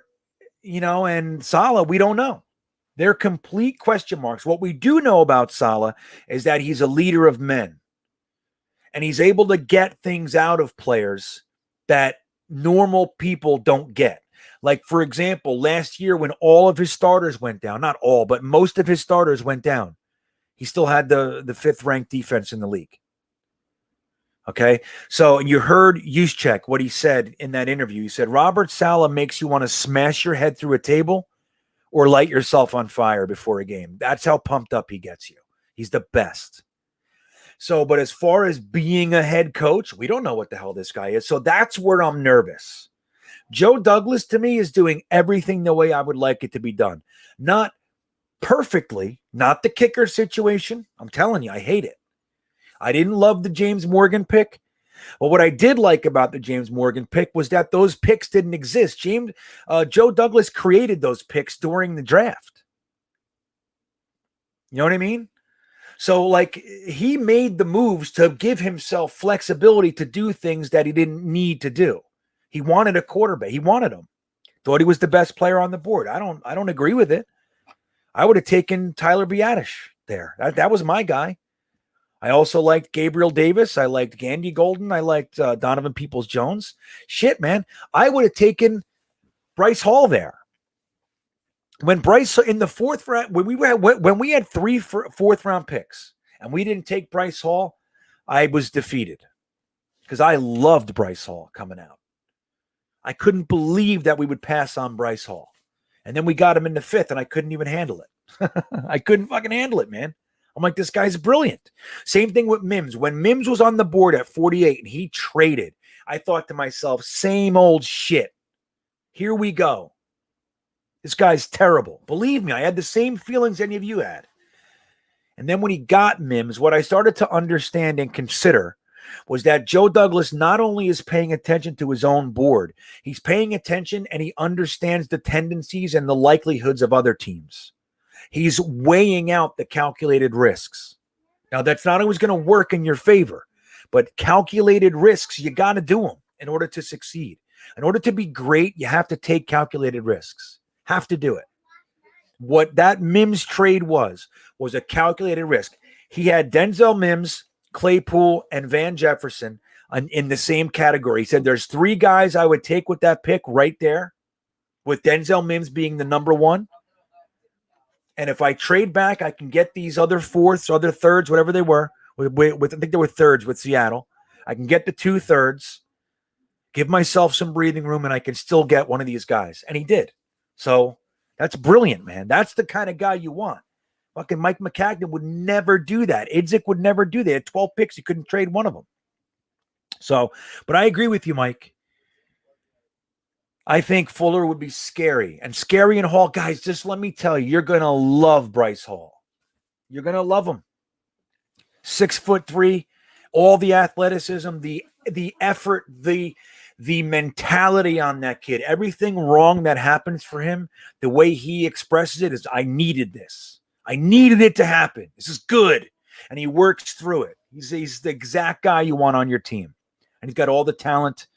and Saleh, we don't know. They're complete question marks. What we do know about Saleh is that he's a leader of men. And he's able to get things out of players that normal people don't get. Like, for example, last year when all of his starters went down, not all, but most of his starters went down, he still had the 5th ranked defense in the league. Okay. So you heard Juszczyk, what he said in that interview. He said, Robert Saleh makes you want to smash your head through a table or light yourself on fire before a game. That's how pumped up he gets you. He's the best. So, but as far as being a head coach, we don't know what the hell this guy is. So that's where I'm nervous. Joe Douglas, to me, is doing everything the way I would like it to be done. Not perfectly, not the kicker situation. I'm telling you, I hate it. I didn't love the James Morgan pick. But what I did like about the James Morgan pick was that those picks didn't exist. Joe Douglas created those picks during the draft. You know what I mean? So, like, he made the moves to give himself flexibility to do things that he didn't need to do. He wanted a quarterback. He wanted him. Thought he was the best player on the board. I don't agree with it. I would have taken Tyler Biadasz there. That was my guy. I also liked Gabriel Davis. I liked Gandy Golden. I liked Donovan Peoples-Jones. Shit, man. I would have taken Bryce Hall there. When Bryce in the 4th round, when we had 3 4th round picks and we didn't take Bryce Hall, I was defeated because I loved Bryce Hall coming out. I couldn't believe that we would pass on Bryce Hall. And then we got him in the 5th and I couldn't even handle it. I couldn't fucking handle it, man. I'm like, this guy's brilliant. Same thing with Mims. When Mims was on the board at 48 and he traded, I thought to myself, same old shit. Here we go. This guy's terrible. Believe me, I had the same feelings any of you had. And then when he got Mims, what I started to understand and consider was that Joe Douglas not only is paying attention to his own board, he's paying attention and he understands the tendencies and the likelihoods of other teams. He's weighing out the calculated risks. Now, that's not always going to work in your favor, but calculated risks, you got to do them in order to succeed. In order to be great, you have to take calculated risks. Have to do it. What that Mims trade was a calculated risk. He had Denzel Mims, Claypool, and Van Jefferson in the same category. He said there's 3 guys I would take with that pick right there, with Denzel Mims being the number 1. And if I trade back, I can get these other 4ths, other 3rds, whatever they were. I think they were 3rds with Seattle. I can get the 2 3rds, give myself some breathing room, and I can still get one of these guys. And he did. So that's brilliant, man. That's the kind of guy you want. Fucking Mike McCagnon would never do that. Izzick would never do that. He had 12 picks. He couldn't trade one of them. So, but I agree with you, Mike. I think Fuller would be scary. And scary and Hall, guys, just let me tell you, you're going to love Bryce Hall. You're going to love him. 6'3", all the athleticism, the effort, the mentality on that kid. Everything wrong that happens for him, the way he expresses it is, I needed this. I needed it to happen. This is good. And he works through it. He's the exact guy you want on your team. And he's got all the talent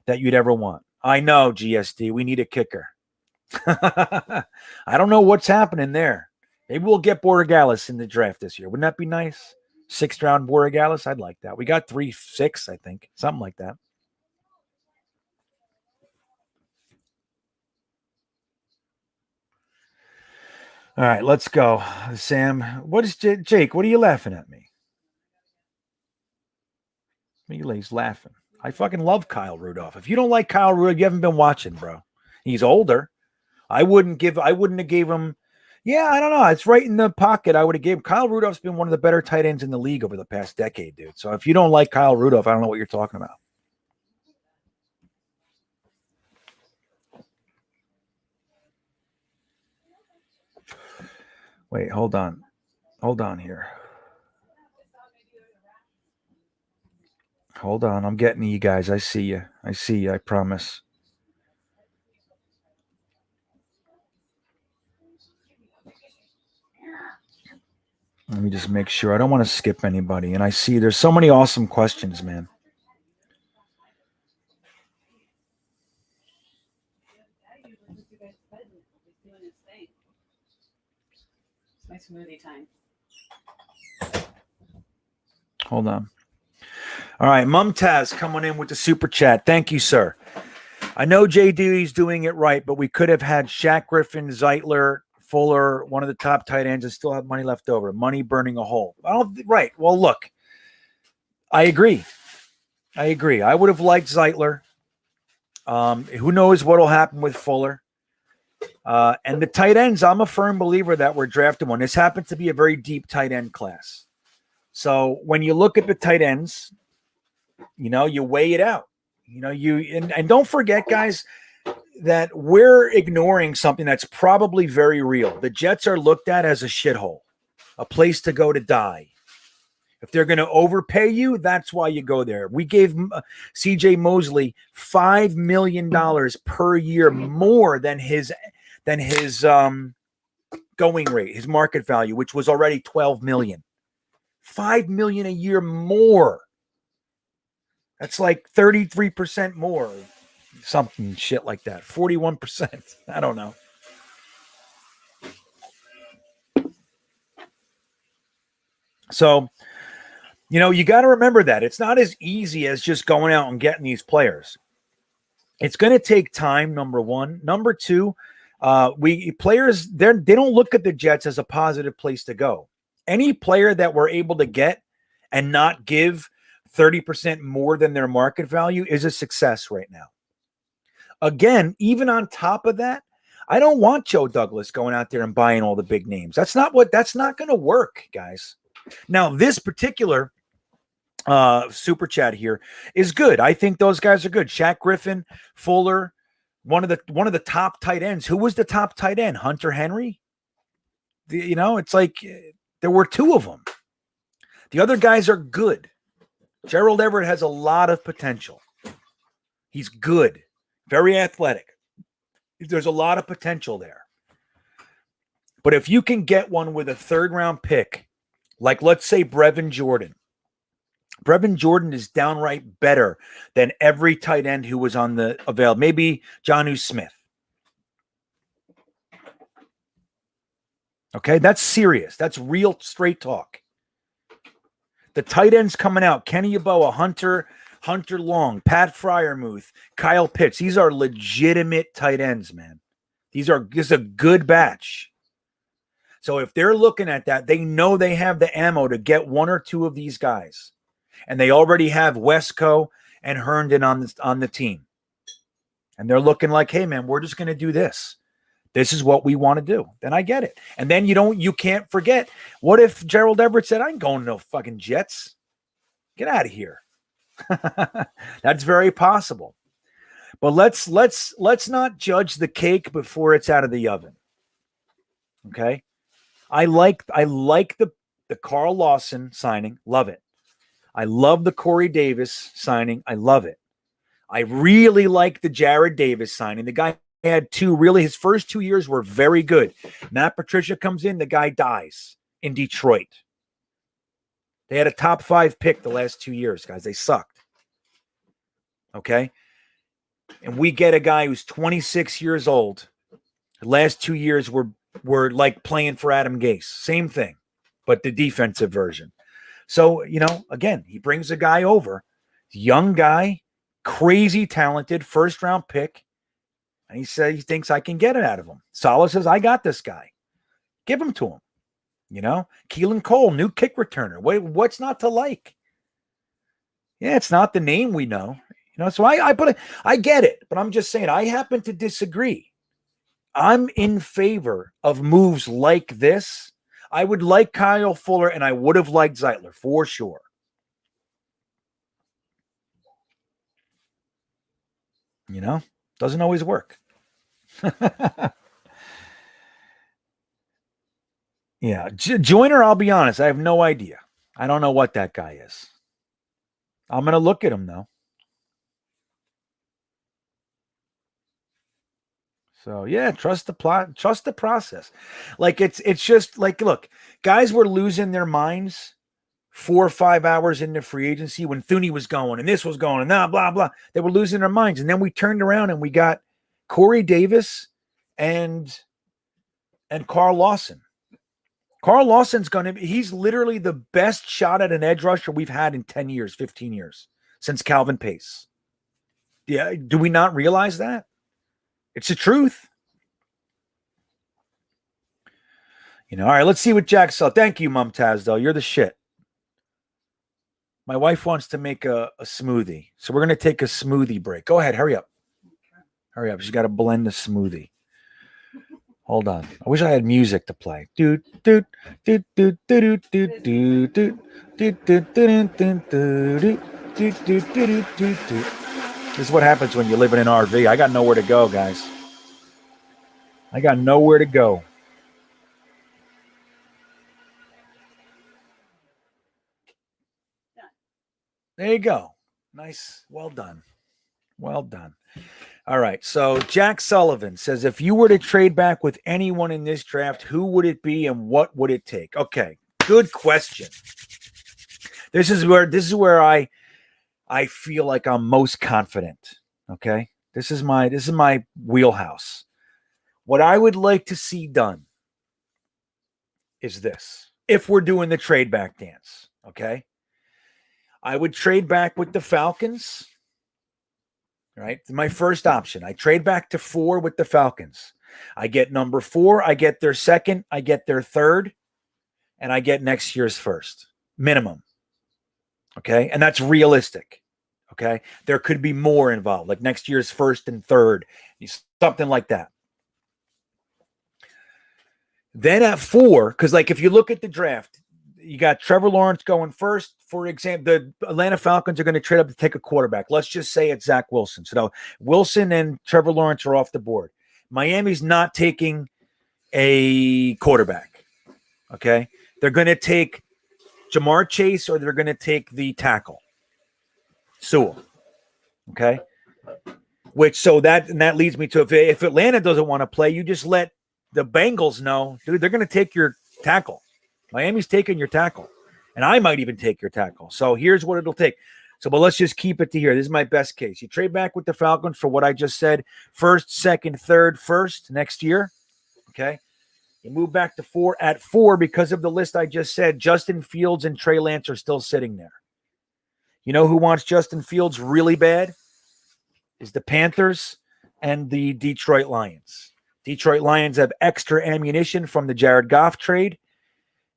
that you'd ever want. I know, GSD, we need a kicker. I don't know what's happening there. Maybe we'll get Borregales in the draft this year. Wouldn't that be nice? 6th round Borregales. I'd like that. We got 3-6, I think. Something like that. All right, let's go. Sam, what is Jake? What are you laughing at me? He's laughing. I fucking love Kyle Rudolph. If you don't like Kyle Rudolph, you haven't been watching, bro. He's older. I wouldn't have gave him. Yeah, I don't know. It's right in the pocket. I would have gave Kyle Rudolph's been one of the better tight ends in the league over the past decade, dude. So if you don't like Kyle Rudolph, I don't know what you're talking about. Wait, hold on. Hold on here. Hold on. I'm getting to you guys. I see you. I promise. Let me just make sure. I don't want to skip anybody. And I see there's so many awesome questions, man. My smoothie time. Hold on. All right, Mumtaz coming in with the super chat. Thank you, sir. I know JD's doing it right, but we could have had Shaq Griffin, Zeitler, Fuller, one of the top tight ends, and still have money left over. Money burning a hole. Right. Well, look, I agree. I would have liked Zeitler. Who knows what will happen with Fuller? And the tight ends, I'm a firm believer that we're drafting one. This happens to be a very deep tight end class. So when you look at the tight ends, you weigh it out. And don't forget, guys, that we're ignoring something that's probably very real. The Jets are looked at as a shithole, a place to go to die. If they're going to overpay you, that's why you go there. We gave C.J. Mosley $5 million per year more than his going rate, his market value, which was already $12 million. $5 million a year more. That's like 33% more. Something shit like that. 41%. I don't know. So, you got to remember that it's not as easy as just going out and getting these players. It's going to take time, number one. Number two, they don't look at the Jets as a positive place to go. Any player that we're able to get and not give 30% more than their market value is a success right now. Again, even on top of that, I don't want Joe Douglas going out there and buying all the big names. That's not going to work, guys. Now, this particular super chat here is good. I think those guys are good. Shaq Griffin, Fuller, one of the top tight ends. Who was the top tight end? Hunter Henry? It's like there were two of them. The other guys are good. Gerald Everett has a lot of potential. He's good, very athletic. There's a lot of potential there. But if you can get one with a 3rd round pick, like let's say Brevin Jordan is downright better than every tight end who was on the avail. Maybe Jonnu Smith. Okay, that's serious. That's real straight talk. The tight ends coming out, Kenny Yeboah, Hunter Long, Pat Fryermuth, Kyle Pitts. These are legitimate tight ends, man. This is a good batch. So if they're looking at that, they know they have the ammo to get one or two of these guys. And they already have Wesco and Herndon on the team. And they're looking like, hey, man, we're just going to do this. This is what we want to do. Then I get it. And then you can't forget, what if Gerald Everett said, I ain't going to no fucking Jets. Get out of here. That's very possible. But let's not judge the cake before it's out of the oven. Okay? I like the the Carl Lawson signing. Love it. I love the Corey Davis signing. I love it. I really like the Jared Davis signing. The guy had his first 2 years were very good. Matt Patricia comes in, the guy dies in Detroit. They had a top 5 pick the last 2 years, guys. They sucked. Okay? And we get a guy who's 26 years old. The last 2 years were like playing for Adam Gase. Same thing, but the defensive version. So, again, he brings a guy over, young guy, crazy talented, first-round pick, and he said he thinks I can get it out of him. Saleh says, I got this guy. Give him to him. Keelan Cole, new kick returner. What's not to like? Yeah, it's not the name we know. So I get it, but I'm just saying I happen to disagree. I'm in favor of moves like this. I would like Kyle Fuller, and I would have liked Zeitler for sure. Doesn't always work. Yeah. Joyner, I'll be honest, I have no idea. I don't know what that guy is. I'm going to look at him, though. So, yeah, trust the plot, trust the process. Like, it's just like, look, guys were losing their minds 4 or 5 hours into free agency when Thuney was going and this was going and blah, blah, blah. They were losing their minds. And then we turned around and we got Corey Davis and Carl Lawson. Carl Lawson's he's literally the best shot at an edge rusher we've had in 10 years, 15 years, since Calvin Pace. Yeah, do we not realize that? It's the truth. All right, let's see what Jack saw. Thank you, Mumtaz, though. You're the shit. My wife wants to make a smoothie, so we're going to take a smoothie break. Go ahead, hurry up. Hurry up. She's got to blend the smoothie. Hold on. I wish I had music to play. This is what happens when you live in an RV. I got nowhere to go, guys. I got nowhere to go. There you go. Nice. Well done. Well done. All right. So Jack Sullivan says, if you were to trade back with anyone in this draft, who would it be and what would it take? Okay. Good question. This is where I feel like I'm most confident. Okay. This is my wheelhouse. What I would like to see done is this. If we're doing the trade back dance, okay, I would trade back with the Falcons. Right? My first option. I trade back to 4 with the Falcons. I get number 4. I get their second. I get their third. And I get next year's first. Minimum. Okay? And that's realistic. Okay? There could be more involved, like next year's first and third. Something like that. Then at 4, because like if you look at the draft, you got Trevor Lawrence going first. For example, the Atlanta Falcons are going to trade up to take a quarterback. Let's just say it's Zach Wilson. So now Wilson and Trevor Lawrence are off the board. Miami's not taking a quarterback. Okay. They're going to take Jamar Chase or they're going to take the tackle, Sewell. Okay. That leads me to if Atlanta doesn't want to play, you just let the Bengals know, dude, they're going to take your tackle. Miami's taking your tackle, and I might even take your tackle. So here's what it'll take. But let's just keep it to here. This is my best case. You trade back with the Falcons for what I just said, first, second, third, first next year. Okay. You move back to 4 at 4 because of the list I just said. Justin Fields and Trey Lance are still sitting there. You know who wants Justin Fields really bad? Is the Panthers and the Detroit Lions. Detroit Lions have extra ammunition from the Jared Goff trade.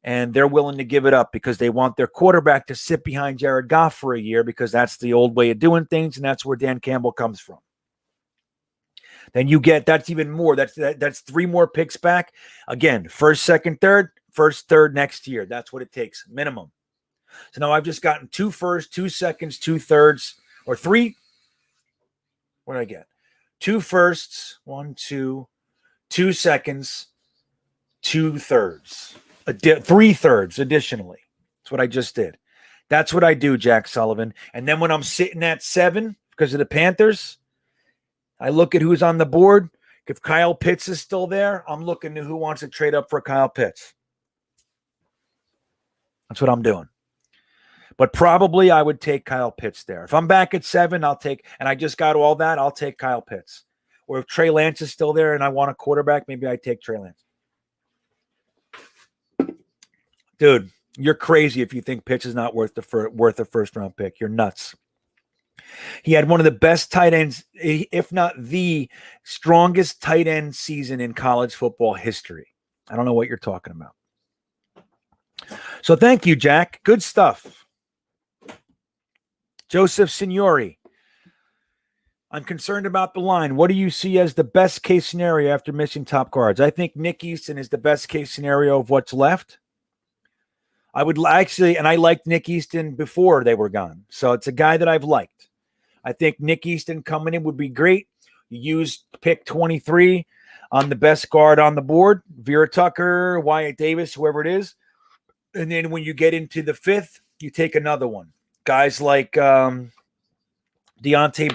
And they're willing to give it up because they want their quarterback to sit behind Jared Goff for a year because that's the old way of doing things, and that's where Dan Campbell comes from. Then you get, that's even more. That's 3 more picks back. Again, first, second, third, first, third next year. That's what it takes, minimum. So now I've just gotten 2 firsts, 2 seconds, 2 thirds, or 3. What did I get? 2 firsts, 1, 2, 2 seconds, 2 thirds. 3/3 additionally. That's what I just did. That's what I do, Jack Sullivan. And then when I'm sitting at 7 because of the Panthers, I look at who's on the board. If Kyle Pitts is still there, I'm looking to who wants to trade up for Kyle Pitts. That's what I'm doing. But probably I would take Kyle Pitts there. If I'm back at 7, I'll take, and I just got all that, I'll take Kyle Pitts. Or if Trey Lance is still there and I want a quarterback, maybe I take Trey Lance. Dude, you're crazy if you think Pitts is not worth a first-round pick. You're nuts. He had one of the best tight ends, if not the strongest tight end season in college football history. I don't know what you're talking about. So thank you, Jack. Good stuff. Joseph Signori. I'm concerned about the line. What do you see as the best case scenario after missing top guards? I think Nick Easton is the best case scenario of what's left. I would actually, and I liked Nick Easton before they were gone. So it's a guy that I've liked. I think Nick Easton coming in would be great. You use pick 23 on the best guard on the board, Vera Tucker, Wyatt Davis, whoever it is. And then when you get into the 5th, you take another one. Guys like Deontay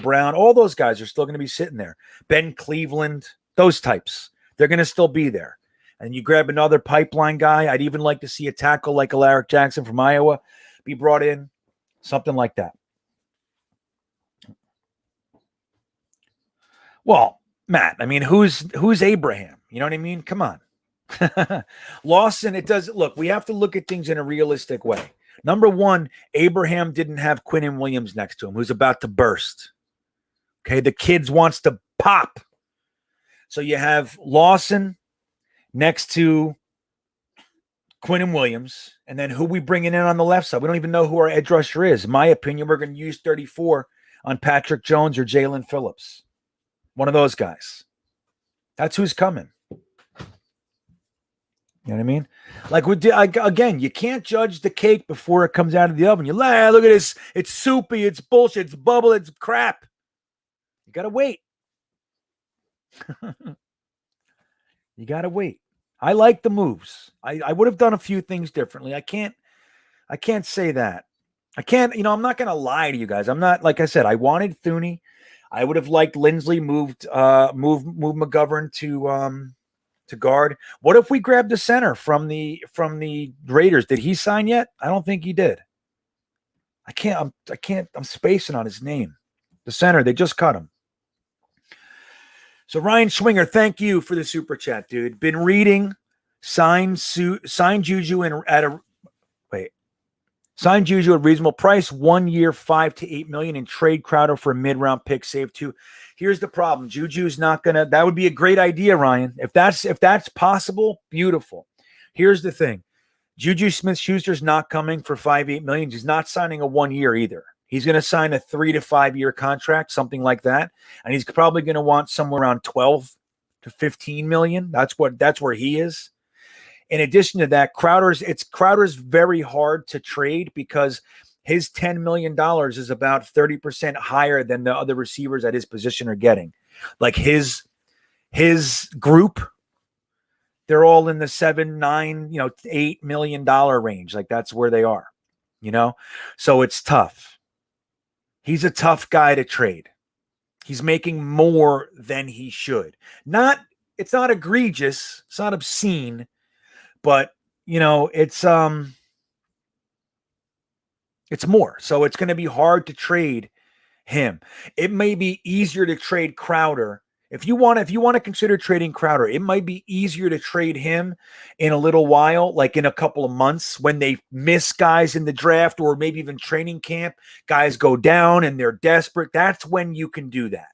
Brown, all those guys are still going to be sitting there. Ben Cleveland, those types. They're going to still be there. And you grab another pipeline guy. I'd even like to see a tackle like Alaric Jackson from Iowa be brought in, something like that. Well, Matt, I mean, who's Abraham? You know what I mean? Come on. Lawson, it does. Look, we have to look at things in a realistic way. Number one, Abraham didn't have Quinnen Williams next to him, who's about to burst. Okay, the kid wants to pop. So you have Lawson next to Quinnen Williams, and then who we bringing in on the left side? We don't even know who our edge rusher is. In my opinion, we're going to use 34 on Patrick Jones or Jalen Phillips. One of those guys. That's who's coming. You know what I mean? Like, again, you can't judge the cake before it comes out of the oven. You look at this. It's soupy. It's bullshit. It's bubble. It's crap. You got to wait. You got to wait. I like the moves. I would have done a few things differently. I can't say that. I can't, I'm not going to lie to you guys. I'm not, like I said, I wanted Thuney. I would have liked Lindsley moved McGovern to guard. What if we grabbed the center from the Raiders? Did he sign yet? I don't think he did. I'm spacing on his name. The center, they just cut him. So Ryan Schwinger, thank you for the super chat, dude. Been reading sign Juju sign Juju at reasonable price, 1 year, $5 to $8 million, and trade Crowder for a mid-round pick, save 2. Here's the problem. Juju's not gonna. That would be a great idea, Ryan. If that's possible, beautiful. Here's the thing. Juju Smith-Schuster's not coming for $5-8 million. He's not signing a 1 year either. He's going to sign a 3 to 5 year contract, something like that, and he's probably going to want somewhere around 12 to 15 million. That's where he is. In addition to that, Crowder's very hard to trade because his $10 million is about 30% higher than the other receivers at his position are getting. Like his group, they're all in the $7, $9, $8 million range. Like that's where they are, so it's tough. He's a tough guy to trade. He's making more than he should. It's not egregious. It's not obscene, but it's more. So it's going to be hard to trade him. It may be easier to trade Crowder. If you want to consider trading Crowder, it might be easier to trade him in a little while, like in a couple of months when they miss guys in the draft or maybe even training camp. Guys go down and they're desperate. That's when you can do that.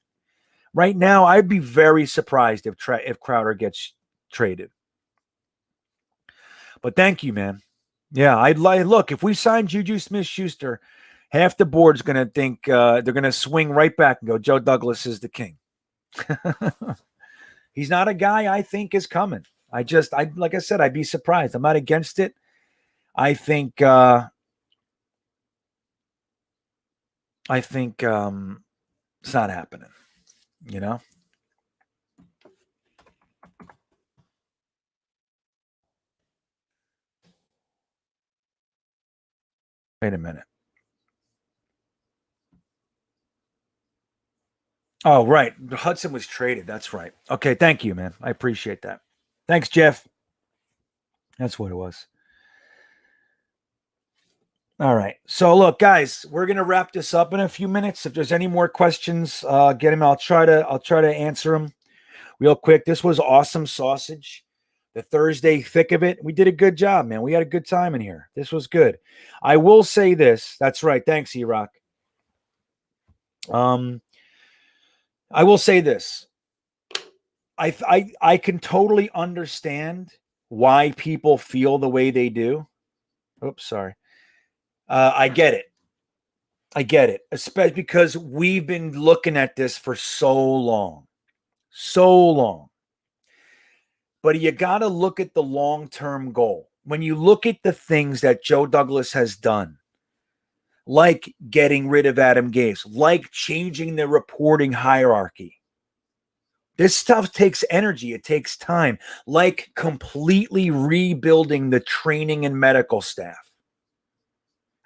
Right now, I'd be very surprised if Crowder gets traded. But thank you, man. Yeah, look, if we sign Juju Smith-Schuster, half the board's going to think they're going to swing right back and go, Joe Douglas is the king. He's not a guy I think is coming. Like I said, I'd be surprised. I'm not against it. I think it's not happening, Wait a minute. Oh, right. Hudson was traded. That's right. Okay, thank you, man. I appreciate that. Thanks, Jeff. That's what it was. All right. So look, guys, we're gonna wrap this up in a few minutes. If there's any more questions, get them. I'll try to answer them real quick. This was awesome sausage. The Thursday thick of it. We did a good job, man. We had a good time in here. This was good. I will say this. That's right. Thanks, E-Rock. I will say this. I can totally understand why people feel the way they do. Oops, sorry. I get it. I get it, especially because we've been looking at this for so long. But you got to look at the long-term goal. When you look at the things that Joe Douglas has done, like getting rid of Adam Gase, like changing the reporting hierarchy, this stuff takes energy. It takes time, like completely rebuilding the training and medical staff.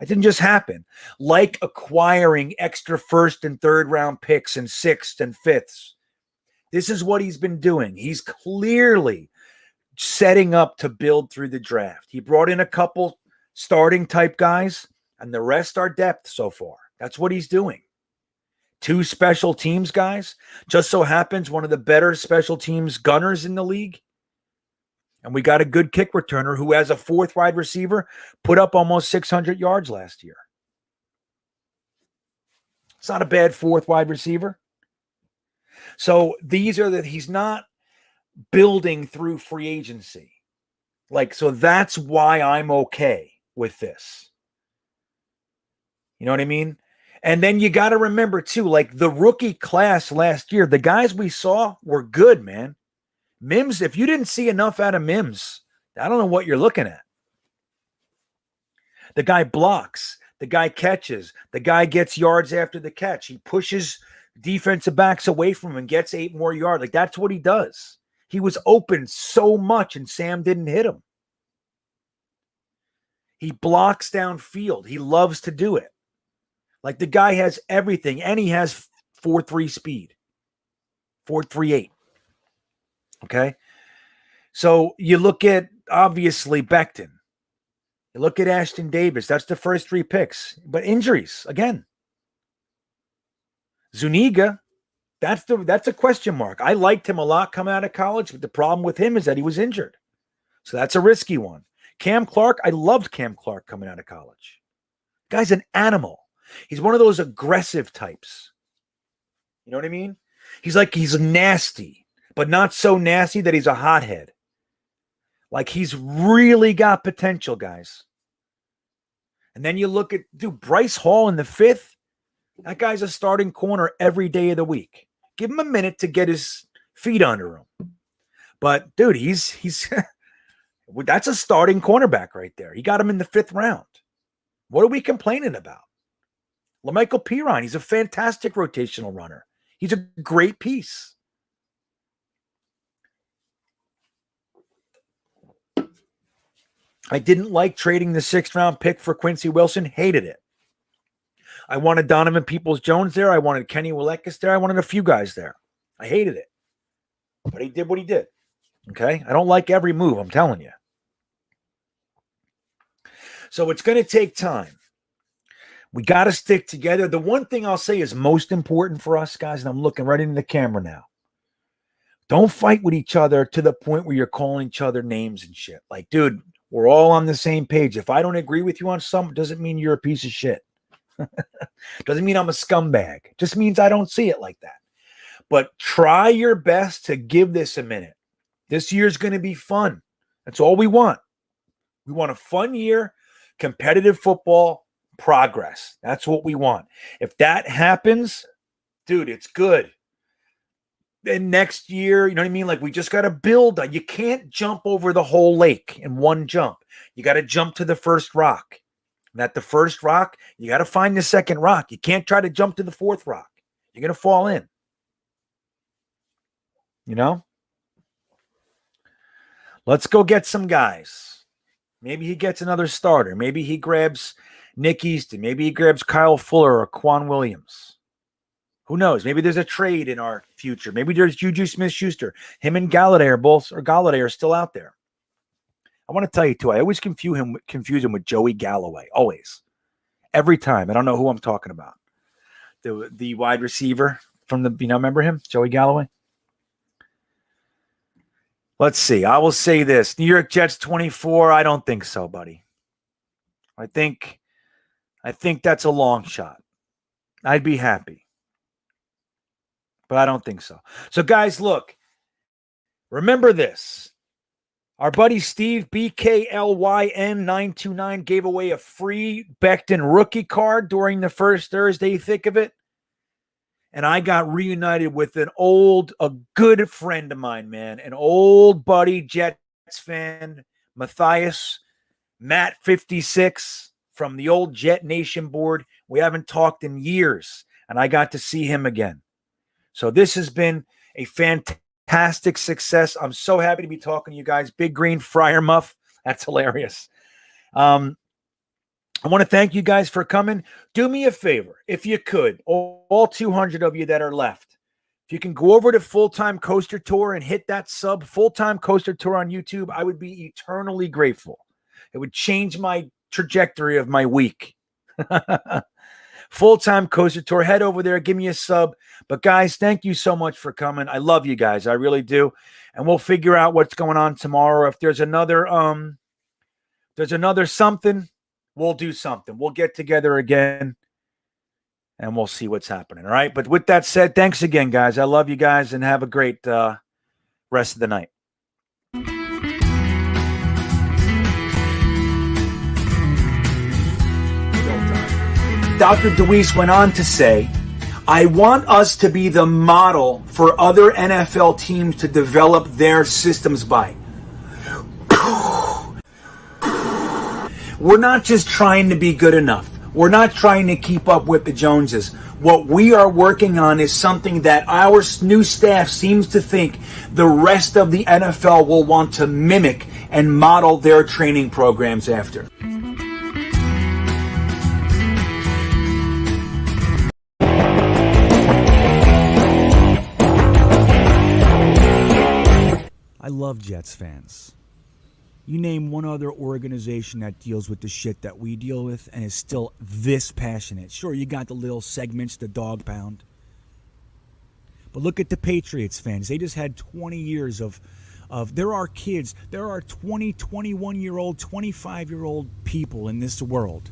It didn't just happen. Like acquiring extra first and third round picks and sixth and fifths. This is what he's been doing. He's clearly setting up to build through the draft. He brought in a couple starting type guys, and the rest are depth so far. That's what he's doing. 2 special teams guys. Just so happens one of the better special teams gunners in the league. And we got a good kick returner who, as a 4th wide receiver, put up almost 600 yards last year. It's not a bad 4th wide receiver. So he's not building through free agency. So that's why I'm okay with this. You know what I mean? And then you got to remember too, the rookie class last year, the guys we saw were good, man. Mims, if you didn't see enough out of Mims, I don't know what you're looking at. The guy blocks. The guy catches. The guy gets yards after the catch. He pushes defensive backs away from him and gets 8 more yards. That's what he does. He was open so much and Sam didn't hit him. He blocks downfield. He loves to do it. The guy has everything, and he has 4.3 speed. 4.38. Okay? So you look at, obviously, Becton. You look at Ashton Davis. That's the first 3 picks. But injuries, again. Zuniga, that's a question mark. I liked him a lot coming out of college, but the problem with him is that he was injured. So that's a risky one. Cam Clark, I loved Cam Clark coming out of college. Guy's an animal. He's one of those aggressive types. You know what I mean? He's nasty, but not so nasty that he's a hothead. He's really got potential, guys. And then you look at, Bryce Hall in the 5th. That guy's a starting corner every day of the week. Give him a minute to get his feet under him. But, dude, he's that's a starting cornerback right there. He got him in the 5th round. What are we complaining about? LaMichael Pirine, he's a fantastic rotational runner. He's a great piece. I didn't like trading the 6th round pick for Quincy Wilson. Hated it. I wanted Donovan Peoples-Jones there. I wanted Kenny Willekes there. I wanted a few guys there. I hated it. But he did what he did. Okay? I don't like every move, I'm telling you. So it's going to take time. We got to stick together. The one thing I'll say is most important for us, guys, and I'm looking right into the camera now. Don't fight with each other to the point where you're calling each other names and shit. Dude, we're all on the same page. If I don't agree with you on something, doesn't mean you're a piece of shit. Doesn't mean I'm a scumbag. Just means I don't see it like that. But try your best to give this a minute. This year's going to be fun. That's all we want. We want a fun year, competitive football, progress. That's what we want. If that happens, dude, it's good. Then next year, you know what I mean? We just got to build. You can't jump over the whole lake in one jump. You got to jump to the first rock. And at the first rock, you got to find the second rock. You can't try to jump to the 4th rock. You're going to fall in. You know? Let's go get some guys. Maybe he gets another starter. Maybe he grabs Nick Easton. Maybe he grabs Kyle Fuller or Quan Williams. Who knows? Maybe there's a trade in our future. Maybe there's Juju Smith-Schuster. Him and Galladay are still out there. I want to tell you, too, I always confuse him with Joey Galloway. Always. Every time. I don't know who I'm talking about. The wide receiver from the, remember him? Joey Galloway? Let's see. I will say this. New York Jets 24. I don't think so, buddy. I think that's a long shot. I'd be happy. But I don't think so. So, guys, look. Remember this. Our buddy Steve, BKLYN929, gave away a free Becton rookie card during the first Thursday thick of it. And I got reunited with a good friend of mine, man. An old buddy, Jets fan, Matthias, Matt 56 from the old Jetnation board. We haven't talked in years, and I got to see him again. So this has been a fantastic success. I'm so happy to be talking to you guys. Big Green Friar Muff. That's hilarious. I want to thank you guys for coming. Do me a favor, if you could, all 200 of you that are left, if you can go over to Full-Time Coaster Tour and hit that sub, Full-Time Coaster Tour on YouTube, I would be eternally grateful. It would change my trajectory of my week. Full-Time Coaster Tour. Head over there. Give me a sub. But, guys, thank you so much for coming. I love you guys. I really do. And we'll figure out what's going on tomorrow. If there's another something, we'll do something. We'll get together again, and we'll see what's happening. All right? But with that said, thanks again, guys. I love you guys, and have a great rest of the night. Dr. DeWeese went on to say, I want us to be the model for other NFL teams to develop their systems by. We're not just trying to be good enough. We're not trying to keep up with the Joneses. What we are working on is something that our new staff seems to think the rest of the NFL will want to mimic and model their training programs after. I love Jets fans. You name one other organization that deals with the shit that we deal with and is still this passionate. Sure, you got the little segments, the dog pound. But look at the Patriots fans. They just had 20 years of there are kids, there are 20, 21-year-old, 25-year-old people in this world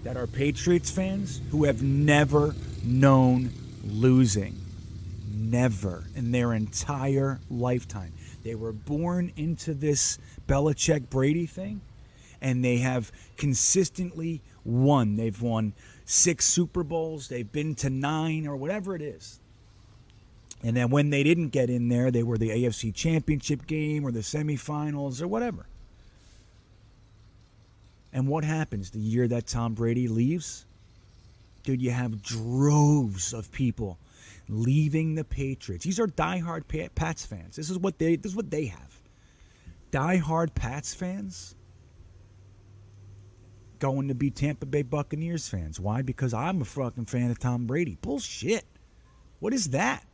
that are Patriots fans who have never known losing. Never in their entire lifetime. They were born into this Belichick-Brady thing, and they have consistently won. They've won 6 Super Bowls. They've been to 9 or whatever it is. And then when they didn't get in there, they were the AFC Championship game or the semifinals or whatever. And what happens the year that Tom Brady leaves? Dude, you have droves of people leaving the Patriots. These are diehard Pats fans. This is what they have. Diehard Pats fans going to be Tampa Bay Buccaneers fans. Why? Because I'm a fucking fan of Tom Brady. Bullshit. What is that?